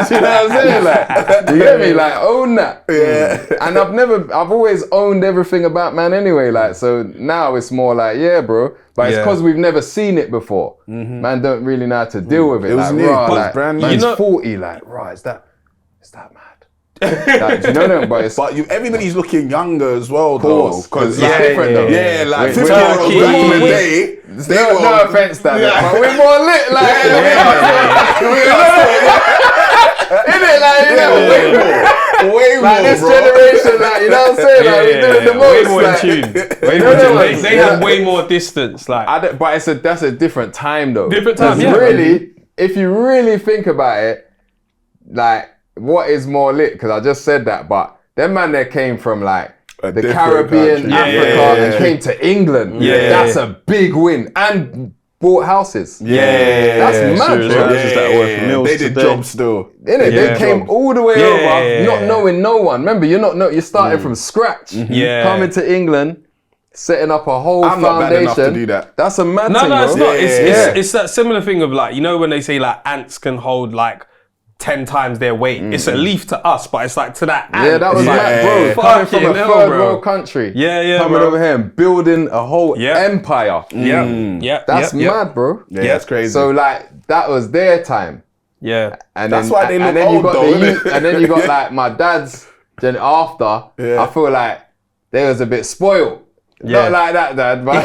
You know what I'm saying? Like, you get me? Like, own that. Yeah. And I've always owned everything about man anyway. Like, so now it's more like, yeah, bro. But it's Yeah. because we've never seen it before. Man don't really know how to deal with it. It was like, new. rah, It was like, brand new. man's You know- 40, like, right, is that mad? Like, do you know them? But it's everybody's looking younger as well, course, though. 'cause like, it's different though. Yeah, like Wait, 50-year-olds we're back in more- the we're- day. They no were, offense, Dad, but we're more lit, like, innit? Like, you know, way more, like this bro. generation, like, you know what I'm saying? Like, we're doing the most. Way more like, in tune. you know them ones? They have way more distance. Like, But that's a different time though. Different time, 'Cause yeah. really, if you really think about it, like, what is more lit? Because I just said that, but them man there came from like A the different Caribbean, country. Africa, and came to England. Yeah. That's a big win. And bought houses. yeah, That's mad, serious, bro. man. Just that work mills They did today. jobs still. Innit? Yeah. They came all the way Yeah, over, yeah, not yeah. knowing no one. Remember, you're starting from scratch. Yeah. Coming to England, setting up a whole I'm not bad foundation. enough to do that. That's a mad no, thing, it's bro. not. Yeah. It's that similar thing of like, you know, when they say like ants can hold like 10 times their weight. It's a leaf to us, but it's like to that ant. Yeah, that was it's mad, bro. like, Coming from a fucking hell, third bro. world country. Yeah, Coming bro. over here and building a whole Yeah. empire. Yeah, That's yeah, mad, bro. Yeah, that's crazy. So like, that was their time. Yeah. And That's then, why they and look then you old got though, the innit? youth, and then you got like my dad's gen after. Yeah. I feel like they was a bit spoiled. Yeah. Not like that, Dad, but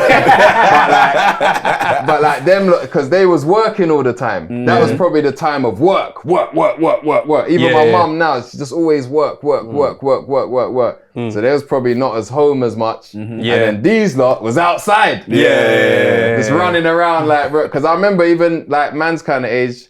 but like them, because they was working all the time. That was probably the time of work. Even Yeah, my yeah. mum now, she just always work. So they was probably not as home as much. And Yeah. then these lot was outside. Just running around like, because I remember even like man's kind of age,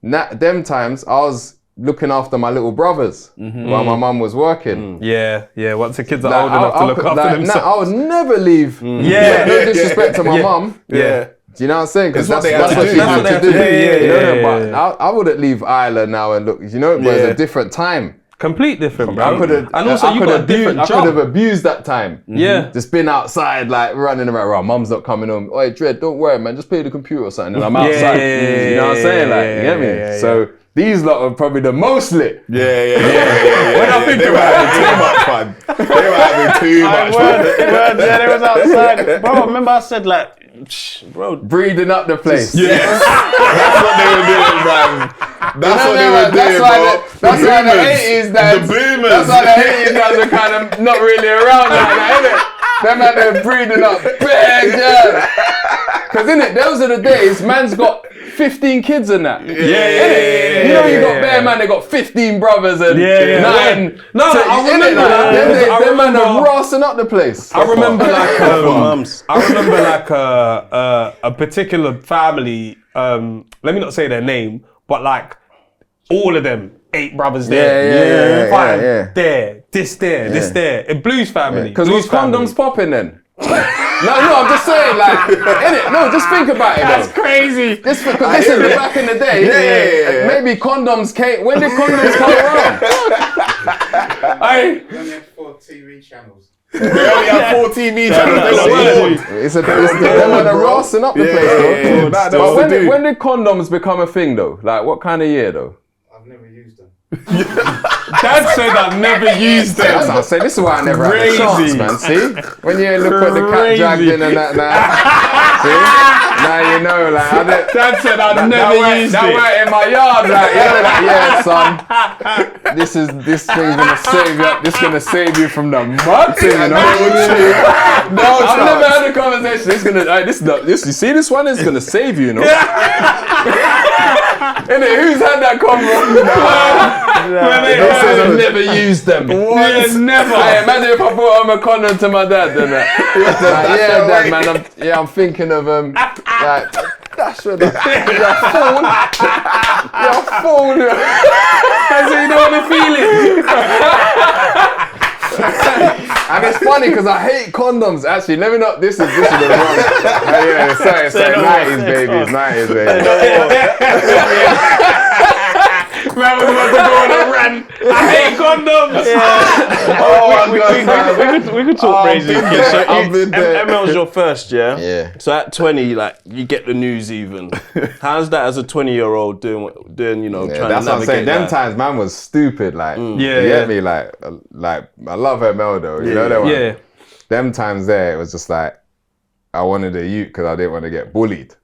them times I was looking after my little brothers while my mum was working. Yeah, yeah. Once the kids are Like, old enough to look after like, themselves. I would never leave. Yeah. No disrespect to my mum. Yeah. Do you know what I'm saying? Because That's that's what what they she had to had do. to do. Yeah, You know, yeah, but yeah. I wouldn't leave Ireland now and look. You know, but it's a different time. Complete different, bro. I could have. And also, you got a different I could have job. abused that time. Yeah. Just been outside, like running around. Right, mum's not coming home. Oi, Dread, don't worry, man. Just play the computer or something, and I'm outside. You know what I'm saying? Like, you get me? yeah, So these lot are probably the most lit. Yeah. When I think They were about having too much fun. They were having too much fun. Yeah, they was outside. Bro, remember I said like, bro. Breeding up the place. Yeah. That's what they were doing, man. That's what they were doing, bro. That's why the 80s dads. The boomers. That's why the 80s dads are kind of not really around like that, innit? Them out there breeding up big girls. Cause innit, those are the days, man's got 15 kids and that. Yeah. You know, you got bare man, they got 15 brothers and 9. No, I remember that. Them man are rossing up the place. I remember like a particular family. Let me not say their name, but like all of them, 8 brothers there, 5 there, this there. A Blues family. Because was condoms popping then? No, I'm just saying, like, innit? No, just think about it. That's crazy. Because this is the back in the day. Maybe condoms came. When did condoms come around? We only had 4 TV channels. We only have 4 TV channels. It's them that are rossing up the place, though. But when did condoms become a thing, though? Like, what kind of year, though? I've never used them. Dad said I've never used them. I say this is why I never had a chance, man. See, when you look at the cat dragged in and that, see, now you know, like, Dad said I've never used that it. went in my yard, like, like, yeah, son, this thing's gonna save you. This gonna save you from the mud, you know. I've never had a conversation. It's gonna, this. You see, this one is gonna save you, you know. Innit? Who's had that convo? They said I've never used them. What? Never. Hey, imagine if I brought home a condom to my dad, then like, yeah, dad, man. I'm thinking of like, that's what you're a fool. You're a fool. So you know the feeling. And it's funny because I hate condoms. Actually, let me not. This is the wrong. Yeah, say 90s babies, 90s babies. Man was about to go on a rant. I hate condoms. We could talk crazy. So ML's your first, yeah? Yeah. So at 20, like, you get the news even. How's that as a 20-year-old doing, you know, trying to navigate that's what I'm saying. Them that? times, man was stupid. Like, you Yeah. get me? Like, I love ML though. You know that one? Yeah. Them times there, it was just like, I wanted a ute because I didn't want to get bullied.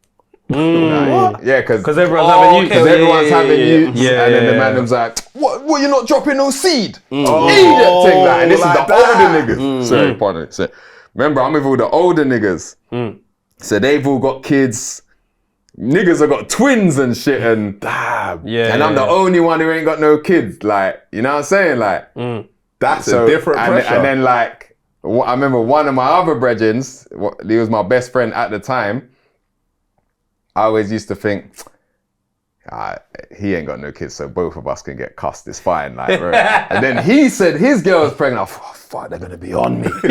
Yeah, because everyone's having utes. Because everyone's having utes, Yeah, and then the yeah. man was like, "What? You're not dropping no seed? Eat that thing!" Like, and this is the older niggas. Sorry, pardon. So, remember, I'm with all the older niggas. So they've all got kids. Niggas have got twins and shit, and and I'm the only one who ain't got no kids. Like, you know what I'm saying? Like, That's a different pressure. And then like, I remember one of my other brethrens, he was my best friend at the time. I always used to think, he ain't got no kids, so both of us can get cussed, it's fine. Like, bro. And then he said his girl was pregnant. I thought, fuck, they're gonna be on me. Like,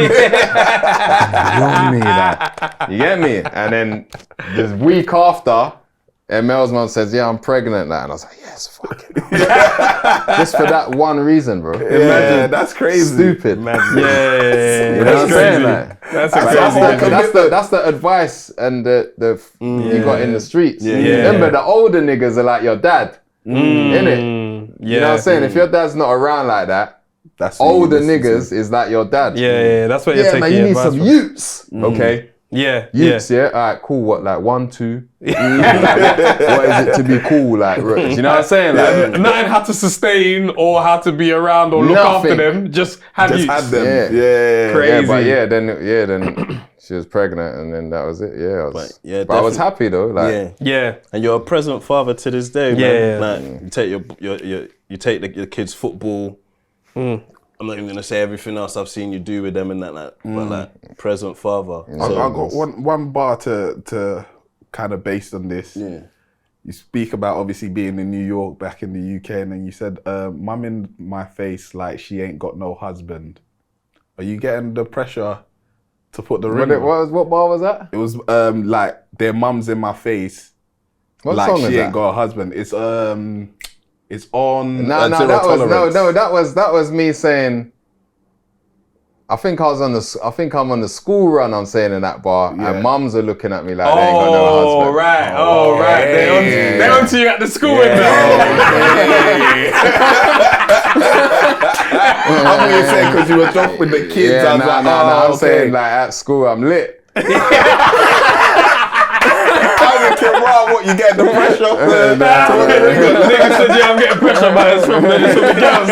you get me? And then this week after, Mel's mom says, yeah, I'm pregnant. Like, and I was like, yes, fuck it. Just for that one reason, bro. Imagine, that's crazy. Stupid. Yeah. You know what I'm saying? Like, that's the advice and the you got in the streets. Remember, the older niggas are like your dad, innit? You know what I'm saying? If your dad's not around like that, That's older niggas is like your dad. Yeah, that's what you're taking. Man, you need advice some from. utes. Okay. Utes, yeah. All right, cool. What, like 1, 2? Like, what is it to be cool? Like, you know what I'm saying? Like, nothing how to sustain or how to be around or look after them. Just have Just utes. had them. Yeah. Crazy. Yeah, but then she was pregnant, and then that was it. Yeah, but I was happy though. Like, Yeah. And you're a present father to this day, man. Yeah. Like, you take you take your kids football. I'm not even gonna say everything else I've seen you do with them and that, like, but like present father. I got one bar to kind of based on this. Yeah. You speak about obviously being in New York, back in the UK, and then you said, "Mum in my face like she ain't got no husband." Are you getting the pressure to put the ring? what bar was that? It was like their mum's in my face. What like song she is ain't that? got a husband. It's on. No, that was me saying. I think I'm on the school run. I'm saying in that bar, and mums are looking at me like they ain't got no husband. Right. They're onto you at the school window. I thought you saying because you were dropped with the kids. I'm saying like at school I'm lit. thinking, right, what, you getting the pressure? Nigga said, yeah, I'm getting pressure, but it's from the girls.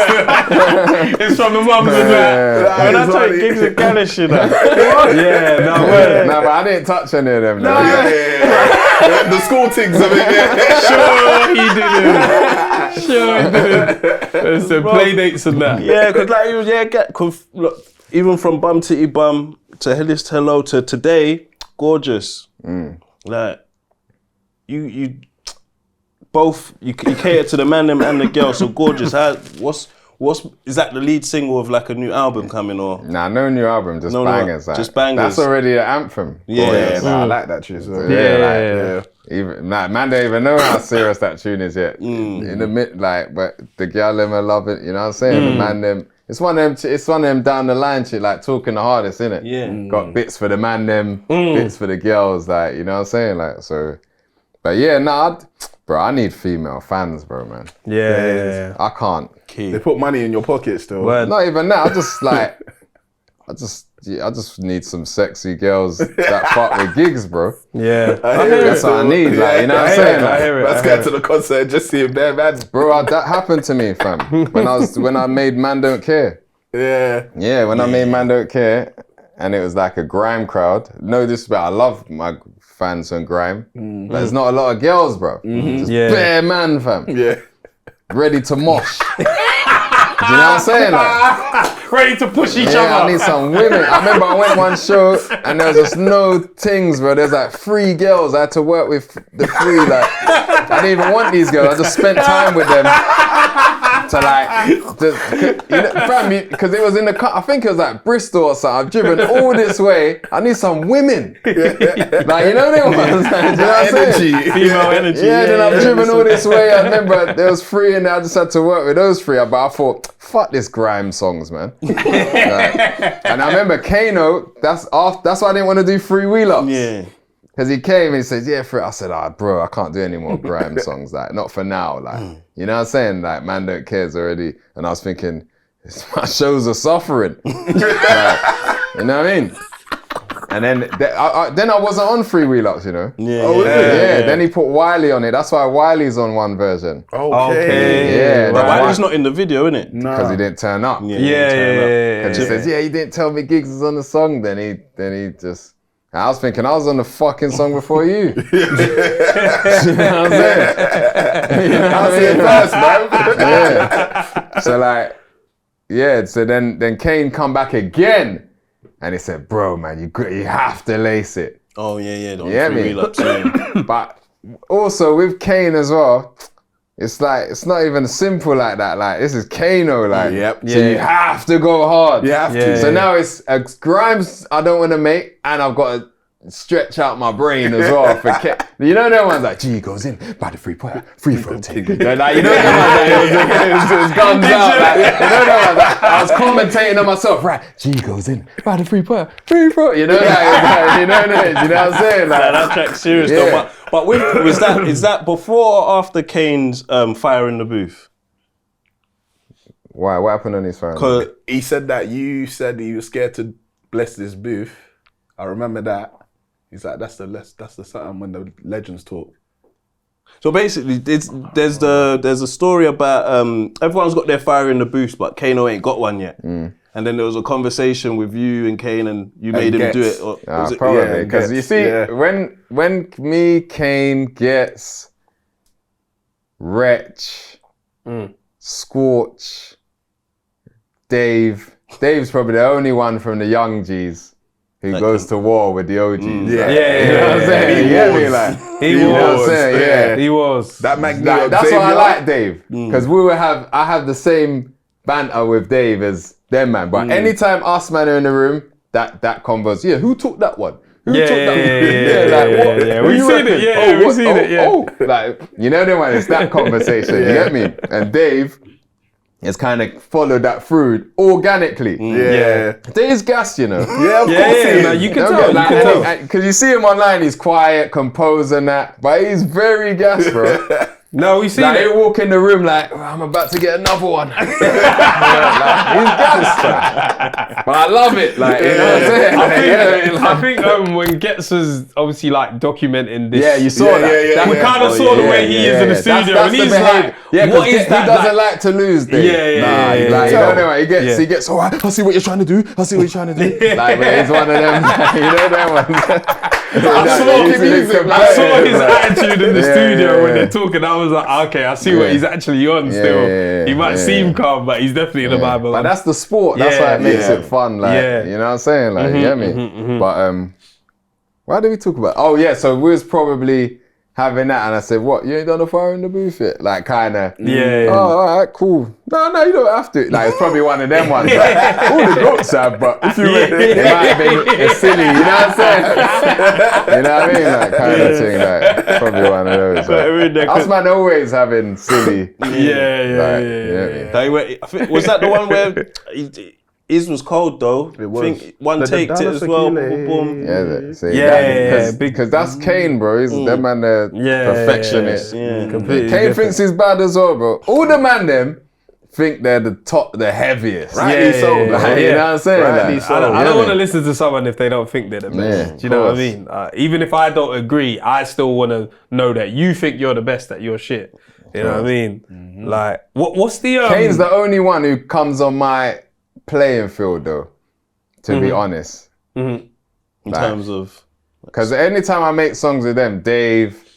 It's from the mums and that. When I tell you, gigs are gallish, you know. Yeah, no way. No, but I didn't touch any of them. No, the school things of it, Sure he didn't. There's some play dates and that. Yeah, because look, even from Bum Titty Bum to Hello to today, gorgeous. Like you both you cater to the MandM and the girl, so gorgeous. What's is that the lead single of like a new album coming or? Nah, no new album, just No, bangers. Like, just bangers. That's already an anthem. Yeah, I like that tune. So. Yeah. Even man don't even know how serious that tune is yet. In the mid, like, but the girl them love it. You know what I'm saying? The man them. It's one of them down the line shit, like talking the hardest, innit? Yeah. Got bits for the man them, bits for the girls, like, you know what I'm saying? Like, so, but yeah, bro, I need female fans, bro, man. Yeah. I can't. They put money in your pocket still. Not even that. I just need some sexy girls that fuck with gigs, bro. Yeah. That's what I need, like, you know what I'm saying? I hear it. Let's get to the concert and just see if they're mad. Bro, that happened to me, fam. When I made Man Don't Care. Yeah. When I made Man Don't Care, and it was like a grime crowd. No disrespect, I love my fans on grime, but there's not a lot of girls, bro. Just bare man, fam. Yeah. Ready to mosh. Do you know what I'm saying? Like, Ready to push each yeah, other. I need some women. I remember I went one show and there was just no things, bro. There's like 3 girls. I had to work with the 3. Like, I didn't even want these girls. I just spent time with them to fam, because it was in the cut. I think it was like Bristol or something. I've driven all this way. I need some women. Like, you know them ones. Like, do you know what I'm saying? Female energy. Yeah, then I've driven all this way. I remember there was 3 and I just had to work with those 3. But I thought, fuck this grime songs, man. And I remember Kano, that's why I didn't want to do Free Wheel Ups. Yeah. Because he came and he said, yeah, I said, bro, I can't do any more grime songs. Like, not for now. Like, you know what I'm saying? Like, Man Don't Care's already. And I was thinking, my shows are suffering. Like, you know what I mean? And then I wasn't on Free Wheel Ups, you know? Yeah. Yeah. Then he put Wiley on it. That's why Wiley's on one version. Okay. Yeah. But Wiley's not in the video, innit? No. Because he didn't turn up. Yeah. Because he says, yeah, he didn't tell me Giggs was on the song. Then he just. I was thinking I was on the fucking song before you. You know what I'm saying? You know what I mean? First, man. Yeah. So like, yeah. So then Kane come back again, and he said, "Bro, man, you have to lace it." Oh yeah. Yeah, Free Wheel Ups, yeah. But also with Kane as well. It's like, it's not even simple like that. Like, this is Kano, like, so you have to go hard. You have to. So now it's grimes I don't want to make, and I've got to stretch out my brain as well. You know, no one's like, G goes in, by the free throw take. Like, you know, it was guns out. Like, you know, no one's like, I was commentating on myself, right? G goes in, by the free throw. You know, like, you know what I'm saying? Like, that track's serious though. But is that before or after Kane's fire in the booth? Why? What happened on his phone? Because he said that you said he was scared to bless this booth. I remember that. He's like, that's the something when the legends talk. So basically, there's a story about everyone's got their fire in the booth, but Kano ain't got one yet. And then there was a conversation with you and Kane, and you made him do it. Or, probably, because you see, when me, Kane, Gets, Wretch, Scorch, Dave's probably the only one from the young G's who goes to war with the OGs. Yeah, you know what I'm saying? He was. That Magneto. That's why I like Dave, because I have the same banter with Dave as them, man. But anytime us man are in the room, that convos, who took that one? Who took that one? Yeah. We've seen it. We've seen it. Like, you know the one. It's that conversation. You get me? And Dave has kind of followed that through organically. Dave's gassed, you know. Yeah, of course he is. Man, you can tell. Because you see him online, he's quiet, composed and that, but he's very gassed, bro. No, we see Like, that. he walk in the room like, "Oh, I'm about to get another one." Like, he's gangster. But I love it. Like, you know what I'm saying? I think when GIGGS was obviously like documenting this. Yeah, you saw that. We kind of saw the way he is in the studio, and he's like, "What is that?" He doesn't like to lose, Dave. Yeah. Like, you don't know what he gets. He gets, "All right, I see what you're trying to do. I see what you're trying to do." Like, man, he's one of them. You know them ones. I saw his attitude in the studio when they're talking. I was like, okay, I see what he's actually on still. He might seem calm, but he's definitely in the Bible. But that's the sport. That's why it makes it fun. Like, you know what I'm saying? Like, you get me? But why did we talk about? Oh yeah, so we was probably having that, and I said, "What? You ain't done a fire in the booth yet?" Like, kind of. Yeah. Oh, all right, cool. No, you don't have to. Like, it's probably one of them ones. Like, all the goats have, but if you it might have been it's silly. You know what I'm saying? You know what I mean? Like, kind of thing. Like, probably one of those. Like, us man always having silly. Was that the one where his was cold though? It was. I think one taked it as well. Boom. Because that's Kane, bro. He's that man, the perfectionist. Completely Kane different. thinks he's bad as well, bro. All the man them think they're the top, the heaviest. Rightly so. You know what I'm saying? Rightly Like, so. I don't want to listen to someone if they don't think they're the best. Yeah, Do you know what I mean? Even if I don't agree, I still want to know that you think you're the best at your shit. You know what I mean? Like, what's the... Kane's the only one who comes on my playing field, though, to be honest. In terms of... Because anytime I make songs with them, Dave,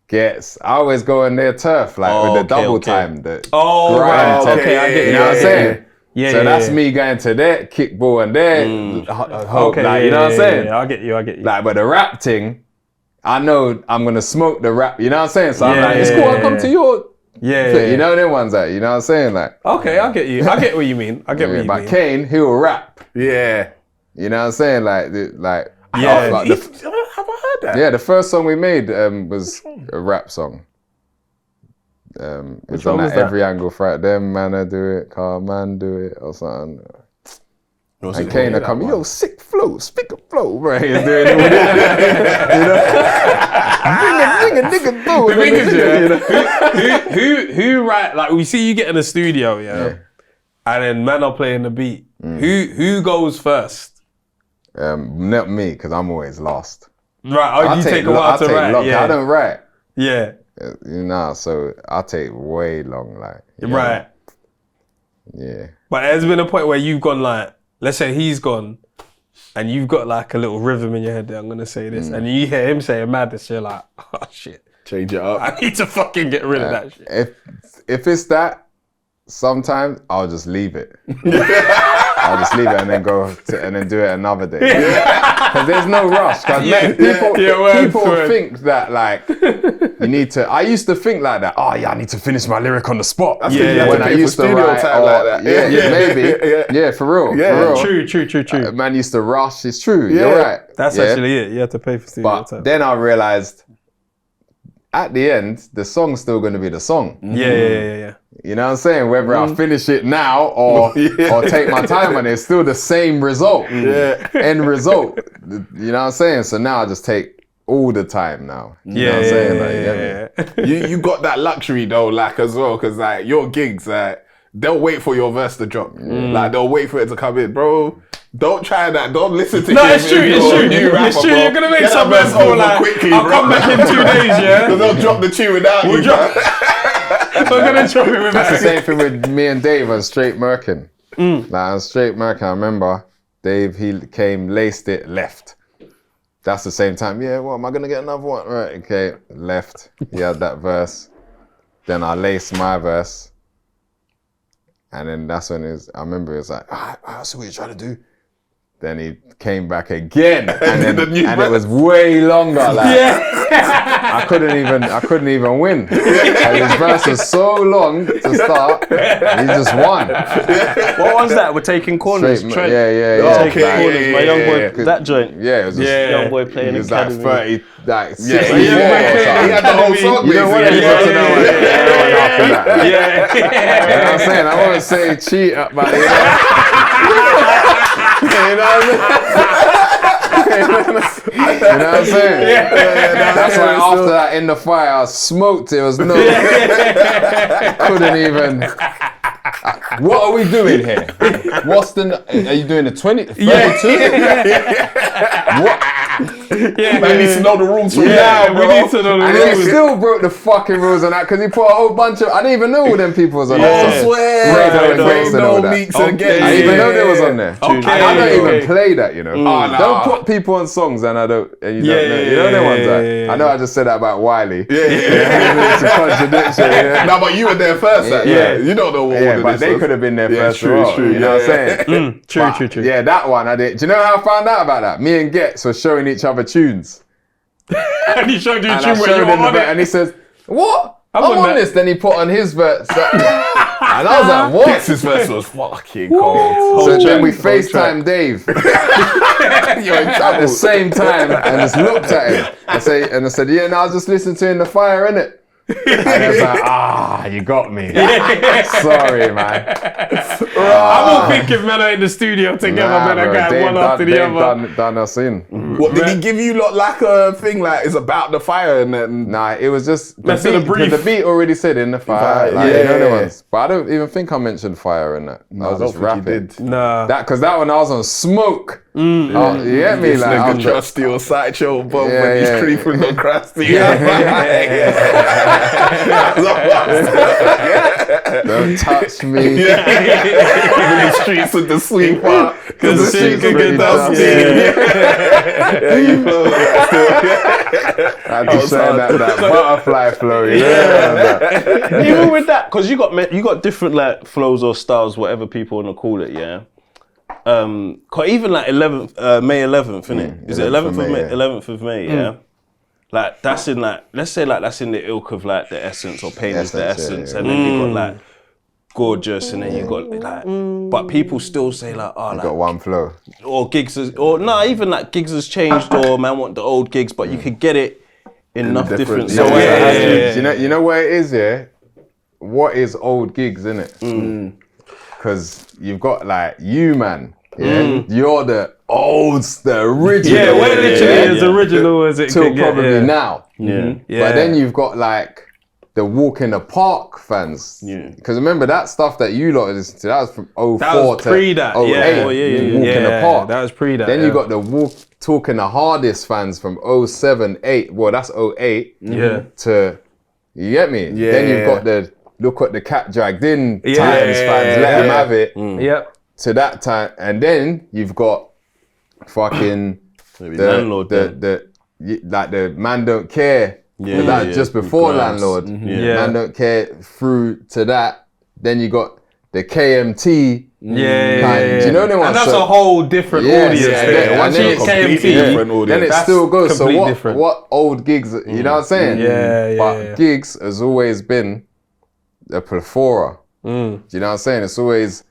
GIGGS, I always go on their turf, like with the double time. The grind right. to- Okay, I get you know what I'm saying? So that's yeah. me going to their kickball and their Okay, like, you know what I'm saying? Yeah, I get you. Like, but the rap thing, I know I'm gonna smoke the rap, you know what I'm saying? So I'm like, it's cool, I'll come to your thing. You know them ones that, you know what I'm saying? Like, Okay, I get you. I get what you mean. I get what you but mean. Kane, he'll rap. Yeah. You know what I'm saying? Like, Have I heard that? yeah, the first song we made was a rap song. It's on one was that that? Every Angle Fright. Them man I do it, car man do it, or something. And Kane will come, yo, sick flow, speak a flow, bro. He's doing it with it. You know? Nigga, The thing is, who write, like, we see you get in the studio, and then man are playing the beat. Who goes first? Not me, because I'm always lost. Right, you take a while to write. I don't write. Yeah. You know, so I take way long, like. Right. Yeah. But there's been a point where you've gone like, let's say he's gone, and you've got like a little rhythm in your head that I'm gonna say this, and you hear him saying madness, you're like, oh shit, Change it up. I need to fucking get rid of that shit. If it's that, sometimes I'll just leave it. I'll just leave it and then and then do it another day. Because there's no rush. Because people think that like you need to. I used to think like that. Oh yeah, I need to finish my lyric on the spot. That's when I used to write time like that. Maybe. Yeah, for real. Yeah. For real. True. Man used to rush. It's true. You're right. That's actually it. You have to pay for studio But time. then I realized at the end, the song's still going to be the song. Yeah. You know what I'm saying? Whether I finish it now or take my time on it, it's still the same result. End result. You know what I'm saying? So now I just take all the time now. You know what I'm saying? Like, You got that luxury though, like as well, because like your gigs, like they'll wait for your verse to drop. Like they'll wait for it to come in, bro. Don't try that. Don't listen to him. It's true. New rapper, It's true. bro. You're gonna make Get some that verse verse over like, quickly, I'll bro. come back in 2 days, yeah? Because they'll drop the tune without you. I'm gonna drop it with that's the same thing with me and Dave on Straight Merkin. Like on Straight Merkin, I remember Dave, he came, laced it, left. That's the same time. Yeah, what am I gonna get another one? Right, okay, left. He had that verse. Then I laced my verse. And then that's when I remember it was like, I see what you're trying to do. Then he came back again, and it was way longer. Like I couldn't even win. And his verse was so long to start, he just won. What was that? We're taking corners. Straight, Trent. yeah. Taking corners. My young boy, that joint. Yeah, it was just Young boy playing He was academy. like 30, like 64 or He something. had the whole song. You don't want to basically. to know what after that. You know what I'm saying? I won't say cheat up, but you know what I mean? what I'm saying? That's why after that in the fire, I smoked it. It was no, couldn't even. What are we doing here? What's the? Are you doing the 20? 32? What? Man needs to know the rules from now, bro. We need to know the And rules. he still broke the fucking rules on that because he put a whole bunch of. I didn't even know all them people was on I that. swear. Redo and Brixton and all that. Meeks again. I didn't even know they was on there. Okay. And I don't even play that, you know. nah. Don't put people on songs and I don't. And you don't know. You know them ones. I know I just said that about Wiley. It's a contradiction. Yeah. No, but you were there first. You don't know what order But this they was. could have been there first. True, as well, true. You know what I'm saying? True. Yeah, that one I did. Do you know how I found out about that? Me and GIGGS were showing each other tunes. And he showed you a And I tune where you showed were him the on bit it. and he says, what? I'm on on that. this. Then he put on his verse. And I was like, what? This verse was fucking cold. So then we FaceTime Dave at the same time and just looked at him. I said, yeah, no, I was just listening to In the Fire, innit? And he was like, you got me. Sorry, man. I'm all thinking men are in the studio together, man. I bro, got Dave one after the other. done us in. What did he give you like a thing like it's about the fire and then Nah, it was just That's in the brief. The beat already said In the Fire. Like, Yeah. you know the ones. But I don't even think I mentioned fire in that. I was just rapping. Nah. Because that one I was on smoke. You get me? this Like, nigga I'm trusty or sideshow Bob Yeah, when he's yeah. creeping on crusty. don't touch me. In the streets with the sweeper. Because the streets could are get dusty. You feel I had to share that butterfly flow. You know? Even with that, because you got different like flows or styles, whatever people want to call it, yeah. 'Cause even like May 11th, innit? Is it 11th of May? 11th of May, yeah. Like that's in like, let's say like that's in the ilk of like the essence or pain is the essence, and then you got like gorgeous, and then you got like, but people still say like, oh, like, Got one flow. or GIGGS has, or no, even like GIGGS has changed, or man want the old GIGGS, but you could get it in enough different different- songs. You know where it is, yeah? What is old GIGGS, innit? Because you've got like you, man. Yeah? You're the original. Yeah, we're literally as yeah. original as it Till could get. probably Yeah. now. Yeah. Yeah. But then you've got like the Walk in the Park fans. Yeah. Because remember that stuff that you lot listened to, that was from 04 That was to pre that, 08. yeah. Oh, yeah. Walk in the Park. That was pre that. Then you got the Talking the Hardest fans from 07, 8. Well, that's 08 to, you get me? Yeah. Then you've got the Look at the Cat Dragged In Yeah. times fans, let them have it. Yep. To that time, and then you've got fucking Landlord the like the Man Don't Care. Yeah, That yeah. just before Grants. Landlord. Yeah. Man Don't Care through to that. Then you got the KMT. Yeah. Do you know them ones? And that's So- a whole different Yes, audience yeah, there. yeah. Once And you then get completely KMT, different audience. Then it That's still goes. So completely what? different. What old gigs? You know what I'm saying? Yeah, yeah, But yeah. GIGGS has always been a plethora. Do you know what I'm saying? It's always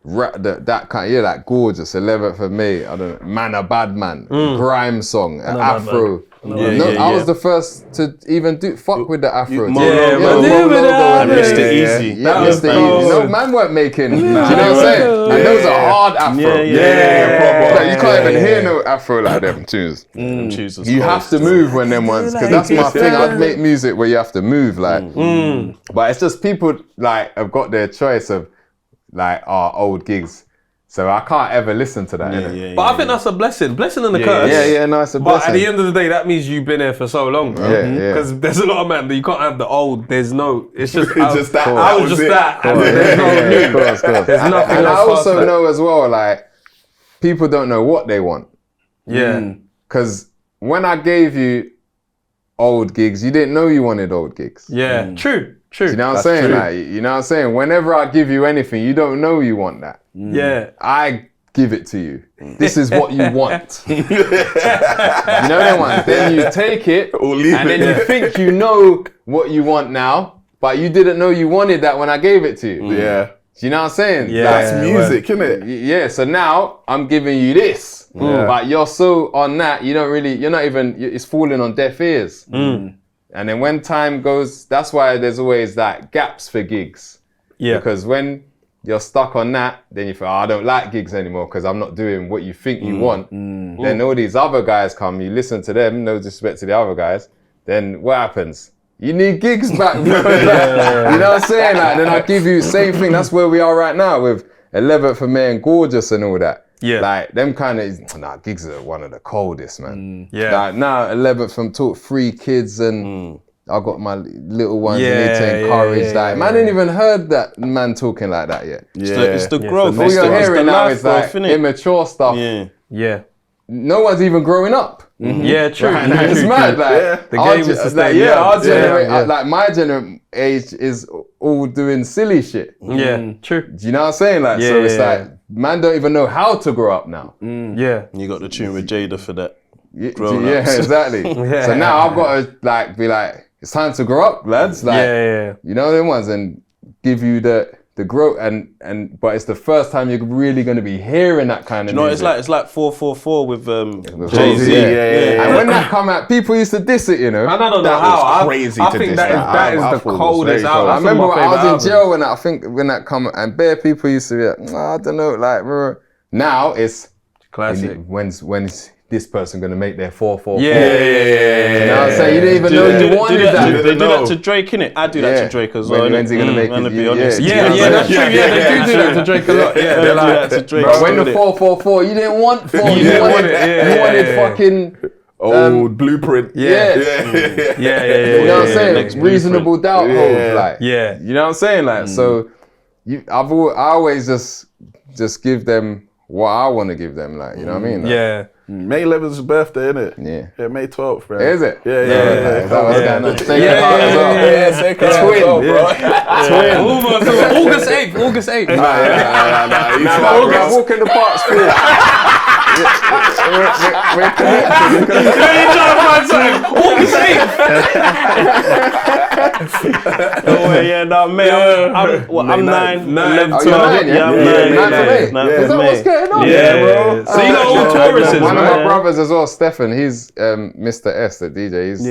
that kind. Yeah, like gorgeous. 11th of May. I don't know. Man a Bad Man. Grime song. Afro. I was the first to even fuck with the Afro. Mo Yeah, Logo. man. Mo Logo And and Mr. yeah, Easy. Yeah, That was Mr. Easy. cold. You know, man weren't making. Do you know what I'm saying? And those are hard Afro. Yeah. Like, you can't even hear no Afro like them tunes. You have to move when them ones, because that's my thing. I'd make music where you have to move, like. But it's just people like have got their choice of like old gigs, so I can't ever listen to that. innit? But I think that's a blessing. Blessing and a curse. Yeah, no, it's a But blessing. at the end of the day, that means you've been here for so long, bro. Yeah, yeah. Because there's a lot of man that you can't have the old. There's no. It's just. It's just that. I That was was just it. that. And there's no Yeah, new. of course. There's nothing And I else past also that. know as well, like people don't know what they want, Yeah. because when I gave you old gigs, you didn't know you wanted old gigs. Yeah. True. You know what I'm saying? Like, you know what I'm saying? Whenever I give you anything, you don't know you want that. Yeah. I give it to you. This is what you want. You know that one? Then you take it, Or leave and it. then you think you know what you want now, but you didn't know you wanted that when I gave it to you. Yeah. Do you know what I'm saying? Yeah. That's music, isn't it? Yeah, so now I'm giving you this, but you're so on that, it's falling on deaf ears. And then when time goes, that's why there's always that gaps for gigs. Yeah. Because when you're stuck on that, then you feel, I don't like gigs anymore because I'm not doing what you think you want. Then all these other guys come, you listen to them, no disrespect to the other guys, then what happens? You need gigs back, bro. You know what I'm saying? Like, then I give you same thing. That's where we are right now with 11th of May and Gorgeous and all that. Yeah. Like, them kind of, gigs are one of the coldest, man. Yeah. Like, now 11th from taught 3 kids and I got my little ones and need to encourage. Man, ain't even heard that man talking like that yet. It's the growth. All you're hearing now life is like growth, innit? immature stuff. Yeah. No one's even growing up. Yeah, true. Right, it's mad. Like, The game is to stay young. our generation, like my generation age is all doing silly shit. Yeah, true. Do you know what I'm saying? Like, so it's like, man don't even know how to grow up now. Yeah. You got the tune with Jada for that. Yeah, Grown-ups. exactly. So now I've got to like be like, it's time to grow up, lads. Like, Yeah. you know them ones, and give you the growth, and but it's the first time you're really going to be hearing that kind of. No, music. it's like 444 with With Jay-Z. Yeah. And when that come out, people used to diss it, you know. And I don't know That how. was crazy I to think diss that that. is I the thought it was coldest very album. cold. I remember That's when one of I my was in favourite jail when I think when that come out, and bare people used to be like, I don't know, like, bro. Now it's Classic. when's this person gonna make their 444? Yeah. You know what I'm saying? You didn't even know you wanted that. They do that to Drake, innit? I do that to Drake as well. When's he gonna make I'm it? gonna be honest. Yeah, that's true. Yeah, they do that to Drake a lot. Yeah, They they're do like, that to Drake. But when the 444, you didn't want 4. You didn't wanted, want it, you wanted fucking. Old blueprint. Yeah. You know what I'm saying? Next Reasonable doubt hold, like. Yeah. You know what I'm saying? Like, so I always just give them what I want to give them, like, you know what I mean? Like, Yeah. May 11th is his birthday, innit? Yeah. May 12th, bro. Is it? Yeah. Is that what's going on? Say Yeah, that as well. Yeah, second twin, bro. Almost. August 8th. August 8th. Nah, walk in the park school. We're connected. August 8th. May. I'm 9, 11, Oh, 12. you're 9, yeah? I'm Yeah, 9. 9 for May. Nine Is for that May. what's going on? Yeah, bro. So you got all Tauruses, One of man. my brothers as well, Stefan, he's Mr. S, the DJ. He's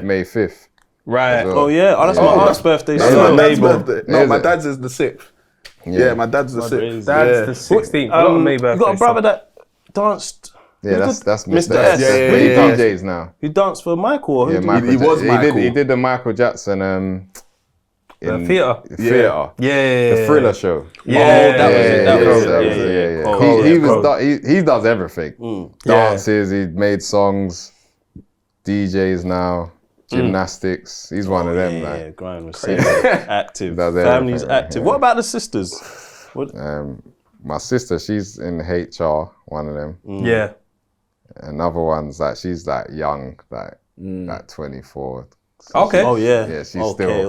May 5th. Right. So- Oh, yeah. Oh, that's my aunt's birthday. That's so. my dad's birthday. No, Is my it? dad's is the 6th. Yeah, my dad's the 6th. That's the 16th. A lot of May You birthdays. got a brother that danced. Yeah, that's Mr. Mr. S. S. Yeah, But he yeah. DJs now. He danced for Michael. Or who Yeah, did Michael He was Jackson. Michael. He did the Michael Jackson The theatre. theatre. Yeah. The Thriller show. Yeah. that was it. That was it. Yeah. Cold. He Cold. he does everything. Dances, he made songs, DJs now, gymnastics. He's one of them. Yeah, Like, grind was active. Does Family's everything, active. What about the sisters? What? my sister, she's in HR. One of them. Yeah. Another one's like she's like young, like 24. So Okay. Oh yeah. Yeah, she's okay.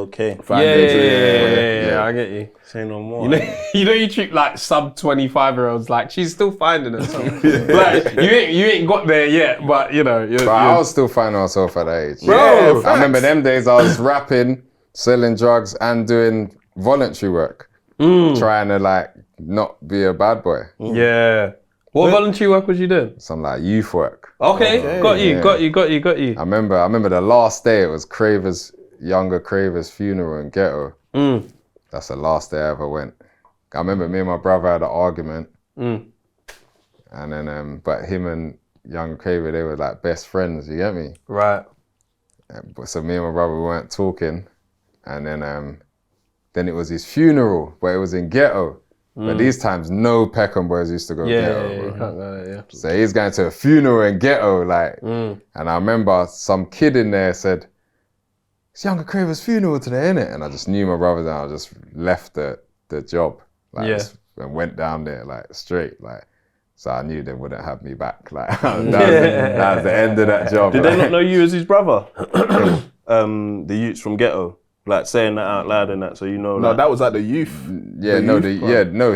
Yeah, I get you. Say no more. You treat like sub 25-year-olds like she's still finding herself. Like you ain't got there yet, but you know. But I was still finding myself at that age. Bro, I remember them days I was rapping, selling drugs, and doing voluntary work, trying to like not be a bad boy. Yeah. What voluntary work was you doing? Some like youth work. Okay, got you. I remember the last day, it was younger Craver's funeral in Ghetto. That's the last day I ever went. I remember me and my brother had an argument. And then, but him and young Craver, they were like best friends, you get me? Right. So me and my brother weren't talking. And then it was his funeral, but it was in Ghetto. But these times, no Peckham boys used to go Ghetto. Yeah, bro. you can't go there, yeah. So he's going to a funeral in Ghetto, like, and I remember some kid in there said, it's Younger Craver's funeral today, innit? And I just knew my brother, and I just left the job, like, and went down there, like, straight, like, so I knew they wouldn't have me back, like, that was the end of that job. Did like. they not know you as his brother? The youths from Ghetto, like saying that out loud and that, so you know. No, like, that was at the youth.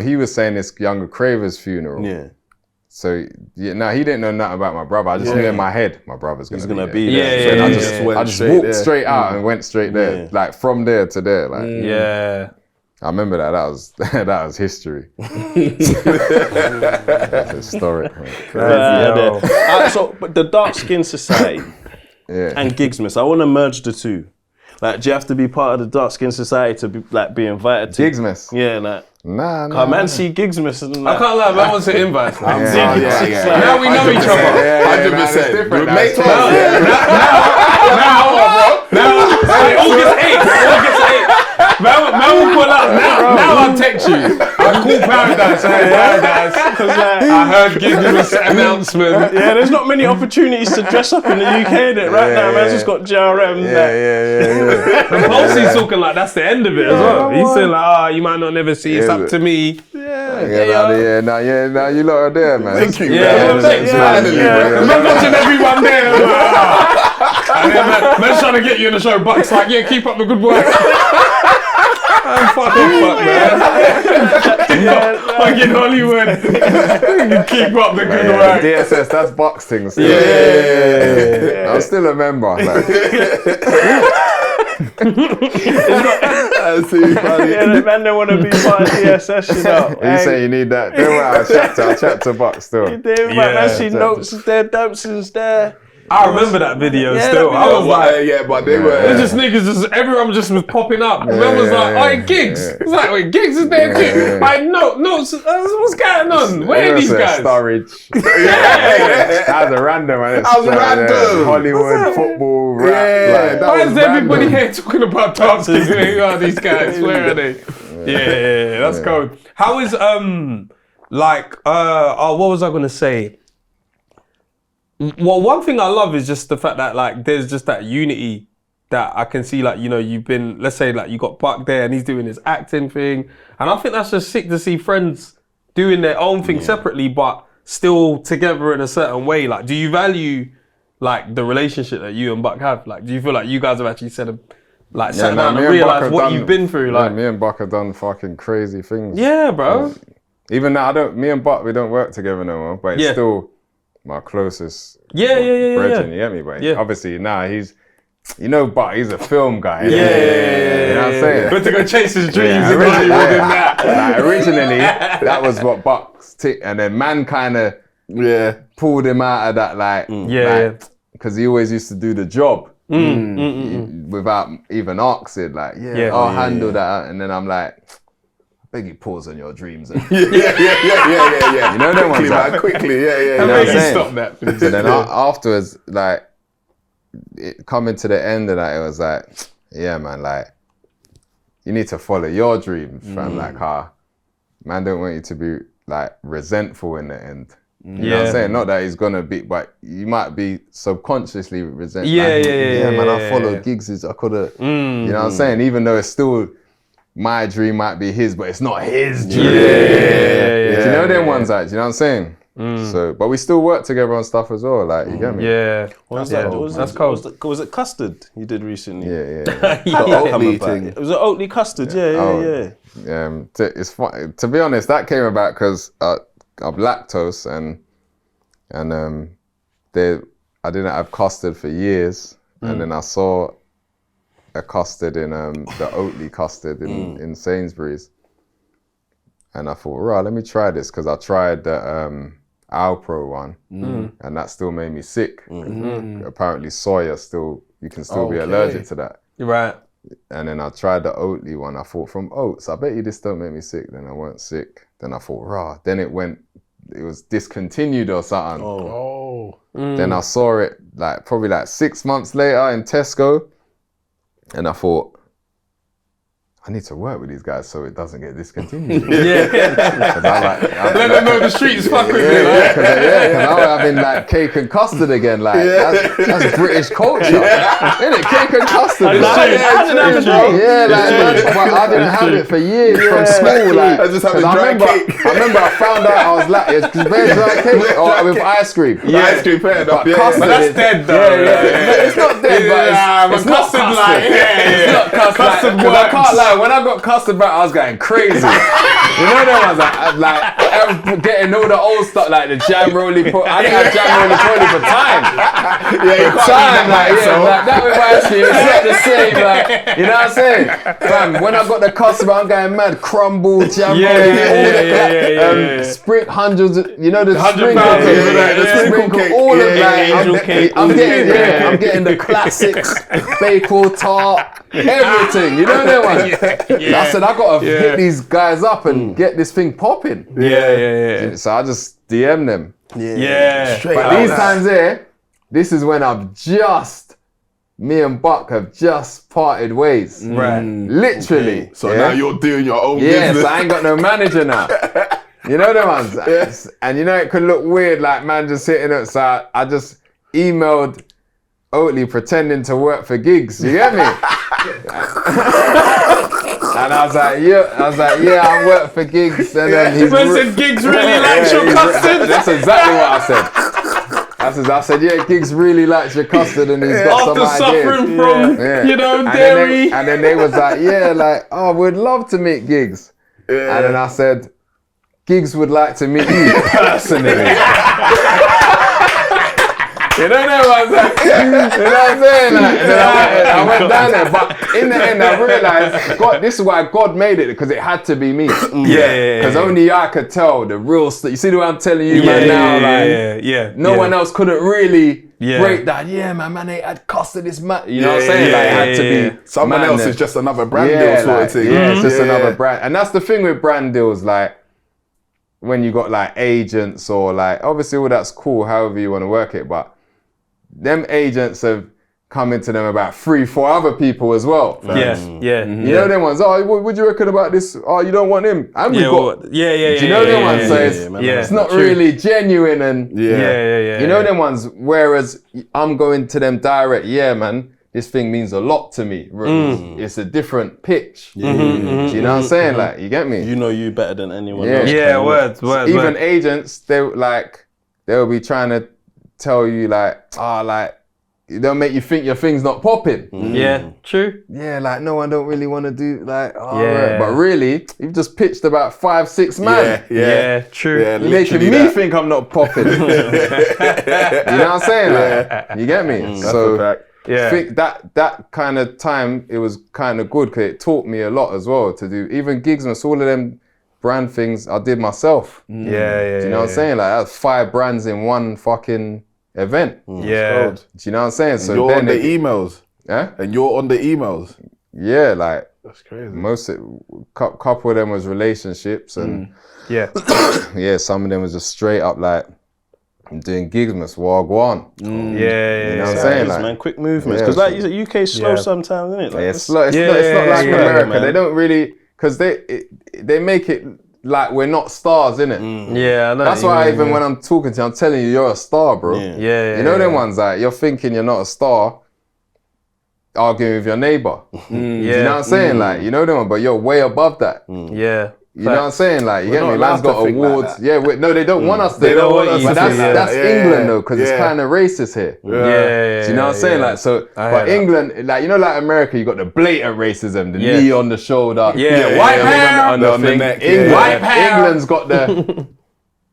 He was saying it's Younger Craver's funeral. Yeah. So he didn't know nothing about my brother. I just knew in my head my brother's gonna be there. there. Yeah, So I just walked straight out and went straight there, like from there to there. Like, Yeah. I remember that. That was history. That's historic, man. So, but the dark skin society and Giggsmas, I want to merge the two. Like, do you have to be part of the dark skin society to be invited to GIGGS. Yeah, like. Nah. Man, see GIGGS and I can't lie, man wants to invite. Yeah. Now we know each other. 100%. different. Mate, Now, August 8th. Man will pull up. Now I'll text you. I'll call Paradise. Hey, Paradise. I heard GIGGS announcement. Yeah, there's not many opportunities to dress up in the UK right now. Man's just got JRM. Yeah. And Pulsey's talking like that's the end of it as well. He's saying like, you might not never see. It's up to me. Now you lot are there, man. Thank you, Yeah, man. thanks, man. Man watching everyone there. And then man's trying to get you in the show. Buck's like, yeah, keep up the good work. Fuck, man. Fucking Hollywood. Keep up the good work. DSS, that's Bucks thing still. Yeah. I'm still a member. Like. That's too funny. Yeah, the man don't want to be part of DSS, you know. You say you need that? Don't worry, I'll chat to Bucks still. I see notes is there, dancers there. I remember that video still. I was like, but they were. there's just niggas, everyone just was popping up. Man was like, oh, GIGGS. It's like, wait, GIGGS is there too. I know, what's going on? Where are these guys? Storage. That was a random one. That was random. Hollywood football rap. Yeah, Why is everybody here talking about dark skins? Who are these guys? Where are they? Yeah, that's cool. How is what was I gonna say? Well, one thing I love is just the fact that like there's just that unity that I can see, like, you know, you've been, let's say like you got Buck there and he's doing his acting thing, and I think that's just sick to see friends doing their own thing separately but still together in a certain way. Like, do you value like the relationship that you and Buck have? Like, do you feel like you guys have actually sat down and realised what you've been through? Like, me and Buck have done fucking crazy things. Yeah, bro. Even now, me and Buck, we don't work together no more, but it's still my closest brethren, you get me? But obviously now he's, you know, Buck, he's a film guy. You know what I'm saying? But to go chase his dreams and Hollywood and that. Like, originally, that was what Buck's tick, and then man kind of pulled him out of that, like, because he always used to do the job without even asking, like, I'll handle that, and then I'm like, I beg you pause on your dreams. And Yeah. you know them ones, like, Quickly, you know How what I'm you saying? stop that? So then afterwards, like, it coming to the end of that, it was like, yeah, man, like, you need to follow your dreams, fam. Like, man don't want you to be, like, resentful in the end. You know what I'm saying? Not that he's gonna be, but you might be subconsciously resentful. Man, I followed GIGGS, I could've, you know what I'm saying? Even though it's still, my dream might be his, but it's not his dream. Do you know them ones, like, do you know what I'm saying? So, but we still work together on stuff as well, like, you get me? That's cool. Was it custard you did recently? Yeah. Oatly thing. It was an Oatly custard, yeah. It's fun. To be honest, that came about because of lactose, and I didn't have custard for years, and then I saw a custard in the Oatly custard in Sainsbury's, and I thought, right, let me try this, because I tried the Alpro one, and that still made me sick. Apparently soya you can still be allergic to that. Right. And then I tried the Oatly one. I thought, from oats, I bet you this don't make me sick. Then I weren't sick. Then I thought, rah. Then it was discontinued or something. Then I saw it probably 6 months later in Tesco. And I thought, I need to work with these guys so it doesn't get discontinued. Let them know the streets fuck with me. Because I'm having cake and custard again. That's British culture, isn't it? Cake and custard. I didn't have it for years from school. I just having dry cake. I remember I found out I was it's very dry cake or with ice cream. Ice cream, fair enough. Custard, That's dead though. It's not dead, but it's not custard. It's not custard. Because I can't lie. When I got custard back, I was going crazy. You know them ones, like I'm getting all the old stuff like the jam roly. I didn't have jam roly poly for time. Yeah, you can't That reminds me. It's not the same. Like, you know what I'm saying? Fam, when I got the customer, I'm going mad. Crumble, jam roly, sprint hundreds. You know the sprinkle cake, the sprinkle cake. All of that. I'm getting the classics, bagel tart, everything. You know that one. I said I gotta hit these guys up and get this thing popping. So I just DM them. But these times here, this is when me and Buck have just parted ways. Right. Literally. So now you're doing your own business. Yes, I ain't got no manager now. You know the ones? Yes. And you know it could look weird, like man just sitting up. So I just emailed Oatly pretending to work for GIGGS. You get me? And I was like, yeah, I work for GIGGS. And then he's said GIGGS really likes your custard. That's exactly what I said. I said, yeah, GIGGS really likes your custard and he's got some ideas. After suffering from, you know, dairy. And then they was like, yeah, like, oh, we'd love to meet GIGGS. And then I said, GIGGS would like to meet you personally. You know what I'm saying? Like, and then I went down there, but in the end I realised, God, this is why God made it, because it had to be me. Because only I could tell the real stuff. You see the way I'm telling you, man, now, like, no one else couldn't really break that. Yeah, man, they had cost of this man. You know what I'm saying? Like, it had to be someone else is just another brand deal sort of thing. Yeah, it's just another brand. And that's the thing with brand deals, like, when you got like agents or like, obviously all that's cool, however you want to work it, but them agents have come into them about 3-4 other people as well. You know them ones, oh, what do you reckon about this? Oh, you don't want him. And we got, do you know them ones? So it's not really genuine and you know them ones, whereas I'm going to them direct, yeah, man, this thing means a lot to me. It's a different pitch. Do you know what I'm saying? Like, you get me? You know you better than anyone else. Words. Even agents, they'll be trying to tell you like, they'll make you think your thing's not popping. Yeah, true. Yeah, like no one don't really want to do like, but really, you've just pitched about 5-6 man. Yeah, true. You're making me think I'm not popping. You know what I'm saying? Like, you get me? So I think that kind of time, it was kind of good because it taught me a lot as well to do. Even GIGGS, all of them brand things I did myself. Do you know what I'm saying? Like, that's 5 brands in one fucking event. Do you know what I'm saying? So you're on the emails. Yeah? And you're on the emails. Yeah, like, that's crazy. Couple of them was relationships and some of them was just straight up like, I'm doing GIGGS, wagwan. You know what I'm saying? Like, man, quick movements. Because like UK's slow sometimes, isn't it? Like, it's slow. It's not like America. They don't really, because they make it like we're not stars, innit? I know. That's why even when I'm talking to you, I'm telling you, you're a star, bro. You know them ones, like, you're thinking you're not a star, arguing with your neighbour. You know what I'm saying? Like, you know them ones, but you're way above that. You know what I'm saying? Like, you get me? Man's got awards. Like, no, they don't want us to. They don't want you to. That's England though, because it's kind of racist here. Do you know what I'm saying? Like, so, but England, like, you know, like America, you got the blatant racism, the knee on the shoulder, white hair on the neck. England's got the.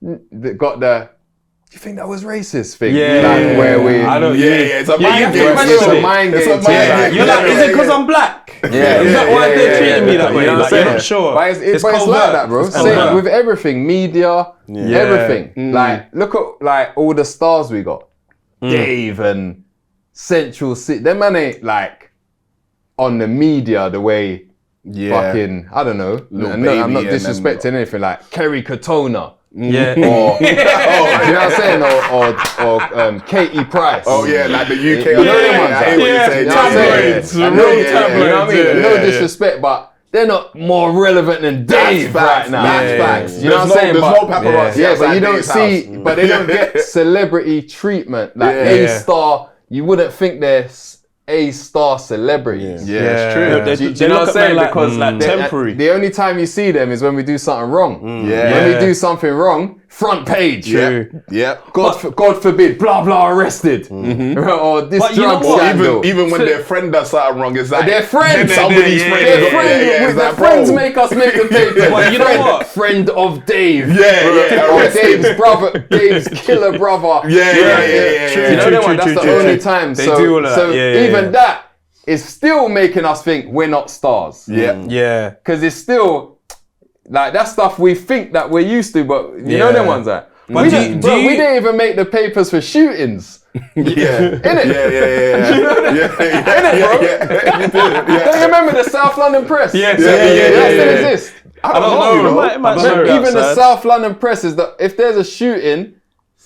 Do you think that was racist thing? Like, where we. I don't. It's a mind game. It's a mind game. You're like, is it because I'm black? Is that why they're treating me that way? Like, you're not sure. But it's like that, bro. Same with everything, media, everything. Like, look at like all the stars we got. Dave and Central City. Them man ain't like on the media the way fucking, I don't know. I'm not disrespecting anything. Like Kerry Katona. Or you know what I'm saying, or Katie Price. Oh yeah, like the UK. You know them ones. Tabloids, real tabloids. You know what I mean? No disrespect, but they're not more relevant than Dave right now. That's facts. You know what I'm saying? There's no paparazzi. Yeah, but you don't see, but they don't get celebrity treatment. Like A-star, you wouldn't think they're A-star celebrities. Yeah, it's true. They know look what at I'm saying? men Because like temporary. the only time you see them is when we do something wrong. Yeah. When we do something wrong, front page. Yeah. God forbid, blah blah arrested, or this But you know drug what? scandal. Even when their friend does something wrong, it's like Their friend, somebody's friend. their friends make us make the paper. But you know what? Friend of Dave. Yeah. Or Dave's brother, Dave's killer brother. Yeah. You know that one? That's the only time. They do all of that. So Yeah. even that is still making us think we're not stars. Yeah. Because it's still like that stuff we think that we're used to, but you know them ones that. But We do didn't you- we didn't even make the papers for shootings. Yeah. Innit? Don't you remember the South London Press? Yes. That still exists. I don't know. It might still be Even the outside. South London Press is that if there's a shooting,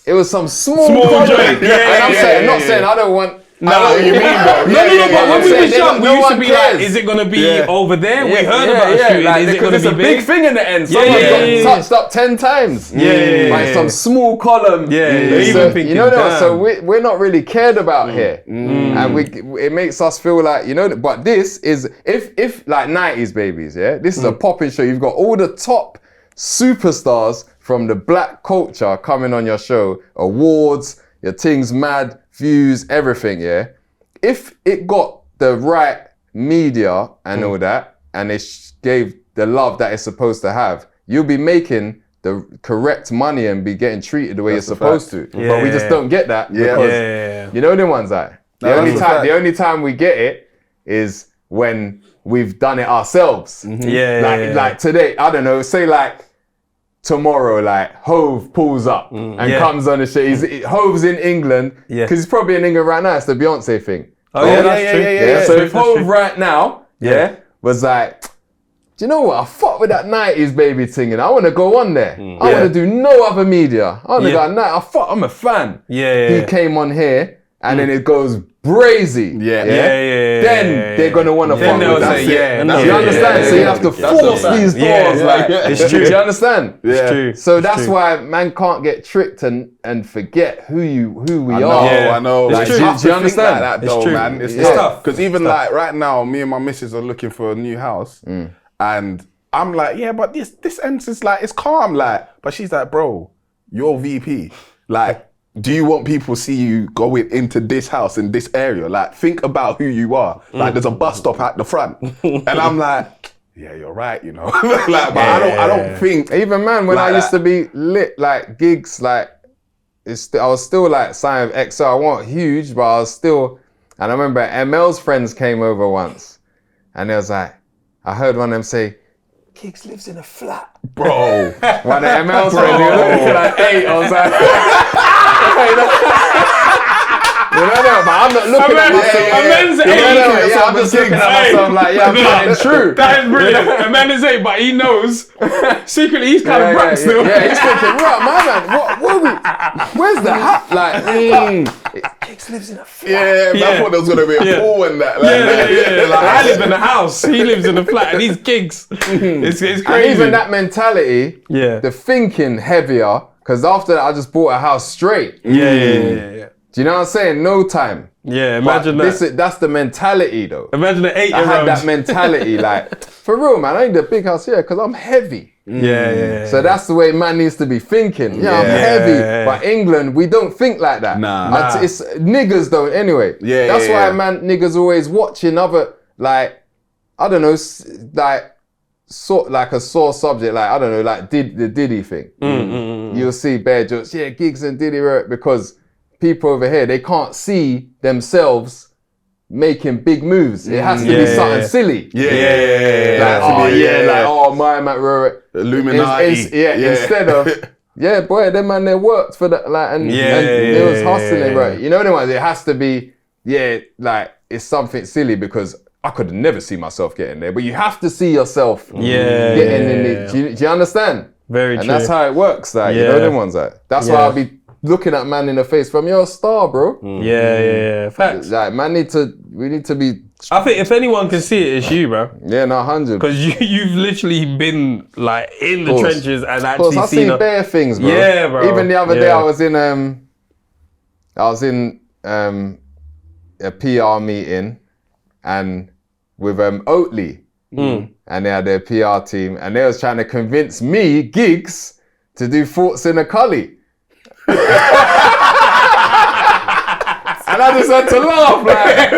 it was some small joint. and I'm saying, not saying I don't want. I know what you mean, though. but When we saying were they young, don't- we no used to one be cares. like, is it going to be over there? We heard Yeah, about a shooting. like, Is it because going it's to a be big thing in the end. Someone yeah, got yeah. touched up 10 times. Like some small column. Yeah, So, even thinking, you know what? damn. So we're not really cared about here, and it makes us feel like, you know. But this is if like 90s babies, yeah. This is a popping show. You've got all the top superstars from the black culture coming on your show. Awards, your things mad, views, everything. Yeah. If it got the right media and all that, and it gave the love that it's supposed to have, you'll be making the correct money and be getting treated the way you're supposed to. But we just don't get that because you know the ones that the only time we get it is when we've done it ourselves. Like today, I don't know, say like tomorrow, like Hove pulls up and comes on the shit. Hove's in England because he's probably in England right now. It's the Beyonce thing. Oh yeah, that's true. Yeah. So if Hove right now, was like, do you know what? I fuck with that 90s baby thing, and I want to go on there. I want to do no other media. I want to go on that. I'm a fan. He came on here, and then it goes brazy. Then they're gonna want to fuck with that. Do you understand? So you have to force these doors. Like, it's true. Do you understand? It's true. So that's why man can't get tricked and forget who we are. I know. Like, It's do tough you to understand? think like that, though, man. It's tough. Because even like right now, me and my missus are looking for a new house, and I'm like, yeah, but this ends is like, it's calm, like. But she's like, bro, you're VP, like. Do you want people to see you going into this house in this area? Like, think about who you are. Like, there's a bus stop at the front, and I'm like, yeah, you're right, you know. Like, but I don't think. Even man, when like I used to be lit, like gigs, like I was still like sign of XO. I wasn't huge, but I was still. And I remember ML's friends came over once, and they was like, I heard one of them say, Giggs lives in a flat. Bro. One of ML's friends, he was looking like 8. I was like, you know, but I'm not looking at myself. I'm just looking at myself like, I'm playing true. That is brilliant. A man is 8, but he knows. Secretly, he's kind of black still. Yeah, he's thinking, right, my man, where's the hat? Like, Giggs lives in a flat. I thought there was going to be a pool in that. Like, Like, I live in a house. He lives in a flat, and he's Giggs. It's crazy. And even that mentality, the thinking heavier, because after that, I just bought a house straight. Yeah. Do you know what I'm saying? No time. Yeah, imagine that. That's the mentality, though. Imagine an 8-year-old. I had that mentality, like, for real, man, I need a big house here because I'm heavy. So that's the way man needs to be thinking. I'm heavy. But England, we don't think like that. Nah. It's niggas don't anyway. That's why man, niggas always watching other, like, I don't know, like, sort like a sore subject, like, I don't know, like the Diddy thing. You'll see bare jokes, Giggs and Diddy wrote it, because people over here, they can't see themselves making big moves. It has to be something silly. My man wrote it. Illuminati. Instead of, boy, them man, they worked for that, like, and they was hustling, right? You know what I mean? It has to be, like, it's something silly, because I could never see myself getting there, but you have to see yourself getting in it. Do you understand? Very true. And that's how it works, like, you know them ones, like. That's why I'll be looking at man in the face from, you're a star, bro. Facts. Like, we need to be. I think if anyone can see it, it's you, bro. 100. Because you've literally been like in the trenches and actually I seen see bare things, bro. Yeah, bro. Even the other day, I was in a PR meeting and with Oatly. And they had their PR team and they was trying to convince me, GIGGS, to do Thoughts in a Cully. And I just had to laugh, like,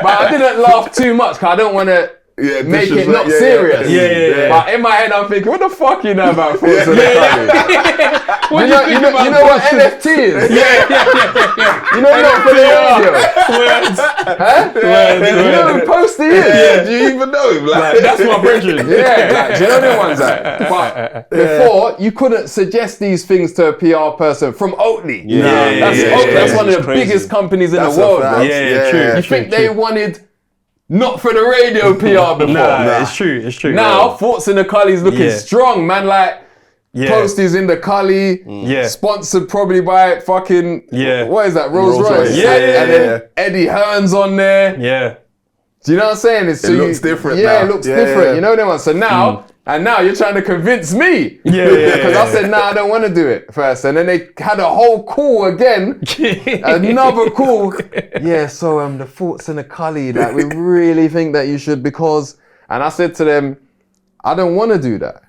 but I didn't laugh too much because I don't want to make it not serious. But in my head, I'm thinking, what the fuck you know about Thoughts in a Cully? You know what NFT is? You know what for the radio? You know who Posty is? Do you even know him? Like, that's my brethren. Do you know them ones? But before, you couldn't suggest these things to a PR person from Oatly. That's one of the biggest companies in the world, bro. You think they wanted not for the radio PR before? Nah, it's true. Now, Thoughts in the Cully's looking strong, man. Like, Posties in the Cully, sponsored probably by fucking, what is that, Rolls Royce? And then Eddie Hearn's on there. Do you know what I'm saying? It looks different now. Yeah, it looks different. You know them ones. So now, and now you're trying to convince me. Because I said, nah, I don't want to do it first. And then they had a whole call again. Another call. So the Thoughts in the Cully, like, we really think that you should because, and I said to them, I don't want to do that.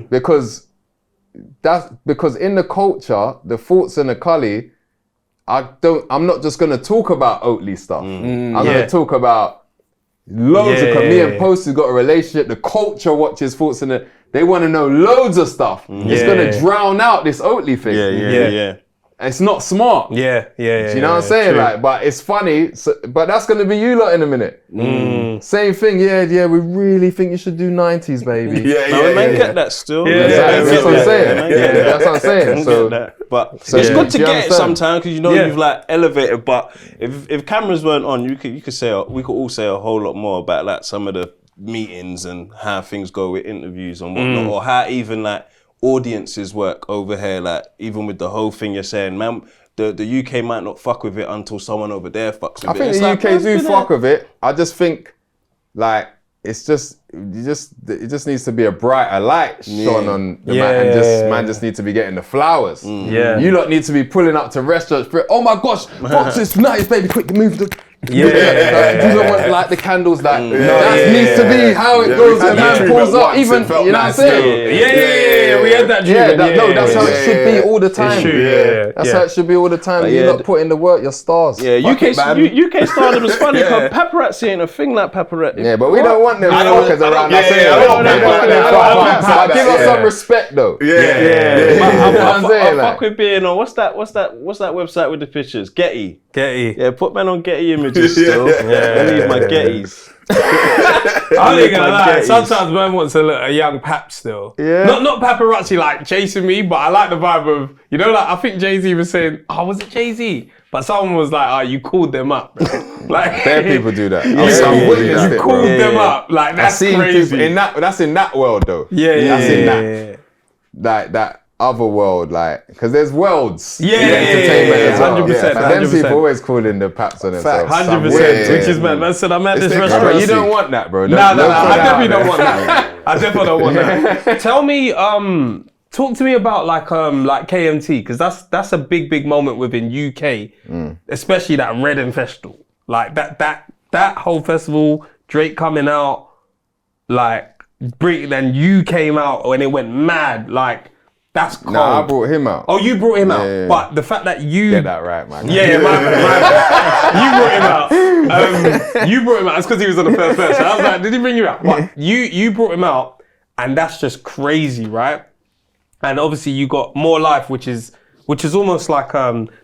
Because in the culture, the Thoughts in the Cully, I'm not just going to talk about Oatly stuff. I'm going to talk about loads of, me and Posty's got a relationship. The culture watches Thoughts in the, they want to know loads of stuff. It's going to drown out this Oatly thing. It's not smart. Do you know what I'm saying? True. Like, but it's funny. So, but that's going to be you lot in a minute. Same thing. We really think you should do 90s, baby. Men get that still. That's what I'm saying. That's what I'm saying. So, but it's good to get it sometimes because you've like elevated. But if cameras weren't on, you could say we could all say a whole lot more about like some of the meetings and how things go with interviews and whatnot, or how even like audiences work over here. Like even with the whole thing you're saying, man, the UK might not fuck with it until someone over there fucks with it. I think the UK do fuck with it. I just think like it just needs to be a brighter light shone on the man, and man just need to be getting the flowers. You lot need to be pulling up to restaurants. Oh my gosh, Fox is nice, baby. Quick, move the. You don't want like the candles that needs to be how it goes when man pulls up. Even you know what I'm saying? We had that. That's how it should be all the time. That's how it should be all the time. You not put in the work, you're stars. UK stardom is funny because paparazzi ain't a thing like paparazzi. Yeah, but we don't want them fuckers around. But give us some respect though. I fuck with being on what's that website with the pictures? Getty. Yeah, put man on Getty images still. I need my Gettys. I ain't gonna lie. Sometimes man wants a young pap still. Not paparazzi like chasing me, but I like the vibe of, you know, like I think Jay-Z was saying, was it Jay-Z? But someone was like, you called them up. Like their people do that. You called them up. Like that's crazy. That's in that world though. That's in that other world, like, because there's worlds. Entertainment as well. 100%. Them people always calling the paps on themselves. 100%. Which is mad. Man said I'm at this restaurant. But you don't want that, bro. No, I definitely don't want that. I definitely don't want that. Tell me, talk to me about like KMT, because that's a big moment within UK, especially that Reading Festival. Like that whole festival, Drake coming out, like then you came out when it went mad, like. That's cold. Nah, I brought him out. Oh, you brought him out. But the fact that you... Get that right, man. My bad. You brought him out. It's because he was on the first verse. I was like, did he bring you out? But you brought him out, and that's just crazy, right? And obviously you got More Life, which is almost like,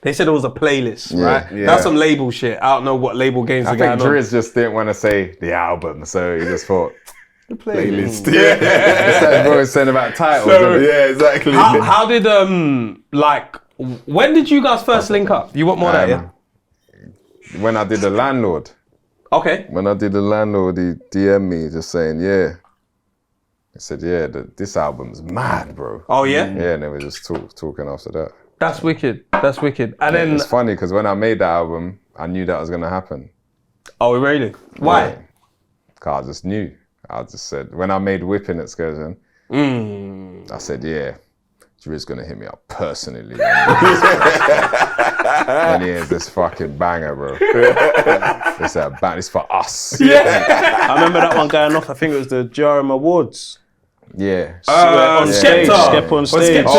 they said it was a playlist, right? That's some label shit. I don't know what label games are going on. I think Driz just didn't want to say the album, so he just thought... The playlist. That's bro was saying about titles. So, exactly. How did when did you guys first link up? You want more of that, When I did The Landlord. Okay. When I did The Landlord, he DM'd me just saying, He said, this album's mad, bro. Oh yeah? Yeah, and then we just talking after that. That's wicked. And then it's funny because when I made that album, I knew that was gonna happen. Oh really? Why? Yeah. Cause I just knew. I just said, when I made Whipping Excursion, I said, do Drew's gonna hit me up personally when he hears this fucking banger, bro. It's a bang. It's for us. I remember that one going off. I think it was the GRM Awards. Yeah. On stage. Skep on stage. That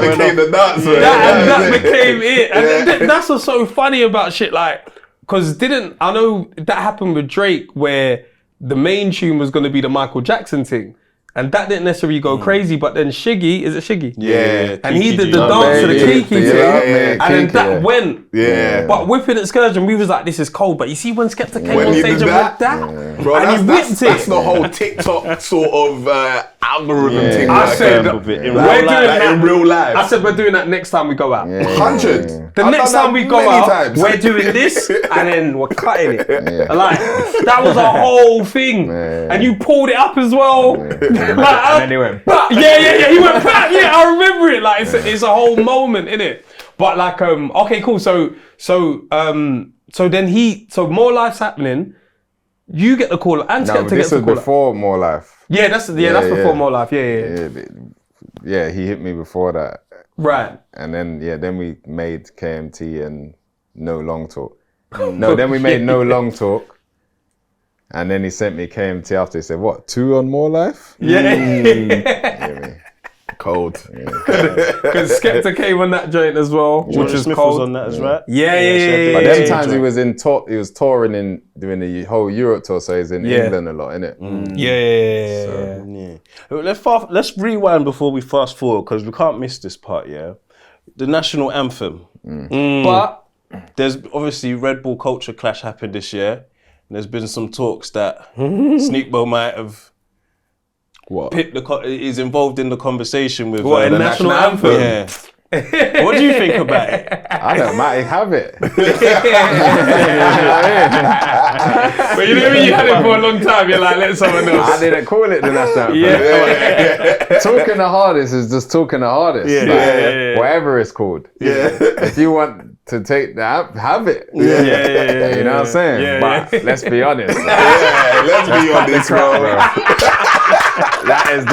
became the nuts. That became it. And that's what's so funny about shit, like, because I know that happened with Drake, where the main tune was going to be the Michael Jackson thing. And that didn't necessarily go crazy, but then Shiggy, is it Shiggy? Yeah. And he did the dance to the Kiki thing, and then that went. Yeah. But Whipping Excursion, we was like, this is cold. But you see when Skepta came on stage and whipped that? Bro, and he whipped it. That's the whole TikTok sort of algorithm thing. I said, in real life. I said, we're doing that next time we go out. 100. The next time we go out, we're doing this, and then we're cutting it. Like, that was a whole thing. And you pulled it up as well. And then he went back. Yeah, he went back. Yeah, I remember it. Like, it's a whole moment, innit? But like, okay, cool. So then More Life's happening. You get the call, and Skepta gets the call. This was before More Life. Yeah, that's before More Life. Yeah, he hit me before that. Right. And then we made KMT and No Long Talk. No, then we made No Long Talk. And then he sent me KMT after. He said, what, 2 on More Life? Yeah. Cold. Because Skepta came on that joint as well, which is Smith cold. was on that as well. Yeah. But them times he was touring in, doing the whole Europe tour, so he's in England a lot, innit? Yeah. Let's rewind before we fast forward, because we can't miss this part, yeah? The national anthem. But there's obviously Red Bull culture clash happened this year. There's been some talks that Sneakbo might have is involved in the conversation with the national anthem. Yeah. What do you think about it? I don't might have it. But you know when you had it for a long time, you're like, let someone else. I didn't call it the national anthem. Talking the hardest is just talking the hardest. Whatever it's called. If you want to take that, have it. You know what I'm saying? But let's be honest. Let's be honest, bro. That's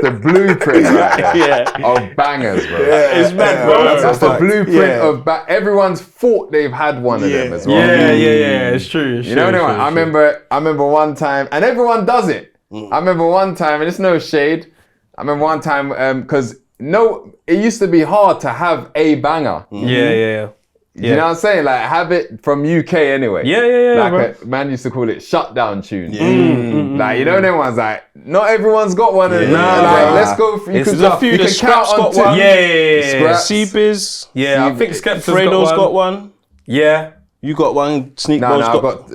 the blueprint right there of bangers, bro. It's mad, bro. That's the blueprint of everyone's thought they've had one of them as well. Yeah, it's true. You know what I mean? I remember one time, and everyone does it. I remember one time, and it's no shade. I remember one time, because it used to be hard to have a banger. Yeah. You know what I'm saying? Like, have it from UK anyway. Yeah. Like, a man used to call it shutdown tune. Like, you know, them ones, like, not everyone's got one of them. Let's go for, you can count on two. Yeah. Seabiz. Yeah, I think Skepta's Fredo's got one. Yeah. You got one. Sneakbo's got.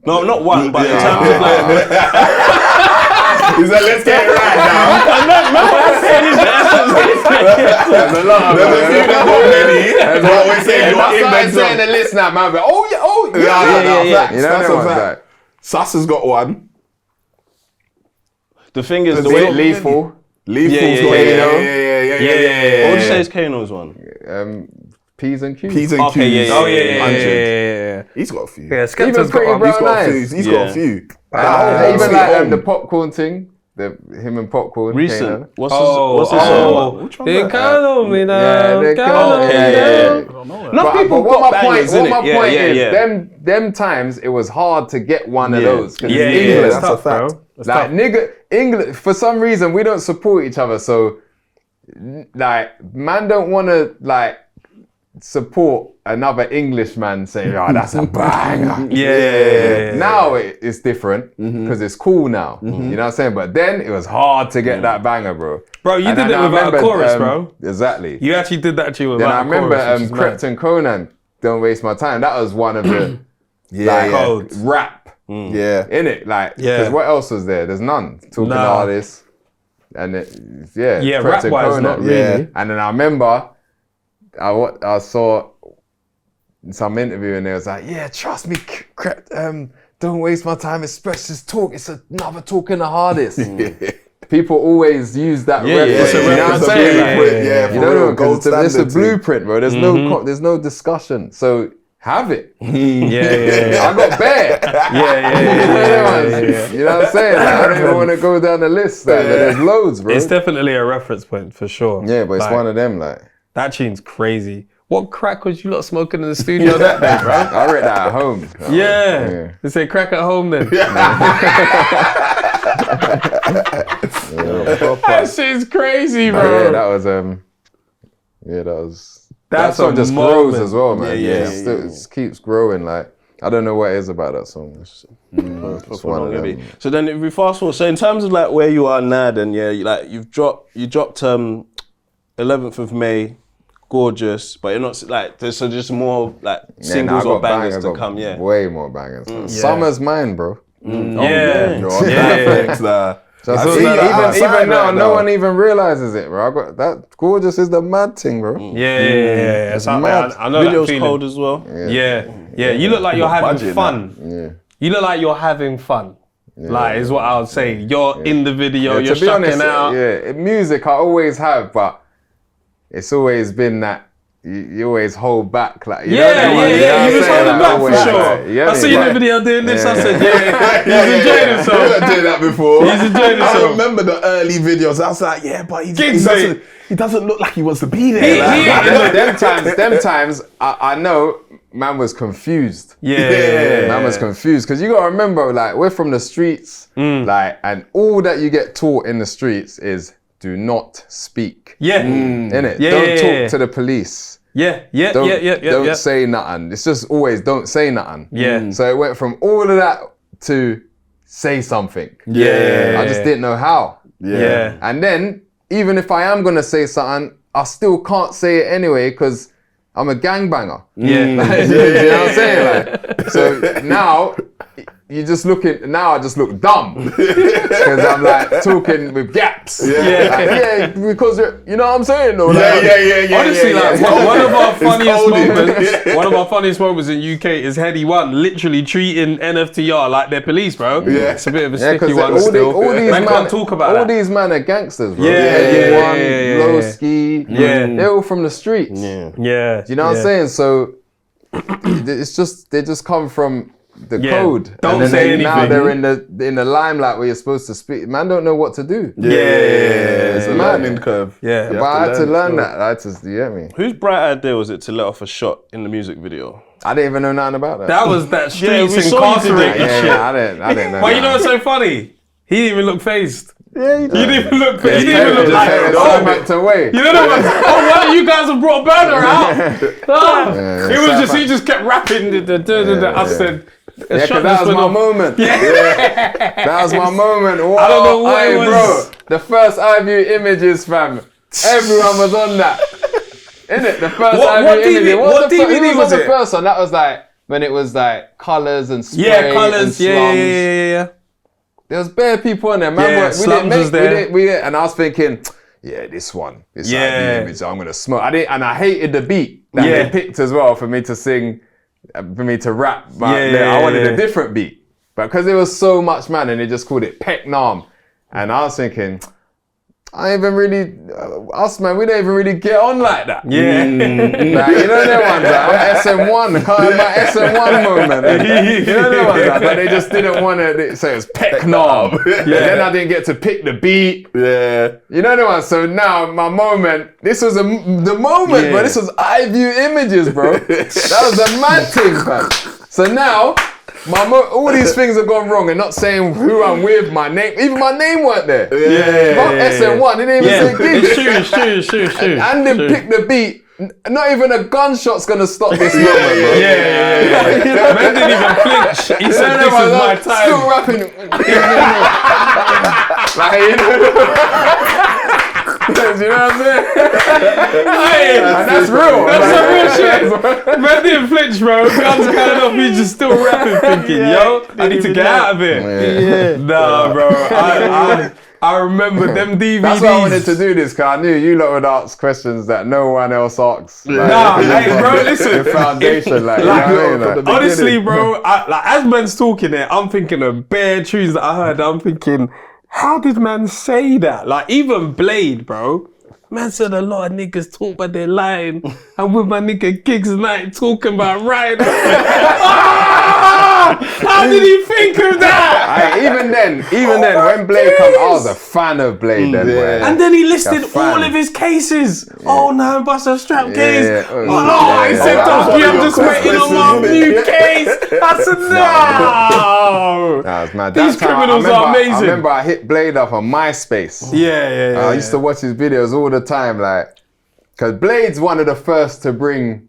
No, not one, but in terms of like. He's like, let's get it right now. There's a lot of them. I'm saying the list now, man. But Yeah. You know what I'm saying? Sassa's got one. The thing is, the way Lethal. Lethal's got yeah. What would you say is Kano's one? P's and Q's. P's and Q's. Yeah. He's got a few. Yeah, Skepta's He's got a few. Even like the popcorn thing. Him and Popcorn. Recent. What's his Which one? They can't me now. Not people got bangers, innit? What my point is, them times it was hard to get one of those. Because English, that's a fact. Like, nigga, English, for some reason, we don't support each other. So, like, man don't want to, like, support another Englishman saying, oh, that's a banger. Now it's different because it's cool now. You know what I'm saying? But then it was hard to get that banger, bro. Bro, you did it without a chorus, bro. Exactly. You actually did that too without a chorus. Then I remember Crept and Conan, Don't Waste My Time. That was one of the rap. In it, like, because what else was there? There's none. Talking artists. And rap wise, not really. And then I remember I saw some interview and they was like, yeah, trust me, don't waste my time, it's just talk, it's another talking the hardest. People always use that reference. You know what I'm saying? You know, because it's a blueprint, bro. There's no discussion. So have it. Yeah. I got bare. Yeah. You know what I'm saying? Like, I don't even want to go down the list. Like, but there's loads, bro. It's definitely a reference point for sure. Yeah, but it's Like, one of them, like. That tune's crazy. What crack was you lot smoking in the studio that day, bro? I read that at home. Yeah. They say crack at home then. That shit's crazy, bro. Yeah, that was. That That's a song just moment. grows as well, man. Yeah. It just keeps growing. Like, I don't know what it is about that song. It's one of them. So then if we fast forward, so in terms of like where you are now, then you dropped 11th of May, Gorgeous, but you're not like there's just more like singles or bangers to come. Yeah, way more bangers. Summer's mine, bro. Thanks, Even now, no one even realizes it, bro. I got that. Gorgeous is the mad thing, bro. Yeah. It's mad. I know video's that feeling. cold as well. Yeah. You look like you're having budget, fun. Yeah. You look like you're having fun. Like is what I would say. You're in the video. You're to be shucking honest, out. music I always have, but it's always been that you always hold back, like you You was holding back for sure. I see you in the video doing this. I said, he's enjoying himself. I did that before. He's enjoying I himself. remember the early videos. I was like, yeah, but he GIGGS, doesn't look like he wants to be there. Them times, I know man was confused. Yeah. Man was confused because you gotta remember, like we're from the streets, like, and all that you get taught in the streets is do not speak. Innit? Don't talk to the police. Don't say nothing. It's just always don't say nothing. So it went from all of that to say something. I just didn't know how. And then even if I am gonna say something, I still can't say it anyway because I'm a gangbanger. You know what I'm saying? Like, so now you just now I just look dumb because I'm like talking with gaps. Because you know what I'm saying though. Honestly, like one of our funniest moments in UK is Heady One literally treating NFTR like they're police, bro. It's a bit of a sticky one still. All these man can't talk about all that. these men are gangsters, bro. Yeah. Lowski, they're all from the streets. Do you know what I'm saying? So it's just they just come from the code. Don't and say anything. Now they're in the limelight where you're supposed to speak. Man don't know what to do. It's a learning curve. But I had to learn that. I had to, you get me? Whose bright idea was it to let off a shot in the music video? I didn't even know nothing about that. That was that streets we saw you did incarcerated it. shit. I didn't know. But you know what's so funny? He didn't even look phased. He didn't even look phased. He He didn't even look like, backed away. you know the ones, why you guys have brought Burner out? It was just, he just kept rapping. I said, Yeah, because that was my moment. That was my moment. Whoa, I don't know what it was. Bro, the first iView images, fam. Everyone was on that. Innit? The first What iView images. what DVD Who was the it? first one? That was like, when it was like colours and spray Yeah, and colours. slums. Yeah. There was bare people on there. Man, Yeah, Slums was there. and I was thinking, this one. This Yeah. iView image, I'm going to smoke. I hated the beat that they picked as well for me to sing. For me to rap, but I wanted a different beat. But because there was so much, man, and they just called it Peckham. And I was thinking, I ain't even really, us, man, we don't even really get on like that. Like, you know them ones, like, SM1, can't have my SM1 moment. You know them ones, like, but they just didn't want to say it was Peckham. Then I didn't get to pick the beat. You know the one. So now my moment, this was the moment, bro. This was iView images, bro. That was the mad thing, fam. So now, all these things have gone wrong and not saying who I'm with, my name, even my name weren't there. Not SM1, they didn't even say GIGGS. It's true. And then pick the beat. Not even a gunshot's gonna stop this moment, bro. Man didn't even flinch. He said, this is my time. Still rapping. Like, you know. You know what I'm saying? And that's real. That's some real shit. Man didn't flinch, bro. Guns going off, he's just still rapping, thinking, I need to get out of here. Nah, bro. I remember them DVDs. That's why I wanted to do this, because I knew you lot would ask questions that no one else asks. Like, hey, bro, listen. The foundation, you know what I mean? Like, honestly, bro, as man's talking there, I'm thinking of bare tunes that I heard. I'm thinking, how did man say that? Like, even Blade, bro. Man said a lot of niggas talk about their lying. I'm with my nigga GIGGS night talking about right. How did he think of that? Even then, when Blade come, I was a fan of Blade then. Boy. And then he listed all of his cases. Oh no, bust a strap case. He said, I'm just waiting on my new case. I said, no. That was mad. These criminals are amazing. I remember I hit Blade up on MySpace. Yeah. I used to watch his videos all the time, like, because Blade's one of the first to bring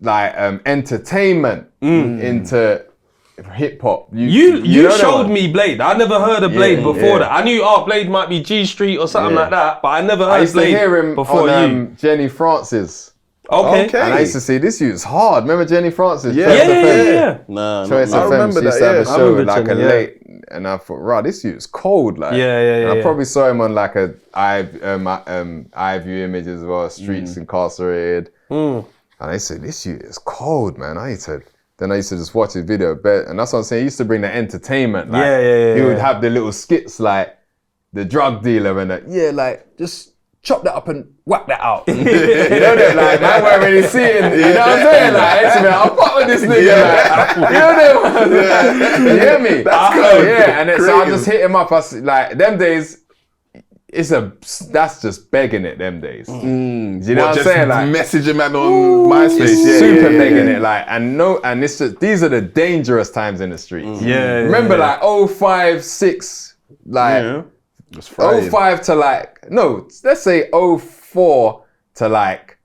like entertainment into hip hop. You showed me Blade. I never heard of Blade before that. I knew Blade might be G Street or something like that, but I never heard I used Blade to hear him before on Jenny Francis. Okay. And I used to see this youth's hard. Remember Jenny Francis? Yeah. Choice I FM. remember She used that, to have a yeah. show like a late, and I thought, right, this youth's cold. Like, and I probably saw him on like a iView image as well. Streets Incarcerated. And I said, this youth is cold, man. Then I used to just watch his video, and that's what I'm saying. He used to bring the entertainment. Like, he would have the little skits like the drug dealer and like just chop that up and whack that out. You know that, like, man weren't really seeing, you know what I'm saying? Like, I'll fuck with this nigga, like, you know that. You hear me? That's cool. Yeah, and then, so I just hit him up. Like, them days, that's just begging it, them days. You know what I'm saying? Like, messaging man on MySpace. Super begging it, like, and it's just, these are the dangerous times in the streets. Remember, like, 05, 6, like, 05 to like, no, let's say 04 to like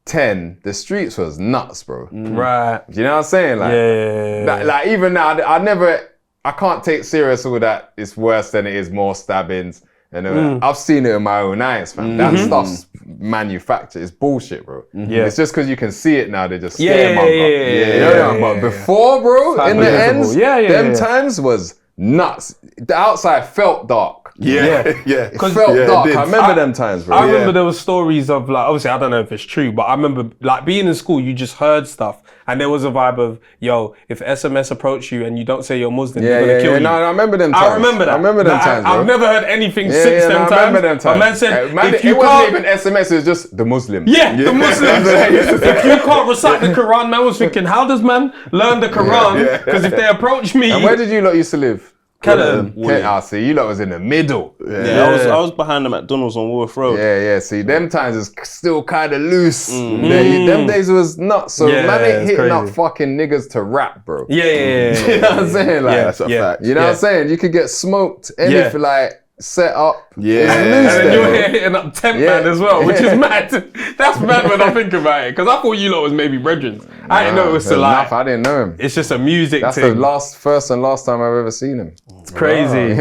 10, the streets was nuts, bro. Right. Do you know what I'm saying? Like, like even now, I can't take serious all that. It's worse than it is, more stabbings. And I've seen it in my own eyes, fam. That stuff's manufactured. It's bullshit, bro. It's just because you can see it now, they just scaremonger. But before, bro, in the ends, them times was nuts. The outside felt dark. It felt dark. I remember them times, bro. I remember there was stories of like, obviously I don't know if it's true, but I remember like being in school, you just heard stuff, and there was a vibe of, yo, if SMS approach you and you don't say you're Muslim, they're gonna kill you. No, I remember them times. I remember that. I remember them times, bro. I've never heard anything since them times. I remember them times. A man said, if you it wasn't even SMS, it was just the Muslim. the Muslims. If you can't recite the Quran, man was thinking, how does man learn the Quran? Because if they approach me. And where did you lot used to live? Canada. See, you lot was in the middle. I was behind the McDonald's on Wharf Road. See, them times is still kind of loose. Them days was nuts. So man ain't hitting up fucking niggas to rap, bro. You know what I'm saying? Like, That's a fact. you know what I'm saying? You could get smoked anything like set up. And then you're here hitting up Tempman as well, which is mad. That's mad when I think about it. Because I thought you lot was maybe brethren. I didn't know it was to like. I didn't know him. It's just a music That's thing. the first and last time I've ever seen him. It's crazy.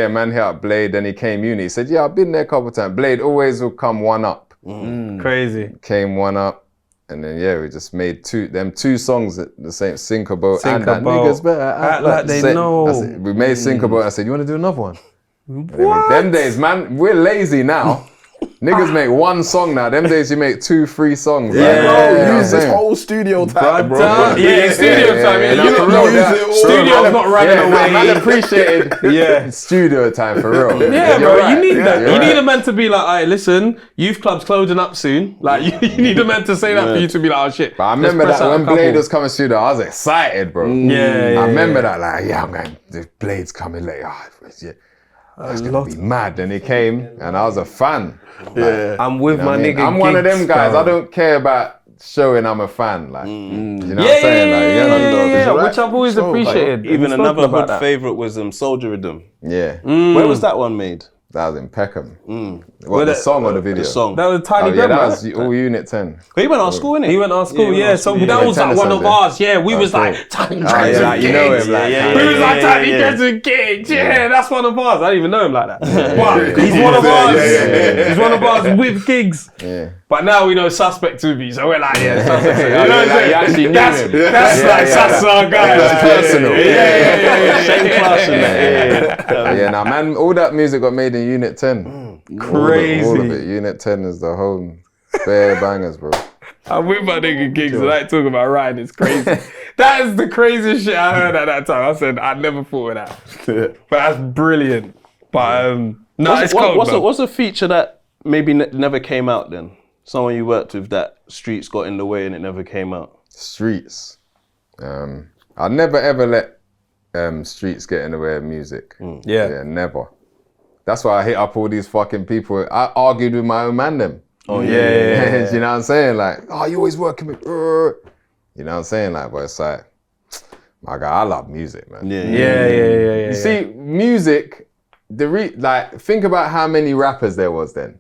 Man hit up Blade, then he came uni. He said, I've been there a couple of times. Blade always will come one up. Crazy. Came one up. And then we just made two songs the same, Sinkable and that niggas better act like they know. We made Sinkable. I said, you want to do another one? What? Them days, man, we're lazy now. Niggas make one song now. Them days you make 2-3 songs. Use this whole studio time, bro. Studio time. Studio's not running away. Man appreciated studio time for real. Bro, you need that. You need a man to be like, alright, listen, youth club's closing up soon. Like, you need a man to say that for you to be like, oh shit. But I remember that when Blade was coming studio, I was excited, bro. I remember that, like, I'm going, the Blade's coming later. That's gonna be mad. Then he came, and I was a fan. I'm with my nigga. I'm one of them guys. I don't care about showing I'm a fan. Like, you know what I'm saying? Which I've always appreciated. Even another hood favourite was Soldier Rhythm. Where was that one made? That was in Peckham. What, the song or the video? The song. That was Tiny Bum. That was all Unit 10. He went to our school, innit? He went to our school, So that was like one of ours. We was like Tiny Dreads and you know him, like, we was like Tiny Dreads and GIGGS. That's one of ours. I didn't even know him like that. But he's one of ours. He's one of ours with GIGGS. But now we know Suspect to be, so we're like, Suspect. You know what I'm saying? You actually knew him. That's like, that's our guy. That's personal. Same class in Now, man, all that music got made in Unit 10. Crazy. All of it. Unit 10 is the home. Bare bangers, bro. I'm with my nigga GIGGS and I ain't talking about riding. It's crazy. That is the craziest shit I heard at that time. I said, I never thought of that. But that's brilliant. But No, it's cold, bro. What's a feature that maybe never came out then? Someone you worked with that streets got in the way and it never came out? Streets. I never ever let streets get in the way of music. Yeah, never. That's why I hit up all these fucking people. I argued with my own MandM. Oh yeah. You know what I'm saying? Like, oh, you always working with, you know what I'm saying? Like, but it's like, my guy, I love music, man. Yeah. You see, music, like, think about how many rappers there was then.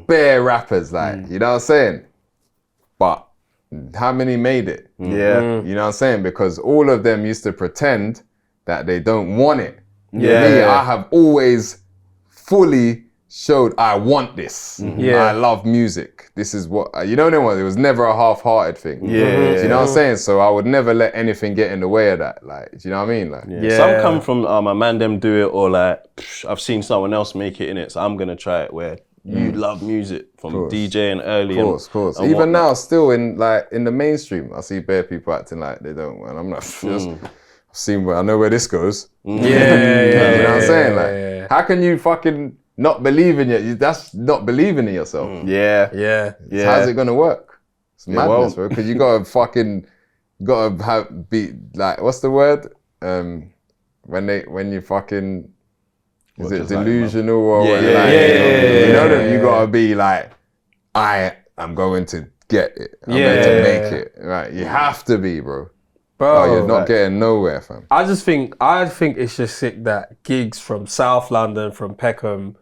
Bare rappers, like, you know what I'm saying? But how many made it? Yeah. You know what I'm saying? Because all of them used to pretend that they don't want it. Yeah. Me, I have always fully showed I want this. I love music. This is what, you know what? It was never a half-hearted thing. Do you know what I'm saying? So I would never let anything get in the way of that. Like, do you know what I mean? Like, Some come from my MandM do it, or like, I've seen someone else make it in it, so I'm gonna try it, where you love music from DJing early. Of course. Even now, still in the mainstream, I see bare people acting like they don't, and I'm not just, I've seen I know where this goes. You know what I'm saying? Like, how can you fucking not believe in it? That's not believing in yourself. Yeah. How's it gonna work? It's madness, bro. Because you gotta be like, what's the word? When you fucking, is it delusional or whatever? You know that you gotta be like, I am going to get it. I'm going to make it. Right? You have to be, bro. Oh, you're not getting nowhere, fam. I think it's just sick that GIGGS from South London, from Peckham,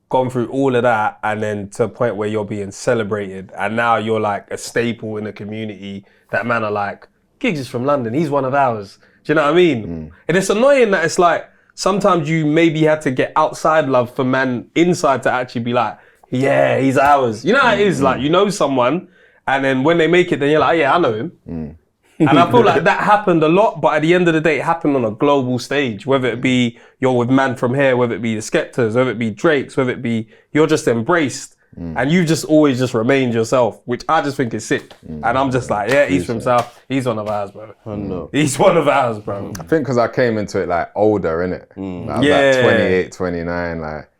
gone through all of that, and then to a point where you're being celebrated, and now you're like a staple in the community. That man are like, GIGGS is from London, he's one of ours. Do you know what I mean? And it's annoying that it's like, sometimes you maybe had to get outside love for man inside to actually be like, yeah, he's ours. You know how it is, like, you know someone, and then when they make it, then you're like, oh, yeah, I know him. And I feel like that happened a lot, but at the end of the day, it happened on a global stage, whether it be you're with Man From Here, whether it be the Skeptors, whether it be Drakes, whether it be you're just embraced, and you've just always just remained yourself, which I just think is sick. And I'm just like, yeah, he's from South, he's one of ours, bro. He's one of ours, bro. I think because I came into it like older, innit? Like, I was like 28, 29, like,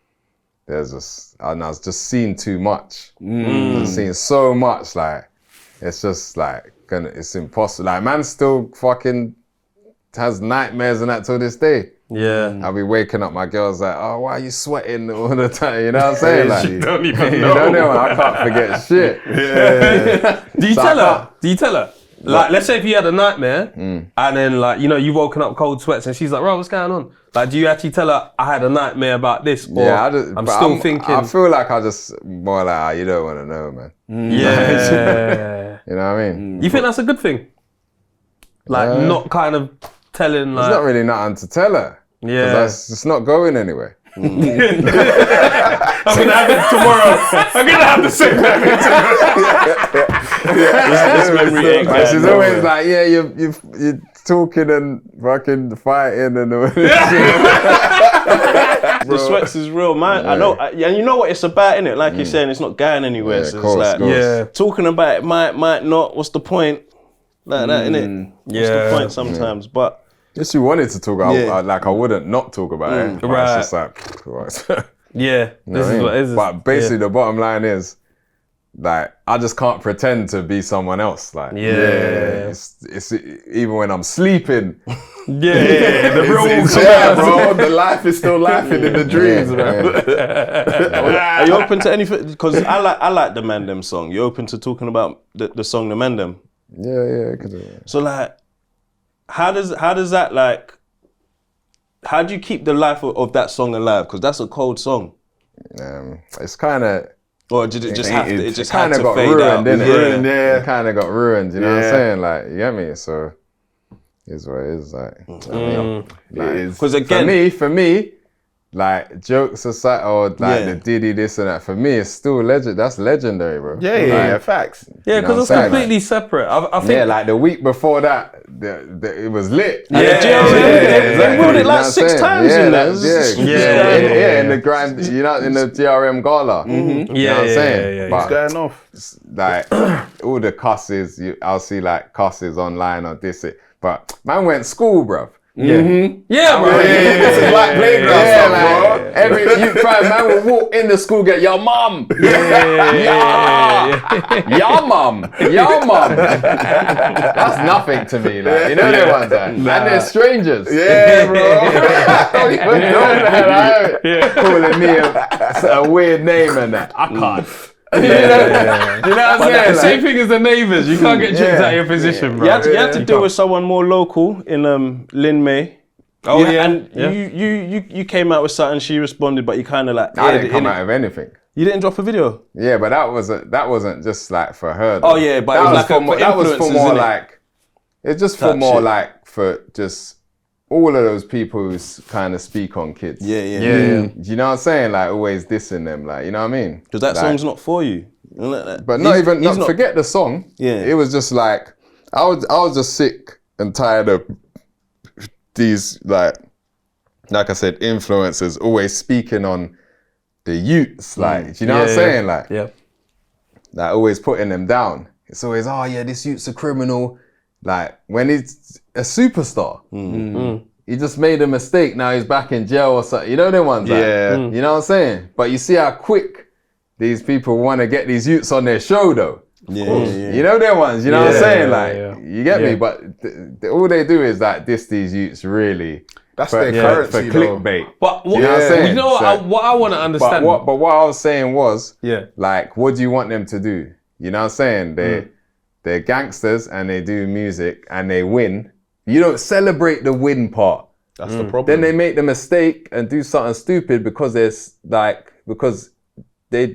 I was just seeing too much. I was seeing so much, like, it's just like, it's impossible. Like, man still fucking has nightmares and that till this day. I'll be waking up, my girl's like, oh, why are you sweating all the time? You know what I'm saying? Like, You don't even you know. don't know, I can't forget shit. Do you tell her? Like, let's say if you had a nightmare, and then like, you know, you've woken up cold sweats, and she's like, bro, what's going on? Like, do you actually tell her, I had a nightmare about this? Or I'm still thinking. I feel like I just more like, you don't want to know, man. You know what I mean? You think that's a good thing? Like, not kind of telling, like... There's not really nothing to tell her. Because it's not going anywhere. I'm gonna have it tomorrow. I'm gonna have the same memory This memory ain't going She's always like, yeah, you're talking and fucking fighting and all this shit. The sweats is real, man. I know, and you know what it's about, innit? Like you're saying, it's not going anywhere. So it's like, talking about it might not. What's the point? Like that, innit? What's the point sometimes? But if you wanted to talk about, like, I wouldn't not talk about it. But it's just like, right. This is what it is. But basically, the bottom line is, like, I just can't pretend to be someone else. Like, it's even when I'm sleeping. The real it's bro. The life is still laughing in the dreams, bro. Are you open to anything? Because I like the MandM song. You open to talking about the song, the MandM? Yeah, I could do it. So like, how does that, like, how do you keep the life of that song alive? Because that's a cold song. It's kind of. Or did it just have to? It just kind had of to got fade ruined, out. didn't it? It kind of got ruined. You know what I'm saying? Like, you get me? So, it's what it is. Like, It is. Because again, for me, like, jokes aside, or like the Diddy this and that, for me, it's still legend. That's legendary, bro. Yeah, facts. Yeah, because it's completely separate. I think. Yeah, like the week before that, it was lit. They ruled it like 6 times in that. In the grand, you know, in the GRM gala. You know what I'm saying? It's going off. Like, all the cusses, I'll see like cusses online or this, but man went school, bruv. Yeah, bro. This is like playground stuff, bro. Every you try, man will walk in the school, get your mum. Your mum. That's nothing to me. Like, you know the ones that, and they're strangers. Yeah, bro. I don't even know that. Calling me a weird name and that. I can't. You know what I'm saying? The same thing as the neighbours. You can't get tricked out of your position, bro. You had to deal with someone more local in Lin May. Oh yeah, and you came out with something. She responded, but you kind of like. I didn't come out of anything. You didn't drop a video. Yeah, but that wasn't just like for her. Oh yeah, but that was for more like. It's just for more like for just all of those people who kind of speak on kids. Yeah. Do you know what I'm saying? Like always dissing them, like, you know what I mean? Because that song's not for you. But forget the song. Yeah. It was just like I was just sick and tired of these like I said, influencers always speaking on the youths. Like, do you know what I'm saying? Like, like always putting them down. It's always, oh yeah, this youth's a criminal. Like when he's a superstar, he just made a mistake. Now he's back in jail or something. You know them ones. Like, you know what I'm saying? But you see how quick these people want to get these youths on their show, though. You know them ones. You know what I'm saying? Like, you get me. But all they do is like diss these youths. Really, that's their currency, for clickbait. But what, you know what I'm saying? You know what? What I want to understand. But what I was saying was, Yeah. like, what do you want them to do? You know what I'm saying? They're gangsters and they do music and they win. You don't celebrate the win part. That's the problem. Then they make the mistake and do something stupid because they're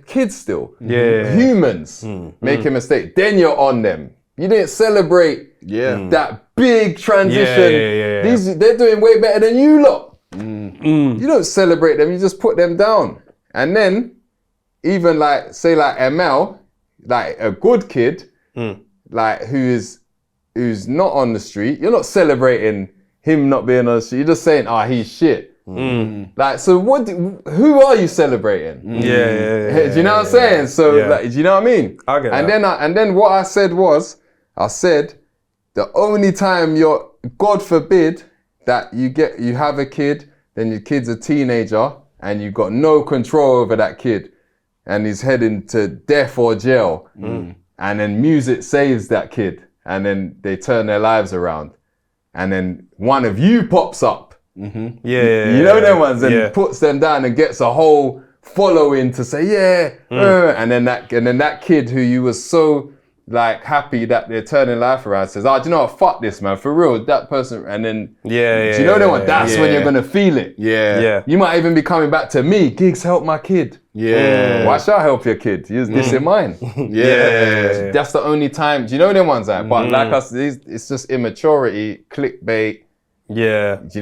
kids still. Humans make a mistake. Then you're on them. You didn't celebrate that big transition. They're doing way better than you lot. You don't celebrate them, you just put them down. And then even like, say like ML, like a good kid, like who's not on the street, you're not celebrating him not being on the street. You're just saying, he's shit. Like, so who are you celebrating? Do you know what I'm saying? So, like, do you know what I mean? I get and that. then what I said was, the only time God forbid that you have a kid, then your kid's a teenager and you've got no control over that kid and he's heading to death or jail. And then music saves that kid and then they turn their lives around. And then one of you pops up. You know them ones and puts them down and gets a whole following to say, and then that kid who you was so like happy that they're turning life around says, do you know what, fuck this man, for real, that person, and then do you know them one? That's when you're gonna feel it. You might even be coming back to me, GIGGS, help my kid. Why should I help your kid? This is mine. That's the only time. Do you know them ones that? But like us, it's just immaturity, clickbait. Do you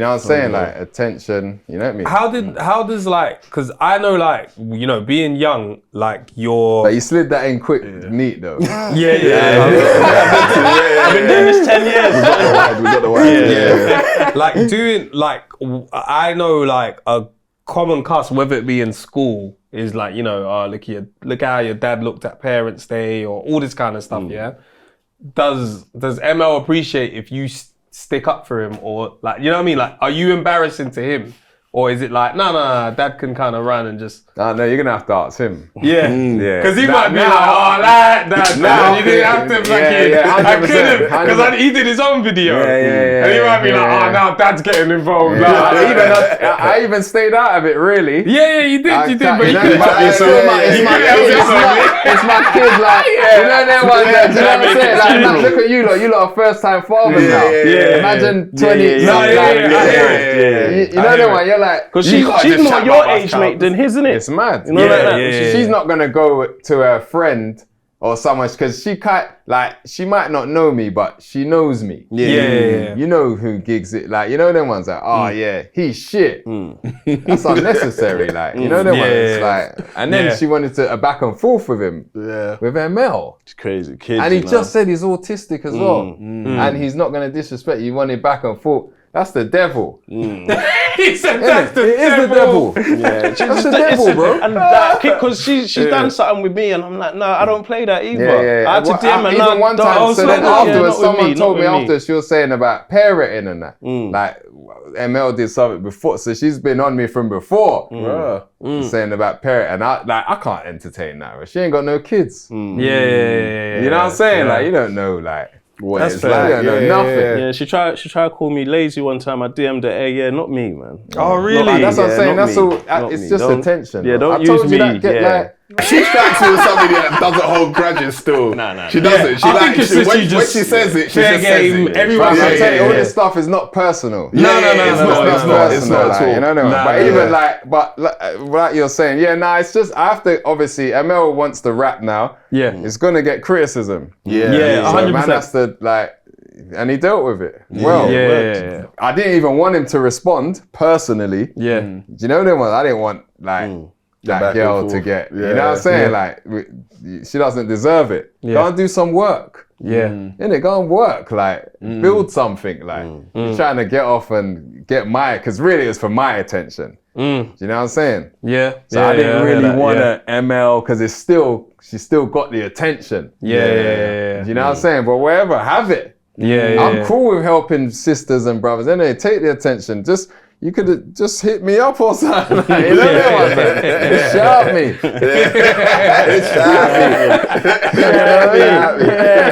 know what I'm saying? Like attention, you know what I mean? How does like, because I know like, you know, being young, like you're... But you slid that in quick, neat though. I've been doing this 10 years. We got the word. Like doing, like, I know like a common cuss, whether it be in school, is like, you know, look how your dad looked at Parents' Day or all this kind of stuff, Does ML appreciate if you stick up for him, or like, you know what I mean? Like, are you embarrassing to him? Or is it like, no, dad can kind of run and just... No, you're going to have to ask him. Because he might be like, you didn't have to fucking... I couldn't, because he did his own video. And he might be like, now dad's getting involved. I even stayed out of it, really. You did, but you it's my kid, like, you know that one, you know what I'm saying? Like, look at you lot are first time fathers now. Imagine 20, you know that one, you're like, because she's more your age mate than his, isn't it? It's mad. You know that? She's not gonna go to her friend or someone because she might not know me, but she knows me. You know who GIGGS it, like, you know them ones like, he's shit. That's unnecessary, like, you know them ones, like, and then she wanted to back and forth with him, with ML. It's crazy, kids. And he just said he's autistic as well, and he's not gonna disrespect you. Wanted back and forth. That's the devil. He said that's the devil. That's the devil, bro. And that because she's done something with me, and I'm like, no, I don't play that either. I had to DM her. Even one time, so then afterwards, someone told me after she was saying about parenting and that. Like, ML did something before, so she's been on me from before, saying about parent, and I can't entertain that. She ain't got no kids. Yeah. You know what I'm saying? Like, you don't know, like, what That's it's fair. like. You don't know nothing. Yeah, she tried to call me lazy one time. I DM'd her, hey, yeah, not me, man. Oh, really? Like, that's what I'm saying. not That's me. all. Not It's me. just Don't- attention. yeah, don't I told use you me, that. Get yeah. like. She strikes me as somebody that doesn't hold grudges still. Nah. She doesn't. She I like think it's she, just when, you when just she says it, she fair just says game, it. everyone's I'm telling you, all yeah. this stuff is not personal. No, It's not personal. It's not at all. You know what I mean? Nah, But nah, even nah. like you're saying, it's just, I have to, obviously, ML wants to rap now. Yeah. It's going to get criticism. Yeah, So 100%. man has to, like, and he dealt with it. Well, Yeah. I didn't even want him to respond, personally. Yeah. Do you know them ones? I didn't want, like, that back girl and to forth. get, you Yeah. know what I'm saying? Like, she doesn't deserve it. Yeah. Go and do some work. Yeah. Innit? Go and work, like, build something, like, you're trying to get off and get because really it's for my attention. Do you know what I'm saying? Yeah. So I didn't really want to. to ML, because she still got the attention. Yeah. Do you know what I'm saying? But whatever, have it. Yeah. I'm cool with helping sisters and brothers. Anyway, take the attention. You could have just hit me up or something. Like, you know what I'm saying? Just shout me.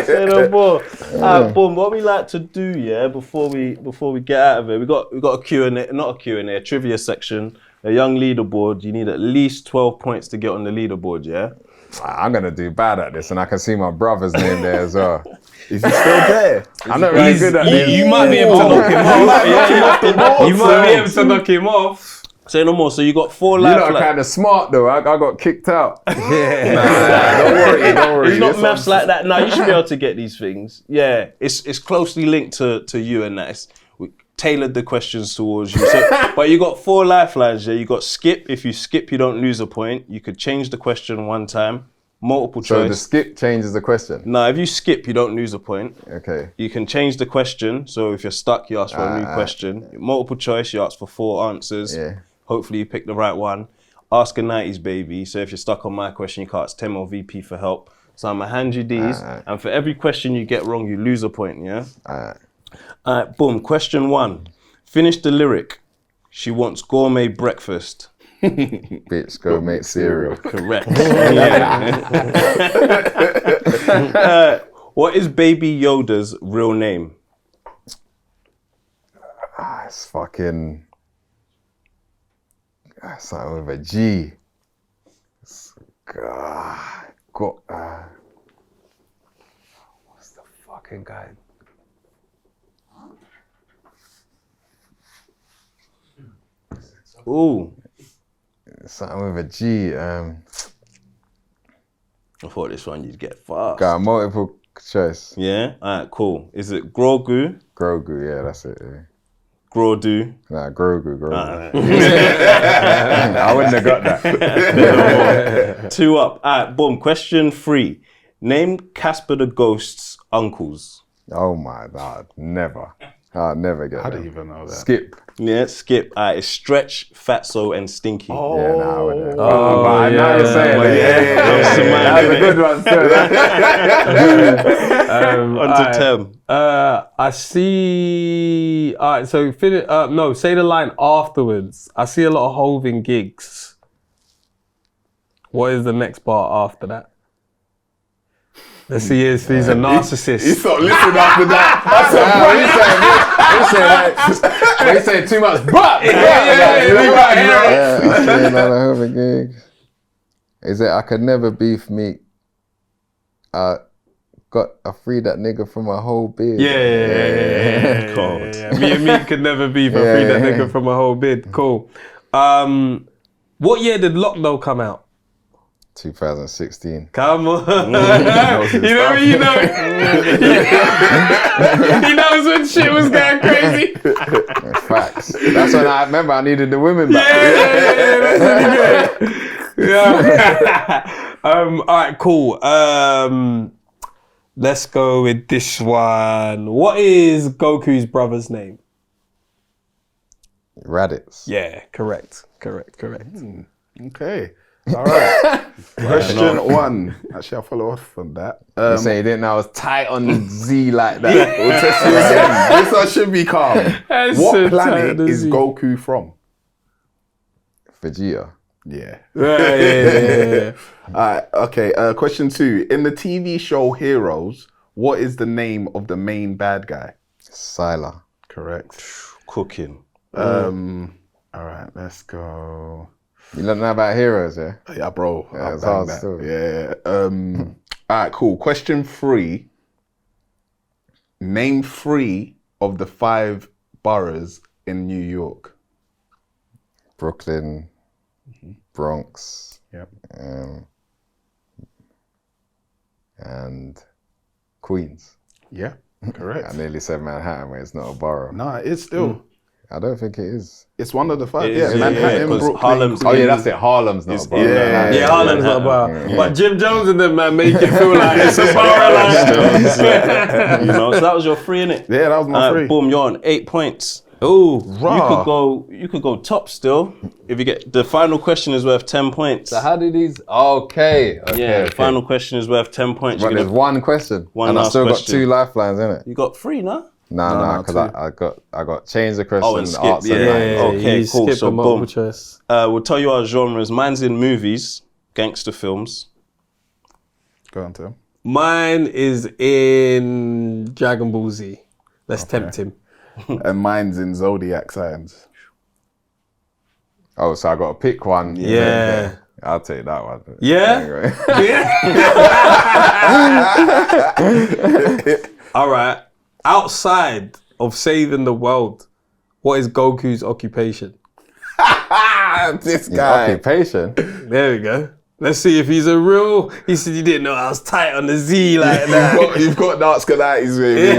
Say no more. Alright, boom. What we like to do, before we get out of it, we got a Q&A, not a Q&A, a trivia section, a young leaderboard. You need at least 12 points to get on the leaderboard, yeah? I'm going to do bad at this, and I can see my brother's name there as well. Is he still there? I'm not really good at this. You might be able to knock him off. You might be able to knock him off. Say no more. So you got 4 You're lifelines. not kind of smart though. I got kicked out. Don't worry. It's not This maths like that. No, you should be able to get these things. Yeah, it's closely linked to you and that. We tailored the questions towards you. So, but you got 4 lifelines. Yeah, you got skip. If you skip, you don't lose a point. You could change the question one time. Multiple So the choice. skip changes the question. No, if you skip, you don't lose a point. Okay. You can change the question. So if you're stuck, you ask for a new question. Multiple choice, you ask for 4 answers. Yeah. Hopefully you pick the right one. Ask a 90s baby. So if you're stuck on my question, you can ask Tim or VP for help. So I'm gonna hand you these, and for every question you get wrong, you lose a point, yeah? Alright, boom. Question 1. Finish the lyric. She wants gourmet breakfast. Bitch, go make cereal. Correct. What is Baby Yoda's real name? It's fucking something with a G. What's the fucking guy? Ooh. Something with a G. I thought this one you'd get fast. Got a multiple choice. Yeah? Alright, cool. Is it Grogu, Grogu, yeah, that's it. Yeah. Grodu? Nah, Grogu. I wouldn't have got that. 2 up. Alright, boom. Question 3. Name Casper the Ghost's uncles. Oh my God, never. I'll never get that. I didn't even know that. Skip. Yeah, skip. Alright, it's Stretch, Fatso, and Stinky. Yeah, nah, I wouldn't. Oh, I know you're saying that. Yeah. On to Tem. I see. All right, so say the line afterwards. I see a lot of Hove in GIGGS. What is the next part after that? Let's see, he's a narcissist. He's not listening after that. He said too much, but Is it I could never beef meat? I freed that nigga from a whole bid. Yeah. Cold. Me and me could never be for free that nigga from a whole bid. Cool. What year did Lockdown come out? 2016. Come on. You know. He knows when shit was going crazy. Facts. That's when I remember I needed the women back. Yeah. All right, cool. Let's go with this one. What is Goku's brother's name? Raditz. Yeah, correct. Okay. All right. Question 1. Actually, I'll follow off on that. You say you didn't know I was tight on the Z like that. We'll test you again. This one should be calm. What planet is Goku from? Vegeta. Yeah. Yeah. Alright, okay. Question 2. In the TV show Heroes, what is the name of the main bad guy? Sylar. Correct. Cooking. Alright, let's go. You don't know about heroes, yeah? Yeah, bro. Yeah, it's bang hard that. still. Yeah. Alright, cool. Question 3. Name 3 of the 5 boroughs in New York. Brooklyn, Bronx, Yep. and Queens. Yeah, correct. I nearly said Manhattan, where it's not a borough. Nah, it's still. I don't think it is. It's one of the 5. It Yeah, is, Manhattan, because Brooklyn. Harlem's Oh yeah, that's it. Harlem's not a borough. Yeah, Harlem's not a borough. But Jim Jones and them, man, make it feel like it's a borough. You know, so that was your 3, innit? Yeah, that was my 3. Boom, you're on 8 points. Oh, You could go top still. If you get the final question is worth 10 points. So how did these? Okay. Yeah, the final question is worth 10 points. But You're there's gonna- one question, One and I last still question. got 2 lifelines, innit? You got 3, no? Nah, because I got change the question. and skip, answer, yeah. like, Okay, you cool, skip so the multiple boom. choice. We'll tell you our genres. Mine's in movies, gangster films. Go on, Tim. Mine is in Dragon Ball Z. Let's tempt him. And mine's in zodiac signs. Oh, so I got to pick one. Yeah. I'll take that one. Yeah? Anyway. All right. Outside of saving the world, what is Goku's occupation? This guy. Occupation. There we go. Let's see if he's a real. He said you didn't know I was tight on the Z like that. You've got Narskalitis, baby.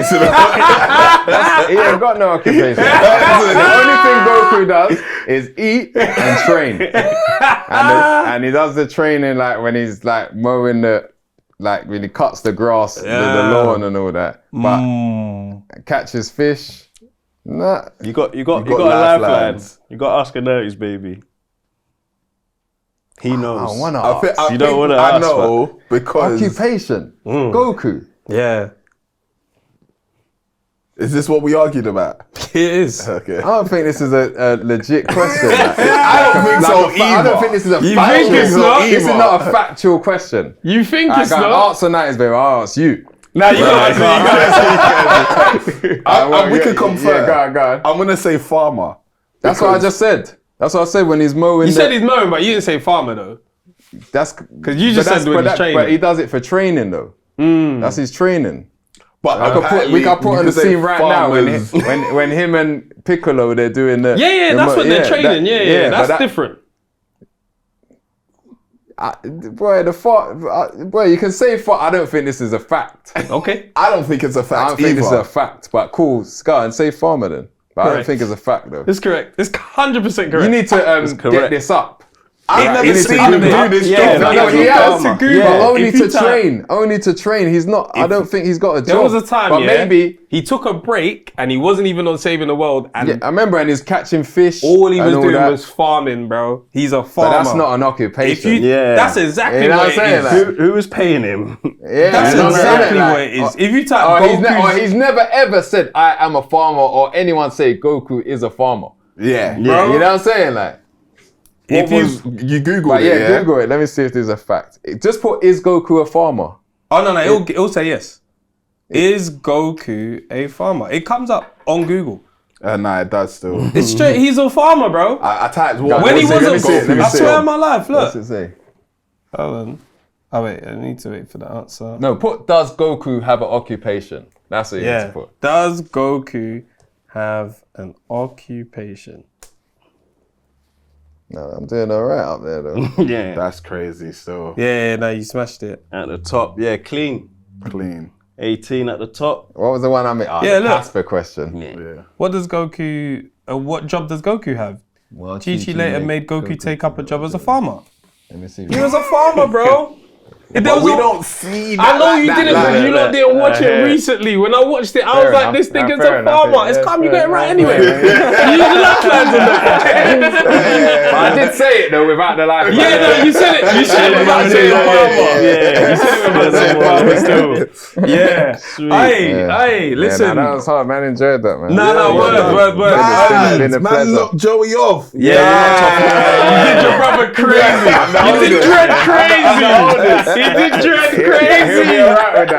He ain't got no occupation. The only thing Goku does is eat and train. And he does the training like when he's like mowing like when he cuts the grass, the lawn and all that. But catches fish, nah. You got a lifeline. lifelines. You got Oscar-Nertis, baby. He knows. I wanna ask. You don't wanna I ask, know because Occupation. Goku. Yeah, is this what we argued about? it is. Okay. I don't think this is a legit question. Like, I don't think so I don't either. think this is a You factual. think it's not? This is not a factual question. You think I it's got not? answer that is baby. I'll ask you. Nah, you got We could confirm. Yeah, go on. I'm gonna say farmer. That's what I just said. That's what I said when he's mowing. You said he's mowing, but you didn't say farmer though. That's Because you just said when he's training. But he does it for training though. That's his training. But We can put on the scene right now farmers. when him and Piccolo they're doing the. Yeah, that's when they're training. but That's different. Boy, you can say I don't think this is a fact. Okay. I don't think it's a I fact don't think this is either. a fact, but cool, Scott, and say farmer then. But I don't Correct. think it's a fact though. It's correct. It's 100% correct. You need to get correct. this up. I've you never need to seen Google him it. do this Yeah, job. no, No, he has farmer. to Google, but only If you to train. Only to train. He's not. I don't think he's got a job. There was a time, but maybe. he took a break and he wasn't even on Saving the World. And Yeah, I remember, and he's catching fish. all he was and all doing that. was farming, bro. He's a farmer. But that's not an occupation. That's exactly You know what what I'm it saying? is. Like- Who was paying him? Yeah, That's you know what I'm saying? exactly Like, what it is. If you type he's never ever said I am a farmer, or anyone say Goku is a farmer. Yeah. You know what I'm saying? Like, You Googled but it, yeah, yeah? Google it. Let me see if there's a fact. Just put is Goku a farmer? Oh no, it'll say yes. Is Goku a farmer? It comes up on Google. Nah, it does still. It's straight. He's a farmer, bro. I typed what? When he let me wasn't, see it, let me I see swear it. on my life. What's Look. it say? Hold on. Oh wait, I need to wait for the answer. No, put does Goku have an occupation? That's what you need to put. Does Goku have an occupation? No, I'm doing alright up there though. Yeah. That's crazy. So Yeah, no, you smashed it. At the top, yeah, clean. clean. 18 at the top. What was the one I made? Oh, Yeah, the look. Casper question. Yeah. What does Goku? What job does Goku have? Well, Chi-Chi later made Goku take up a job as a farmer. Let me see. He was a farmer, bro. But we don't see that. I know like you that, didn't, like- because you lot didn't watch it recently. When I watched it, I was like, this nigga's a farmer. It's calm, you get it right anyway. You use the lifelines on that. But I did say it though without the life. Yeah, no, you said it. You said it without saying farmer. Yeah, you said it without saying farmer still. Yeah. Hey, listen. That was hard, man. Enjoyed that, man. No, word. Been a Man pleasure. locked Joey off. Yeah, you did your brother crazy. You did Dread crazy. He did Dread He'll be crazy. alright with that.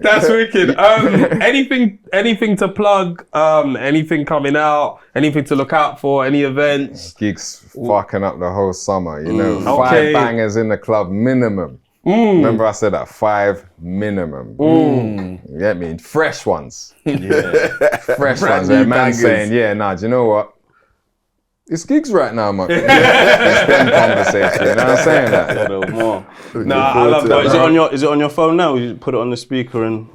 That's wicked. Anything to plug? Anything coming out? Anything to look out for? Any events? Gigs fucking up the whole summer, you know. Okay. 5 bangers in the club minimum. Remember I said that, 5 minimum. You get me? Fresh ones. Fresh ones. new A man bangers. saying, do you know what? It's gigs right now, man. It's them conversation, you know what I'm saying? That? Nah, I love that. Is it on your phone now? You put it on the speaker and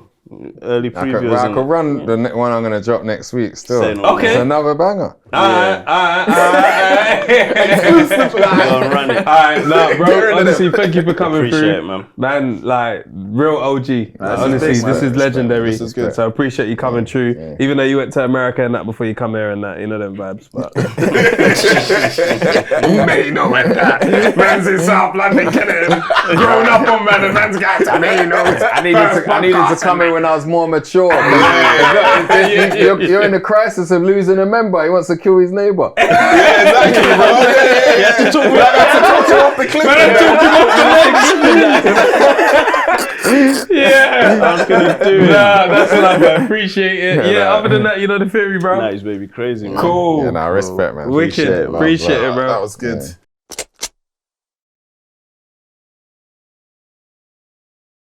early I previews. could run the one I'm going to drop next week still. Say no Okay. It's another banger. Alright. Run it. Alright, nah, bro. Honestly, thank you for coming Appreciate through. it, man. Like, Real OG. Honestly, big, man. this is legendary. This is good. So I appreciate you coming through. Even though you went to America and that before you come here and that, you know them vibes. But you may know it, that. Man's in South London, kidding. Grown up on man, and man's got to me, you know. I needed to come in when I was more mature. You're in the crisis of losing a member. He wants to kill his neighbour. Exactly, bro. You have to talk off the cliff. yeah, I was gonna do it. nah, that's love. I appreciate it. Yeah, other than that, you know the theory, bro. Nice, baby, crazy, man. Cool. Yeah, respect, man. Wicked. Appreciate it, bro. That was good. Yeah.